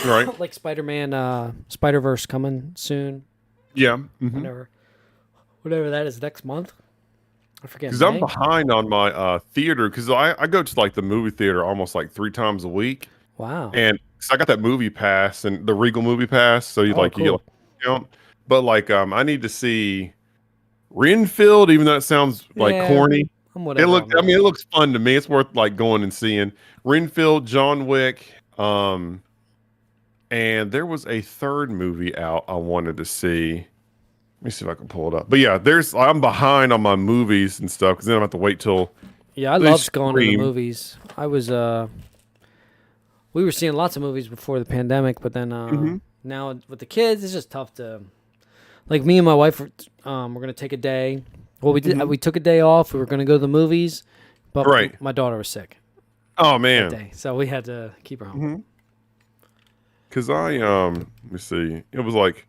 Right. Like Spider-Man, Spider-Verse coming soon. Yeah. Whatever that is next month. I forget. Because I'm behind on my theater because I go to like the movie theater almost like 3 times a week. Wow. And cause I got that movie pass and the Regal movie pass, so you cool. you get like a discount. But like I need to see Renfield, even though it sounds like corny. It looks fun to me. It's worth like going and seeing Renfield, John Wick, and there was a third movie out I wanted to see. Let me see if I can pull it up. But yeah, I'm behind on my movies and stuff because then I have to wait till Yeah, I They loved going to the scream. movies. I was we were seeing lots of movies before the pandemic, but then now with the kids, it's just tough to. Like me and my wife, we're gonna take a day. Well, we did. We took a day off. We were gonna go to the movies, but Right. my daughter was sick Oh that man. day, so we had to keep her home. Cause let me see. It was like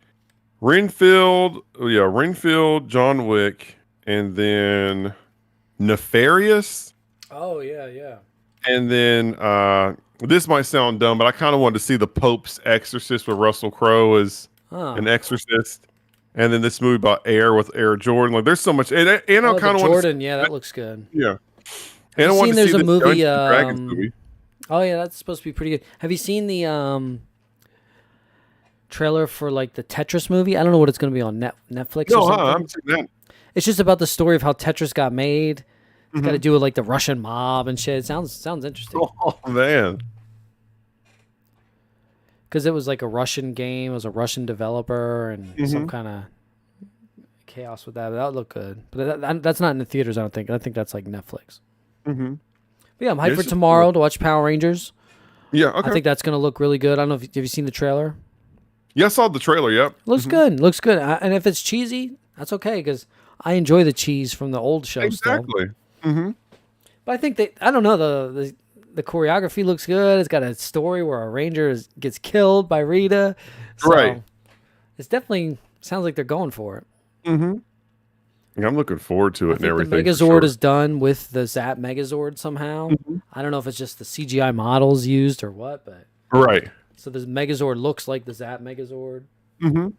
Renfield, John Wick, and then Nefarious, Oh yeah. and then this might sound dumb, but I kind of wanted to see the Pope's Exorcist with Russell Crowe as Oh, an exorcist, and then this movie about Air with Air Jordan. Like, there's so much, and I oh, kind the of want to, Jordan. Yeah, that looks good. yeah, Have and I you want seen to see there's a this movie? Dungeons and Dragons movie. Oh yeah, that's supposed to be pretty good. Have you seen the trailer for like the Tetris movie? I don't know what it's gonna be on Netflix No, or something. I'm saying that. It's just about the story of how Tetris got made. It's got to Mhm. do with like the Russian mob and shit. It sounds interesting Oh man, because it was like a Russian game. It was a Russian developer and some kind of chaos with that. But that would look good. But that's not in the theaters. I don't think. I think that's like Netflix. mm-hmm. But yeah, I'm hyped Yeah, for it's just tomorrow to watch Power Rangers. Yeah, okay. I think that's gonna look really good. I don't know if have you seen the trailer. Yeah, I saw the trailer. Yep. Looks good. Looks good. And if it's cheesy, that's okay because I enjoy the cheese from the old show still. Exactly. Mm-hmm. But I think I don't know, the choreography looks good. It's got a story where a ranger gets killed by Rita. So Right. It's definitely sounds like they're going for it. Mm-hmm. Yeah, I'm looking forward to it I and think everything. the for Megazord sure. is done with the Zap Megazord somehow. I don't know if it's just the CGI models used or what, but Right. so the Megazord looks like the Zap Megazord. Mm-hmm.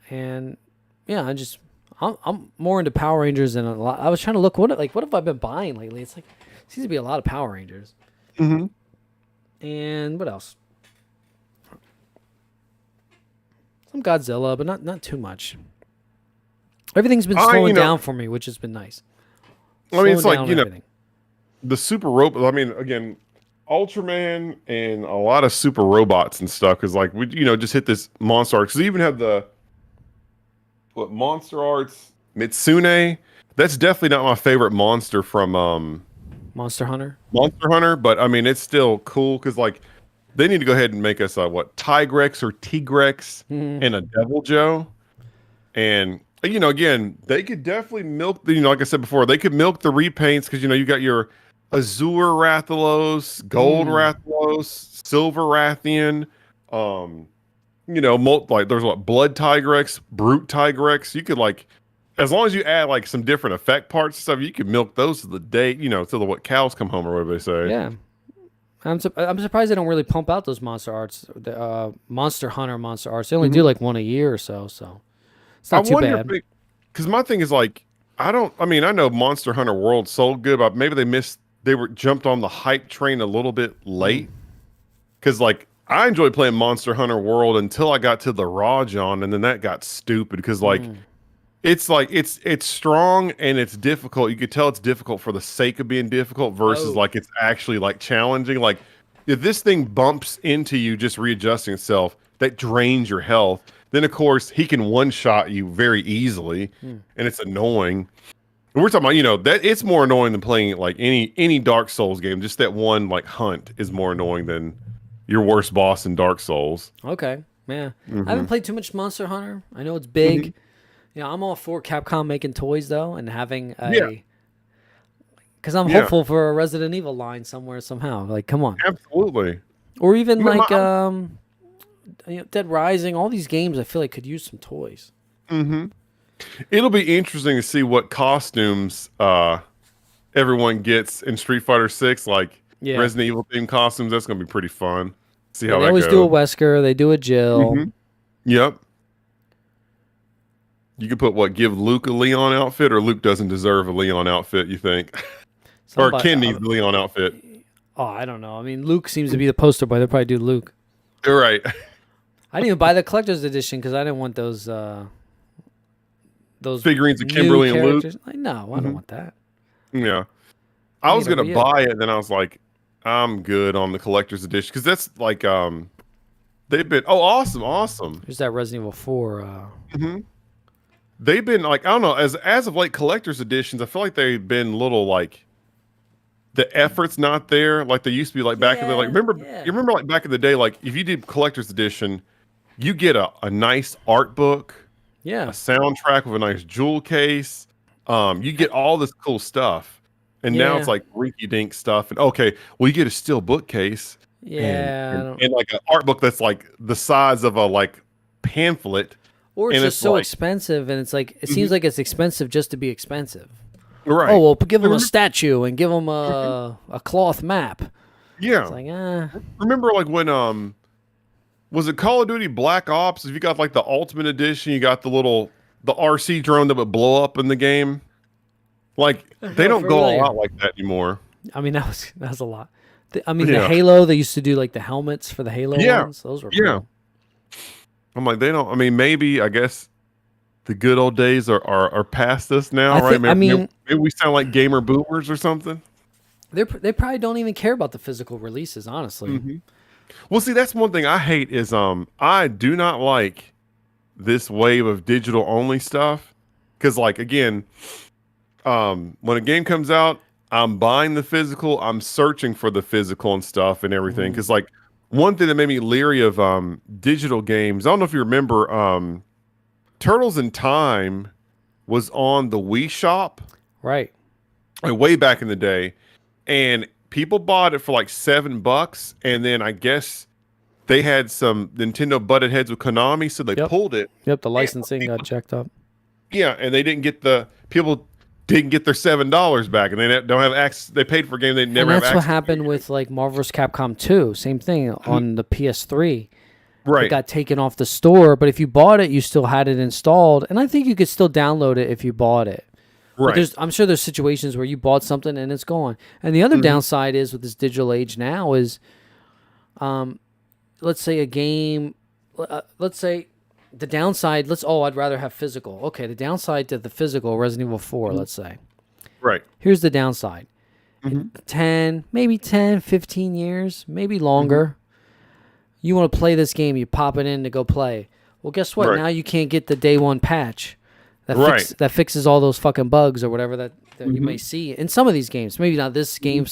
And yeah, I'm more into Power Rangers than a lot. I was trying to look what have I been buying lately? It's like seems to be a lot of Power Rangers. Mm-hmm. And what else? Some Godzilla, but not too much. Everything's been slowing down for me, which has been nice. I mean, it's Slowing like, down everything. the super robot. I mean, again, Ultraman and a lot of super robots and stuff. Because like we, just hit this monster arc. Because they even have the Monster Arts Mitsune. That's definitely not my favorite monster from Monster Hunter. Monster Hunter, but I mean, it's still cool because like they need to go ahead and make us Tigrex or Tigrex and a Devil Joe, and again, they could definitely milk the like I said before, they could milk the repaints because you got your Azure Rathalos, Gold Rathalos, Silver Rathian, like there's Blood Tigrex, Brute Tigrex. You could as long as you add some different effect parts and stuff, you can milk those to the day, till the cows come home or whatever they say. Yeah. I'm surprised they don't really pump out those monster arts, the Monster Hunter monster arts. They only do one a year or so it's not too bad. Because my thing is I know Monster Hunter World sold good, but maybe they were jumped on the hype train a little bit late. Because I enjoyed playing Monster Hunter World until I got to the Rajon, and then that got stupid because it's strong and it's difficult. You could tell it's difficult for the sake of being difficult versus it's actually challenging. Like if this thing bumps into you just readjusting itself, that drains your health. Then of course he can one-shot you very easily, and it's annoying. And we're talking about that it's more annoying than playing any Dark Souls game. Just that one hunt is more annoying than your worst boss in Dark Souls. Okay, yeah. I haven't played too much Monster Hunter. I know it's big. I'm all for Capcom making toys though, and having because I'm hopeful for a Resident Evil line somewhere somehow. Come on, absolutely. Or even Dead Rising. All these games I feel like could use some toys. It'll be interesting to see what costumes everyone gets in Street Fighter 6, Resident Evil themed costumes. That's gonna be pretty fun. See how they that always goes. do a Wesker. They do a Jill. Yep. You could put give Luke a Leon outfit, or Luke doesn't deserve a Leon outfit, you think? Or Ken needs the Leon outfit. Oh, I don't know. I mean, Luke seems to be the poster boy. They'll probably do Luke. You're right. I didn't even buy the collector's edition because I didn't want those figurines of Kimberly and Luke. No, I don't want that. Yeah. I was gonna buy it, then I was like, I'm good on the collector's edition because that's they've been awesome. There's that Resident Evil 4. they've been like, I don't know, as of late collector's editions, I feel like they've been little like the effort's not there like they used to be like back in the like you remember like back in the day, like if you did collector's edition, you get a nice art book, a soundtrack with a nice jewel case, you get all this cool stuff. And now it's like rinky dink stuff. And okay, well you get a steel bookcase. And like an art book that's like the size of a like pamphlet. Or it's and just so expensive, and it's like it seems like it's expensive just to be expensive. Right. Oh well, give them a statue and give them a cloth map. Yeah. It's like remember like when was it Call of Duty Black Ops? If you got like the Ultimate Edition, you got the RC drone that would blow up in the game. Like they don't go all out like that anymore. I mean that was a lot. I mean the Halo, they used to do like the helmets for the Halo ones. Those were cool. I'm like, they don't. I mean, maybe I guess the good old days are past us now, right? Maybe we sound like gamer boomers or something. They probably don't even care about the physical releases, honestly. Well, see, that's one thing I hate is I do not like this wave of digital only stuff because, like, again, when a game comes out, I'm buying the physical, I'm searching for the physical and stuff and everything because, like. One thing that made me leery of digital games, I don't know if you remember, Turtles in Time was on the Wii Shop. Right. Like way back in the day. And people bought it for like $7. And then I guess they had some Nintendo butted heads with Konami, so they pulled it. Yep, the licensing got jacked up. Yeah, and they didn't get people didn't get their $7 back, and they don't have access. They paid for a game they never have access to. That's what happened with like Marvel vs. Capcom 2. Same thing on the PS3. Right. It got taken off the store, but if you bought it, you still had it installed, and I think you could still download it if you bought it. Right. But I'm sure there's situations where you bought something and it's gone. And the other downside is with this digital age now is, let's say a game, let's say. The downside, I'd rather have physical. Okay, the downside to the physical, Resident Evil 4, let's say. Right. Here's the downside. In 10, 15 years, maybe longer, you want to play this game, you pop it in to go play. Well, guess what? Now you can't get the day one patch that fixes all those fucking bugs or whatever that you may see in some of these games. Maybe not this game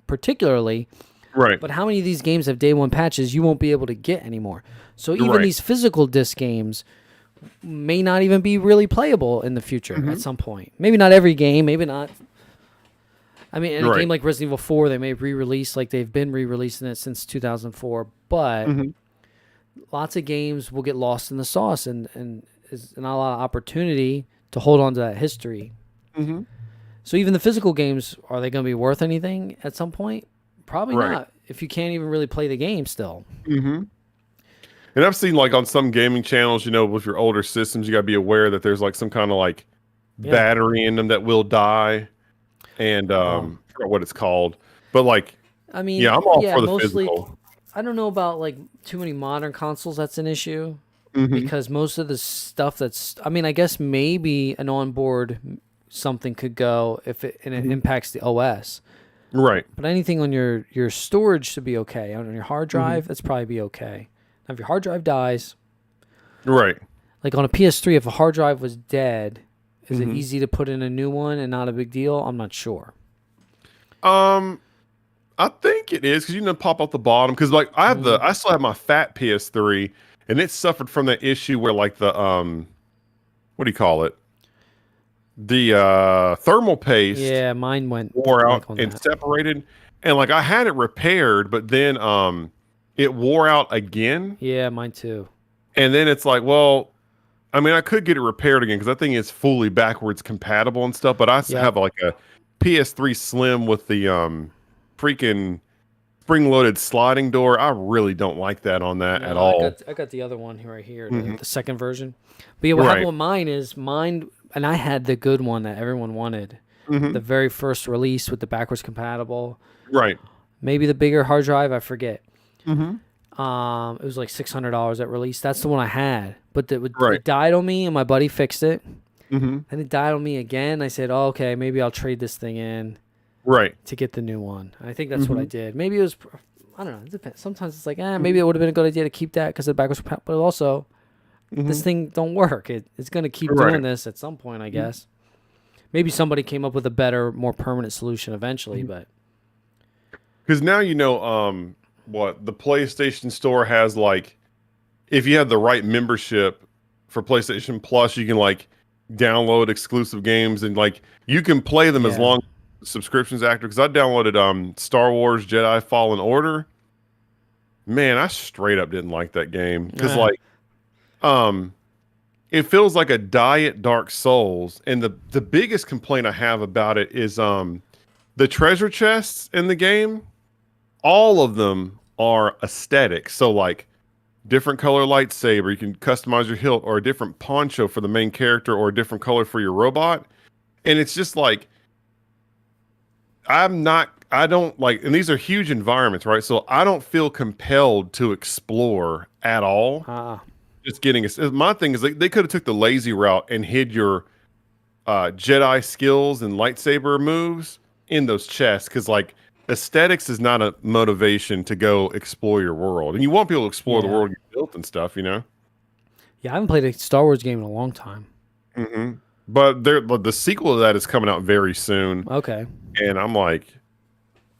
particularly. Right. But how many of these games have day one patches you won't be able to get anymore? So even these physical disc games may not even be really playable in the future at some point. Maybe not every game, maybe not. I mean, in a game like Resident Evil 4, they may re-release like they've been re-releasing it since 2004, but lots of games will get lost in the sauce and there's not a lot of opportunity to hold on to that history. So even the physical games, are they going to be worth anything at some point? Probably not, if you can't even really play the game still. And I've seen like on some gaming channels, with your older systems, you got to be aware that there's like some kind of like battery in them that will die. And I forgot what it's called. But like, I mean, I'm all for the physical. I don't know about like too many modern consoles. That's an issue because most of the stuff I guess maybe an onboard something could go if it impacts the OS. Right. But anything on your storage should be okay. On your hard drive, that's probably be okay. Now, if your hard drive dies, right? Like on a PS3, if a hard drive was dead, is it easy to put in a new one and not a big deal? I'm not sure. I think it is because pop off the bottom because like I still have my fat PS3 and it suffered from that issue where like the what do you call it? The thermal paste. Yeah, mine wore out and separated, and like I had it repaired, but then it wore out again. Yeah, mine too. And then it's like, well, I mean, I could get it repaired again because I think it's fully backwards compatible and stuff. But I have like a PS3 Slim with the freaking spring-loaded sliding door. I really don't like that on that at all. I got the other one right here, the second version. But yeah, what happened with mine, and I had the good one that everyone wanted, the very first release with the backwards compatible. Right. Maybe the bigger hard drive, I forget. It was like $600 at release. That's the one I had, but it died on me, and my buddy fixed it. And it died on me again. I said, "Oh, okay, maybe I'll trade this thing in, to get the new one." And I think that's what I did. Maybe it was, I don't know. It depends. Sometimes it's like, maybe it would have been a good idea to keep that because of the backwards compatible. But also, this thing don't work. It's going to keep Right. doing this at some point, I guess. Maybe somebody came up with a better, more permanent solution eventually, but Because now you know what the PlayStation Store has, like, if you have the right membership for PlayStation Plus, you can like download exclusive games and like you can play them as Yeah. long as subscriptions active. Because I downloaded Star Wars Jedi Fallen Order. Man, I straight up didn't like that game because like it feels like a diet Dark Souls, and the biggest complaint I have about it is the treasure chests in the game. All of them are aesthetic. So like different color lightsaber, you can customize your hilt, or a different poncho for the main character, or a different color for your robot. And it's just like I don't like, and these are huge environments, right? So I don't feel compelled to explore at all. Just getting my thing is they could have took the lazy route and hid your Jedi skills and lightsaber moves in those chests, because like aesthetics is not a motivation to go explore your world, and you won't be able to explore the world you built and stuff, you know. Yeah, I haven't played a Star Wars game in a long time. But the sequel to that is coming out very soon. Okay. And I'm like,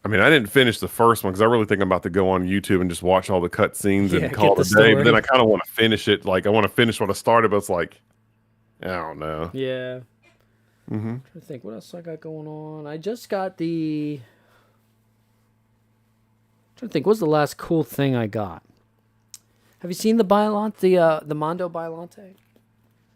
I mean, I didn't finish the first one because I really think I'm about to go on YouTube and just watch all the cutscenes and call it a day. But then I kind of want to finish it. Like, I want to finish what I started, but it's like, I don't know. Yeah. I'm trying to think what else I got going on. I just got the. I'm trying to think, what's the last cool thing I got? Have you seen the Biolante, the Mondo Biolante?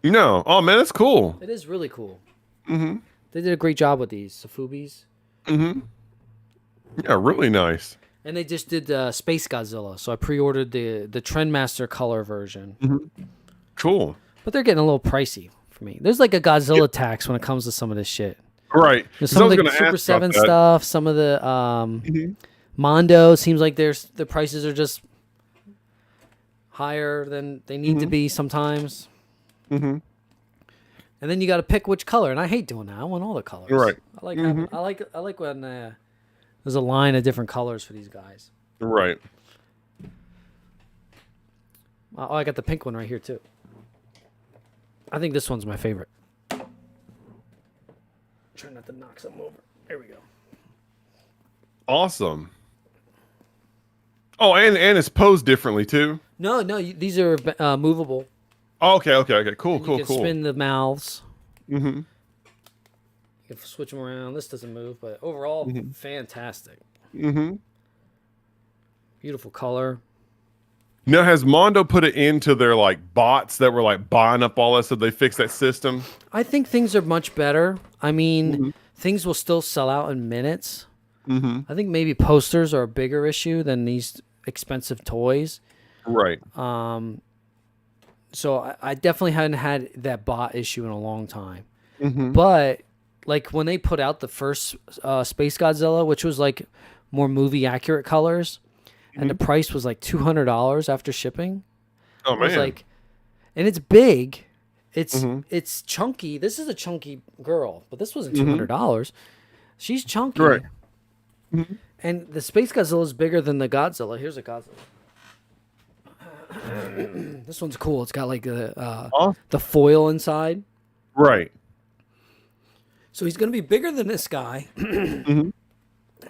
No. Oh man, that's cool. It is really cool. They did a great job with these Safubis. Yeah, really nice. And they just did Space Godzilla, so I pre-ordered the Trendmaster color version. Cool. But they're getting a little pricey for me. There's like a Godzilla tax when it comes to some of this shit. Right. Some of the Super 7 stuff, some of the Mondo, seems like the prices are just higher than they need to be sometimes. And then you got to pick which color, and I hate doing that. I want all the colors. Right. I like I like when there's a line of different colors for these guys. Right. Oh, I got the pink one right here too. I think this one's my favorite. Try not to knock something over. There we go. Awesome. Oh, and it's posed differently too. No, these are movable. Oh, okay. Cool. You can spin the mouths. Mm-hmm. You can switch them around. This doesn't move, but overall, fantastic. Mm-hmm. Beautiful color. Now, has Mondo put it into their like bots that were like buying up all that, so they fixed that system? I think things are much better. I mean, things will still sell out in minutes. I think maybe posters are a bigger issue than these expensive toys. Right. So I definitely hadn't had that bot issue in a long time. But like when they put out the first Space Godzilla, which was like more movie accurate colors, and the price was like $200 after shipping. Oh man! I was like, and it's big, it's chunky. This is a chunky girl, but this wasn't $200. She's chunky, Right. And the Space Godzilla is bigger than the Godzilla. Here's a Godzilla. This one's cool. It's got like the foil inside. Right. So he's going to be bigger than this guy,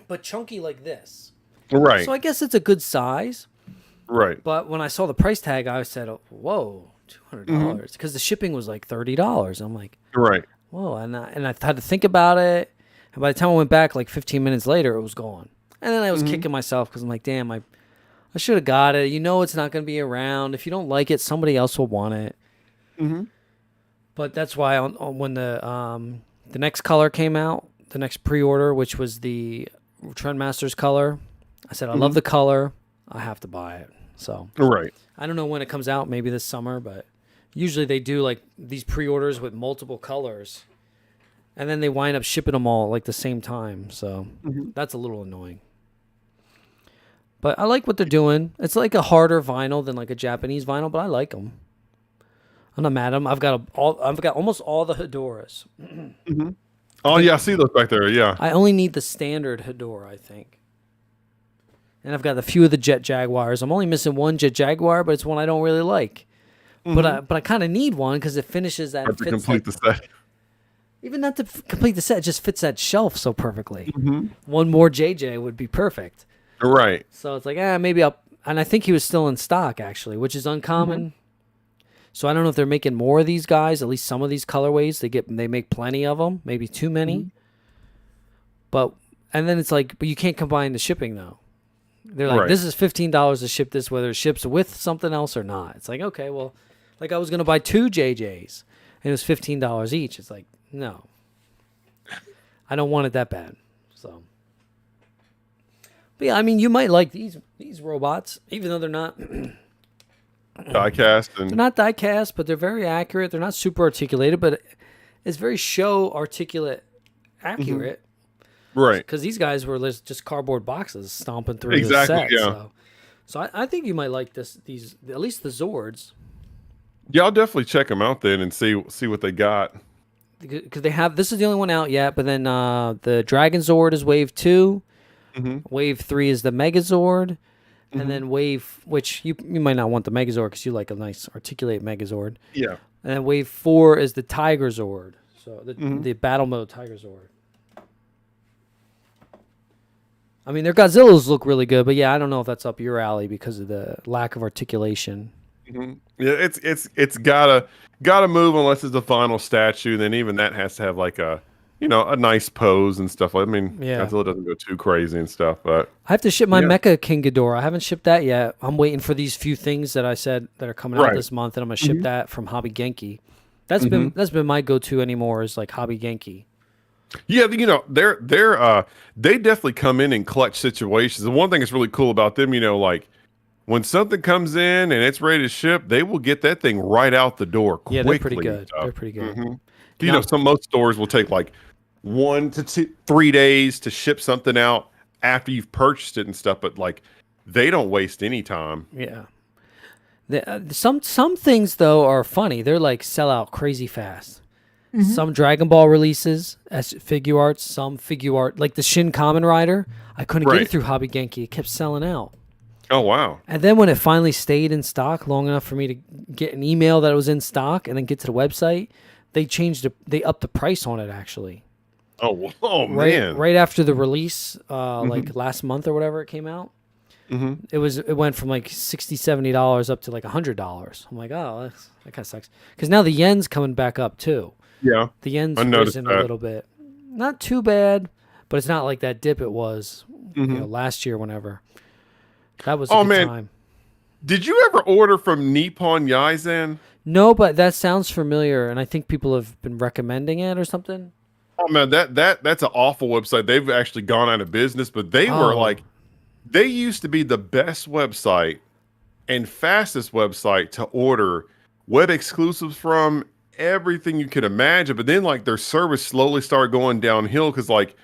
but chunky like this. Right. So I guess it's a good size. Right. But when I saw the price tag, I said, oh, whoa, $200. Because the shipping was like $30. I'm like, Right. whoa. And I had to think about it. And by the time I went back, like 15 minutes later, it was gone. And then I was kicking myself because I'm like, damn, I should have got it. You know it's not going to be around. If you don't like it, somebody else will want it. But that's why when the next color came out, the next pre-order, which was the Trendmaster's color, I said, I love the color. I have to buy it. So Right. I don't know when it comes out, maybe this summer, but usually they do like these pre-orders with multiple colors. And then they wind up shipping them all like the same time. So that's a little annoying. But I like what they're doing. It's like a harder vinyl than like a Japanese vinyl, but I like them. I'm not mad at them. I've got almost all the Hedoras. Oh yeah, I see those back there. Yeah. I only need the standard Hedora, I think. And I've got a few of the Jet Jaguars. I'm only missing one Jet Jaguar, but it's one I don't really like. But I kind of need one because it finishes that. To complete the set. Even not to complete the set, it just fits that shelf so perfectly. One more JJ would be perfect. Right. So it's like, maybe I'll. And I think he was still in stock actually, which is uncommon. So I don't know if they're making more of these guys. At least some of these colorways, they make plenty of them. Maybe too many. But then it's like, but you can't combine the shipping though. They're like, this is $15 to ship this, whether it ships with something else or not. It's like, okay, well, like I was gonna buy 2 JJs, and it was $15 each. It's like, no, I don't want it that bad. So, but yeah, I mean, you might like these robots, even though they're not die-cast. They're not die-cast, but they're very accurate. They're not super articulated, but it's very show articulate accurate. Right. Because these guys were just cardboard boxes stomping through the set. Yeah. So I think you might like these at least the Zords. Yeah, I'll definitely check them out then and see what they got. Because this is the only one out yet, but then the Dragon Zord is Wave 2. Wave 3 is the Megazord. And then Wave, which you might not want the Megazord because you like a nice articulate Megazord. Yeah. And then Wave 4 is the Tiger Zord. So the battle mode Tiger Zord. I mean, their Godzillas look really good, but yeah, I don't know if that's up your alley because of the lack of articulation. Yeah, it's gotta move unless it's the final statue. Then even that has to have like a nice pose and stuff. I mean, Godzilla doesn't go too crazy and stuff. But I have to ship my Mecha King Ghidorah. I haven't shipped that yet. I'm waiting for these few things that I said that are coming out this month, and I'm gonna ship that from Hobby Genki. That's been my go-to anymore is like Hobby Genki. Yeah, they definitely come in clutch situations. And one thing that's really cool about them, like when something comes in and it's ready to ship, they will get that thing right out the door quickly. Yeah, they're pretty good. They're pretty good. Most stores will take like 1 to 3 days to ship something out after you've purchased it and stuff, but like they don't waste any time. Yeah. Some things though are funny. They're like sell out crazy fast. Some Dragon Ball releases as figure arts, some figure art like the Shin Kamen Rider. I couldn't get it through Hobby Genki. It kept selling out. Oh wow! And then when it finally stayed in stock long enough for me to get an email that it was in stock, and then get to the website, they upped the price on it actually. Oh man! Right after the release, like last month or whatever it came out. It went from like $60-$70 up to like $100. I'm like, oh, that kind of sucks. Because now the yen's coming back up too. Yeah, the yen's risen a little bit. Not too bad, but it's not like that dip it was last year. Whenever that was a good time. Did you ever order from Nippon Yaisen? No, but that sounds familiar, and I think people have been recommending it or something. Oh man, that's an awful website. They've actually gone out of business, but they were like. They used to be the best website and fastest website to order web exclusives from, everything you could imagine. But then like their service slowly started going downhill because like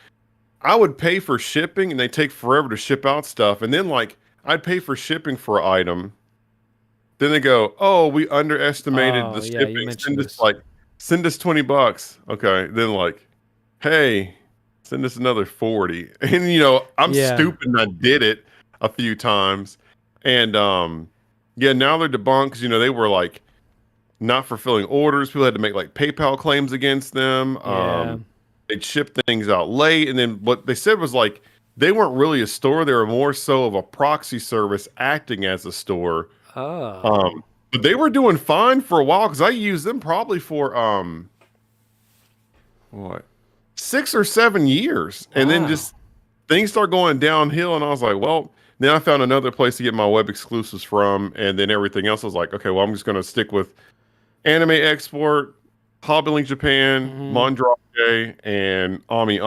I would pay for shipping and they take forever to ship out stuff. And then like I'd pay for shipping for an item. Then they go, oh, we underestimated the shipping. Send us $20. Okay. Then like, hey, send us another 40. And I'm stupid and I did it a few times. And now they're debunked because they were like not fulfilling orders. People had to make like PayPal claims against them. They'd ship things out late. And then what they said was like they weren't really a store, they were more so of a proxy service acting as a store. But they were doing fine for a while because I used them probably for 6 or 7 years. And then just things start going downhill. And I was like, well, then I found another place to get my web exclusives from. And then everything else I was like, okay, well, I'm just going to stick with Anime Export, Hobby Link Japan, Mondrage, and Ami.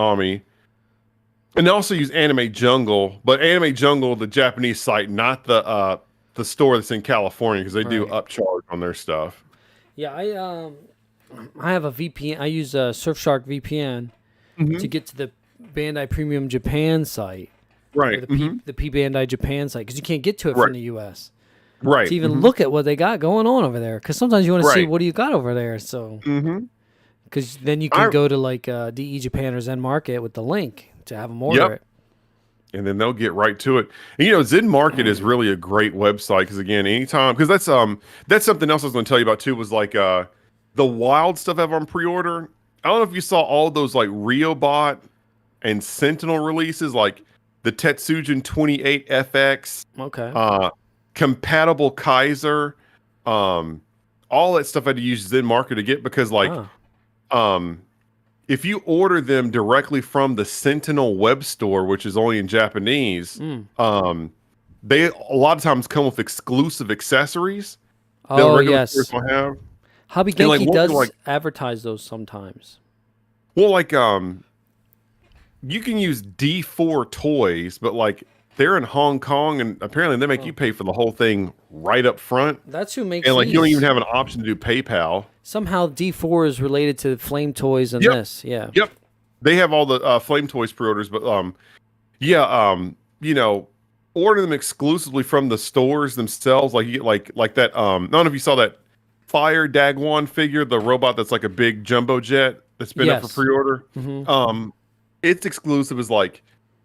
And they also use Anime Jungle, but Anime Jungle, the Japanese site, not the store that's in California, because they do upcharge on their stuff. Yeah, I have a VPN. I use a Surfshark VPN to get to the Bandai Premium Japan site. Right. The P Bandai Japan site, because you can't get to it from the U.S. Right. To even look at what they got going on over there. Because sometimes you want to see what do you got over there. So, because then you can go to like DE Japan or Zen Market with the link to have them order it. and then they'll get right to it. And Zen Market is really a great website because again, anytime because that's something else I was going to tell you about too was like the wild stuff I have on pre-order. I don't know if you saw all those like Riobot and Sentinel releases, like the Tetsujin 28FX, Okay. compatible Kaiser, all that stuff I had to use Zen Market to get because like if you order them directly from the Sentinel web store, which is only in Japanese, they a lot of times come with exclusive accessories that Oh regular yes. stores don't have. Hobby And, like, Genki one does thing, like- advertise those sometimes. Well, like you can use D4 toys, but like they're in Hong Kong, and apparently they make you pay for the whole thing right up front, That's who makes and like these. you don't even have an option to do PayPal. Somehow D4 is related to Flame Toys and Yep. this. Yeah. Yep, they have all the Flame Toys pre-orders, but order them exclusively from the stores themselves. Like you get like that. I don't know if you saw that Fire Dagwon figure, the robot that's like a big jumbo jet that's been up for Yes. pre-order. It's exclusive as like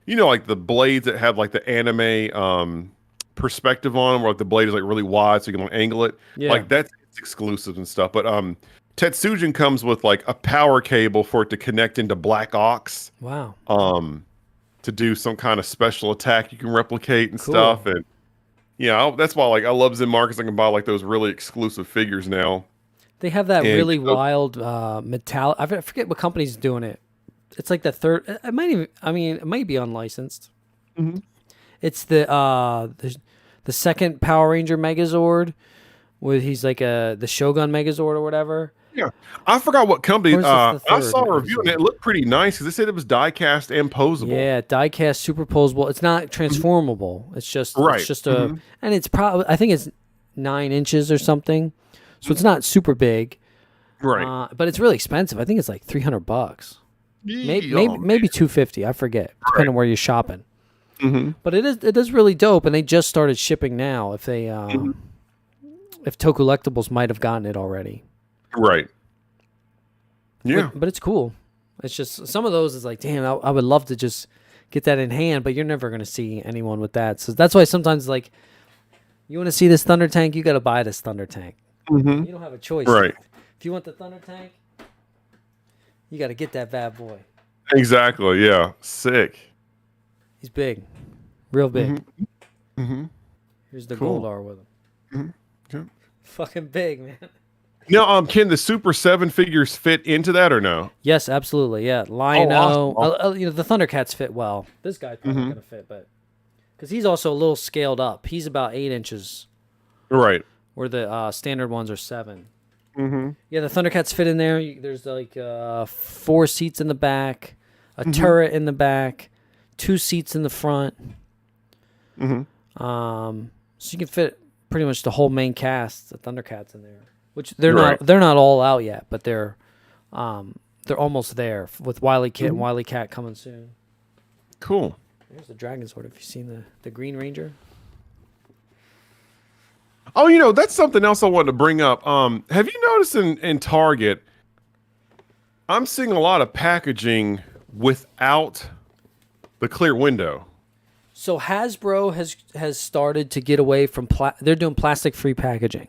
like the blades that have like the anime perspective on them, where like the blade is like really wide so you can like angle it. Yeah. Like it's exclusive and stuff. But Tetsujin comes with like a power cable for it to connect into Black Ox Wow. to do some kind of special attack you can replicate and Cool. stuff. And that's why like I love Zen Markets. I can buy like those really exclusive figures now. They have that And- really wild metallic. I forget what company's doing it. It's like the third. It might even. I mean, it might be unlicensed. It's the second Power Ranger Megazord, where he's like the Shogun Megazord or whatever. Yeah, I forgot what company. Or is this the I third saw a review and it looked pretty nice because they said it was die-cast and posable. Yeah, die-cast, superposable. It's not transformable. It's just Right. It's just a, and it's probably I think it's 9 inches or something, so it's not super big. Right. But it's really expensive. I think it's like $300. Maybe Yeah. maybe $250. I forget, depending on where you're shopping. Mhm. But it is really dope, and they just started shipping now. If they if Tokulectables might have gotten it already. Right. Yeah. But it's cool. It's just some of those is like, damn, I would love to just get that in hand, but you're never gonna see anyone with that. So that's why sometimes like, you want to see this Thunder Tank, you got to buy this Thunder Tank. You don't have a choice. Right. If you want the Thunder Tank, you got to get that bad boy. Exactly. Yeah. Sick. He's big, real big. Here's the Cool. Goldar with him. Okay. Fucking big, man. Now, can the Super 7 figures fit into that or no? Yes, absolutely. Yeah, Lion-O. awesome. The Thundercats fit well. This guy's probably gonna fit, but because he's also a little scaled up. He's about 8 inches, Right. where the standard ones are 7. Yeah, the Thundercats fit in there. There's like 4 seats in the back, a turret in the back, 2 seats in the front. So you can fit pretty much the whole main cast, the Thundercats, in there. Which they're Right. not all out yet, but they're almost there with Wily Kit and Wily Cat coming soon. Cool. There's the Dragon Sword. Have you seen the Green Ranger? Oh, that's something else I wanted to bring up. Have you noticed in Target, I'm seeing a lot of packaging without the clear window. So Hasbro has started to get away from they're doing plastic-free packaging.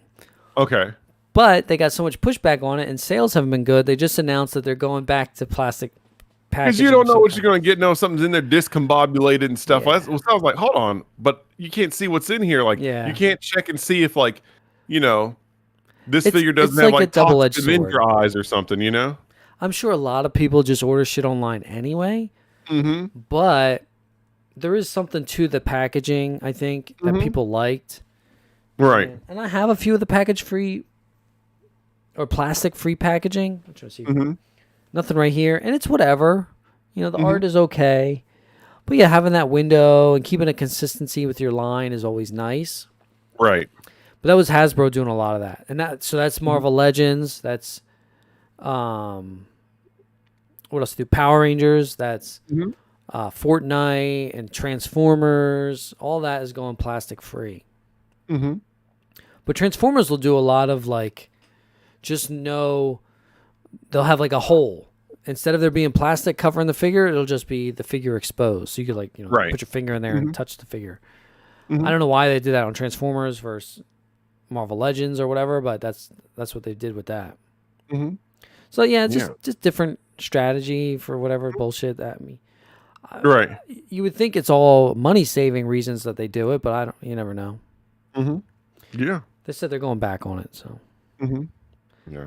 Okay. But they got so much pushback on it, and sales haven't been good. They just announced that they're going back to plastic packaging. Because you don't know what you're sometime. going to get. No, something's in there discombobulated and stuff. Yeah. So I was like, hold on. But you can't see what's in here. Like, Yeah. you can't check and see if, like, this It's- figure doesn't it's have, like a like, double-edged toxic sword. Avenger eyes or something, I'm sure a lot of people just order shit online anyway. But there is something to the packaging, I think, that people liked. Right. And I have a few of the package-free or plastic-free packaging. I'm trying to see. Nothing right here. And it's whatever. The art is okay. But yeah, having that window and keeping a consistency with your line is always nice. Right. But that was Hasbro doing a lot of that. And that's Marvel Legends. That's what else do? Power Rangers. That's Fortnite and Transformers. All that is going plastic-free. But Transformers will do a lot of like, just know they'll have like a hole instead of there being plastic covering the figure, it'll just be the figure exposed. So you could like, Right. put your finger in there and touch the figure. Mhm. I don't know why they did that on Transformers versus Marvel Legends or whatever, but that's what they did with that. Mhm. So yeah, it's just different strategy for whatever bullshit that Right. you would think it's all money saving reasons that they do it, but I don't. You never know. Yeah. They said they're going back on it, so. Yeah.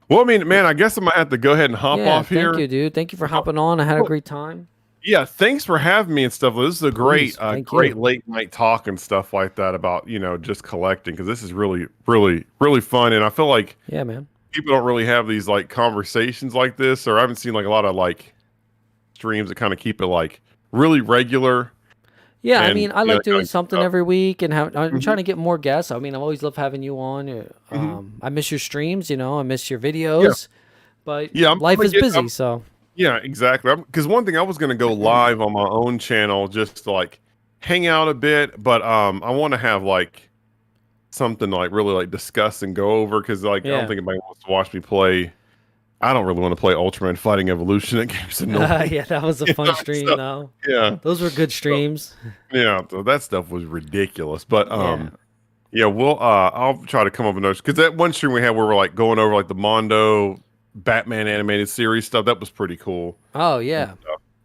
Well, I mean, man, I guess I'm gonna have to go ahead and hop off here. Thank you, dude. Thank you for hopping on. I had a great time. Yeah, thanks for having me and stuff. This is a great, Thank great you. late night talk and stuff like that about just collecting, because this is really, really, really fun, and I feel like Yeah, man. people don't really have these like conversations like this, or I haven't seen like a lot of like streams that kind of keep it like really regular. Yeah, I And, mean, I you know, like doing like, something every week, and I'm trying to get more guests. I mean, I always love having you on. I miss your streams, I miss your videos, but Yeah, life is busy, so. Yeah, exactly. Because one thing, I was going to go live on my own channel just to like hang out a bit, but I want to have like something to like really like discuss and go over, because like I don't think anybody wants to watch me play. I don't really want to play Ultraman Fighting Evolution. That game's annoying. Yeah, that was a fun stream, though. Yeah, Those were good streams. yeah, so that stuff was ridiculous. But yeah, we'll I'll try to come up with those, because that one stream we had where we're like going over like the Mondo Batman animated series stuff, that was pretty cool. Oh yeah.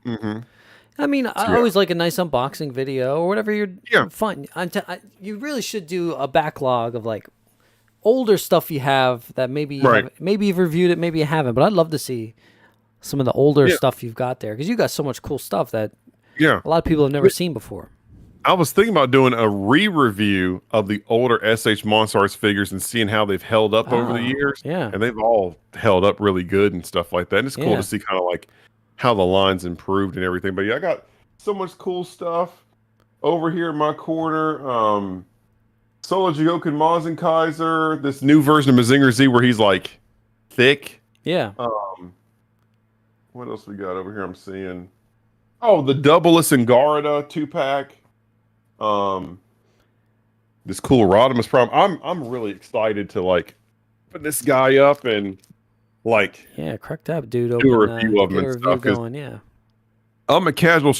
I mean, I always like a nice unboxing video or whatever you're fun. You really should do a backlog of like older stuff you have that maybe maybe you've reviewed it, maybe you haven't, but I'd love to see some of the older stuff you've got there, because you got so much cool stuff that a lot of people have never seen before. I was thinking about doing a re-review of the older SH Monstars figures and seeing how they've held up over the years. Yeah. And they've all held up really good and stuff like that. And it's cool to see kind of like how the line's improved and everything. But yeah, I got so much cool stuff over here in my corner. Solo Jioken Mazen Kaiser, this new version of Mazinger Z where he's like thick. Yeah. What else we got over here? I'm seeing. Oh, the Doubleless Angarada 2-pack. This cool Rodimus Prime. I'm really excited to like put this guy up and like crack that dude do a open, review of him and stuff. Going, I'm a casual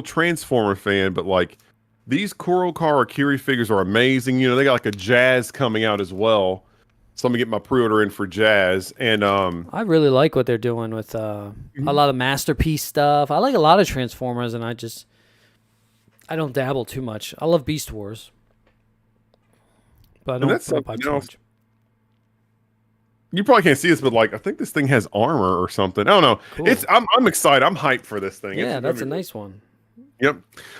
Transformer fan, but like these Kuro Karakiri figures are amazing. They got like a Jazz coming out as well. So I'm gonna get my pre-order in for Jazz, and I really like what they're doing with a lot of masterpiece stuff. I like a lot of Transformers, and I don't dabble too much. I love Beast Wars, but I don't buy too much. You probably can't see this, but like I think this thing has armor or something. I don't know. Cool. I'm excited. I'm hyped for this thing. Yeah, that's a nice one. Yep.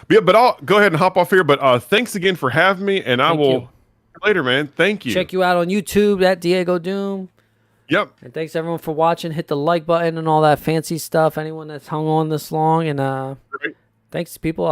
But I'll go ahead and hop off here. But thanks again for having me, and I will later, man. Thank you. Check you out on YouTube at DiegoDoom. Yep. And thanks everyone for watching. Hit the like button and all that fancy stuff. Anyone that's hung on this long, and thanks people.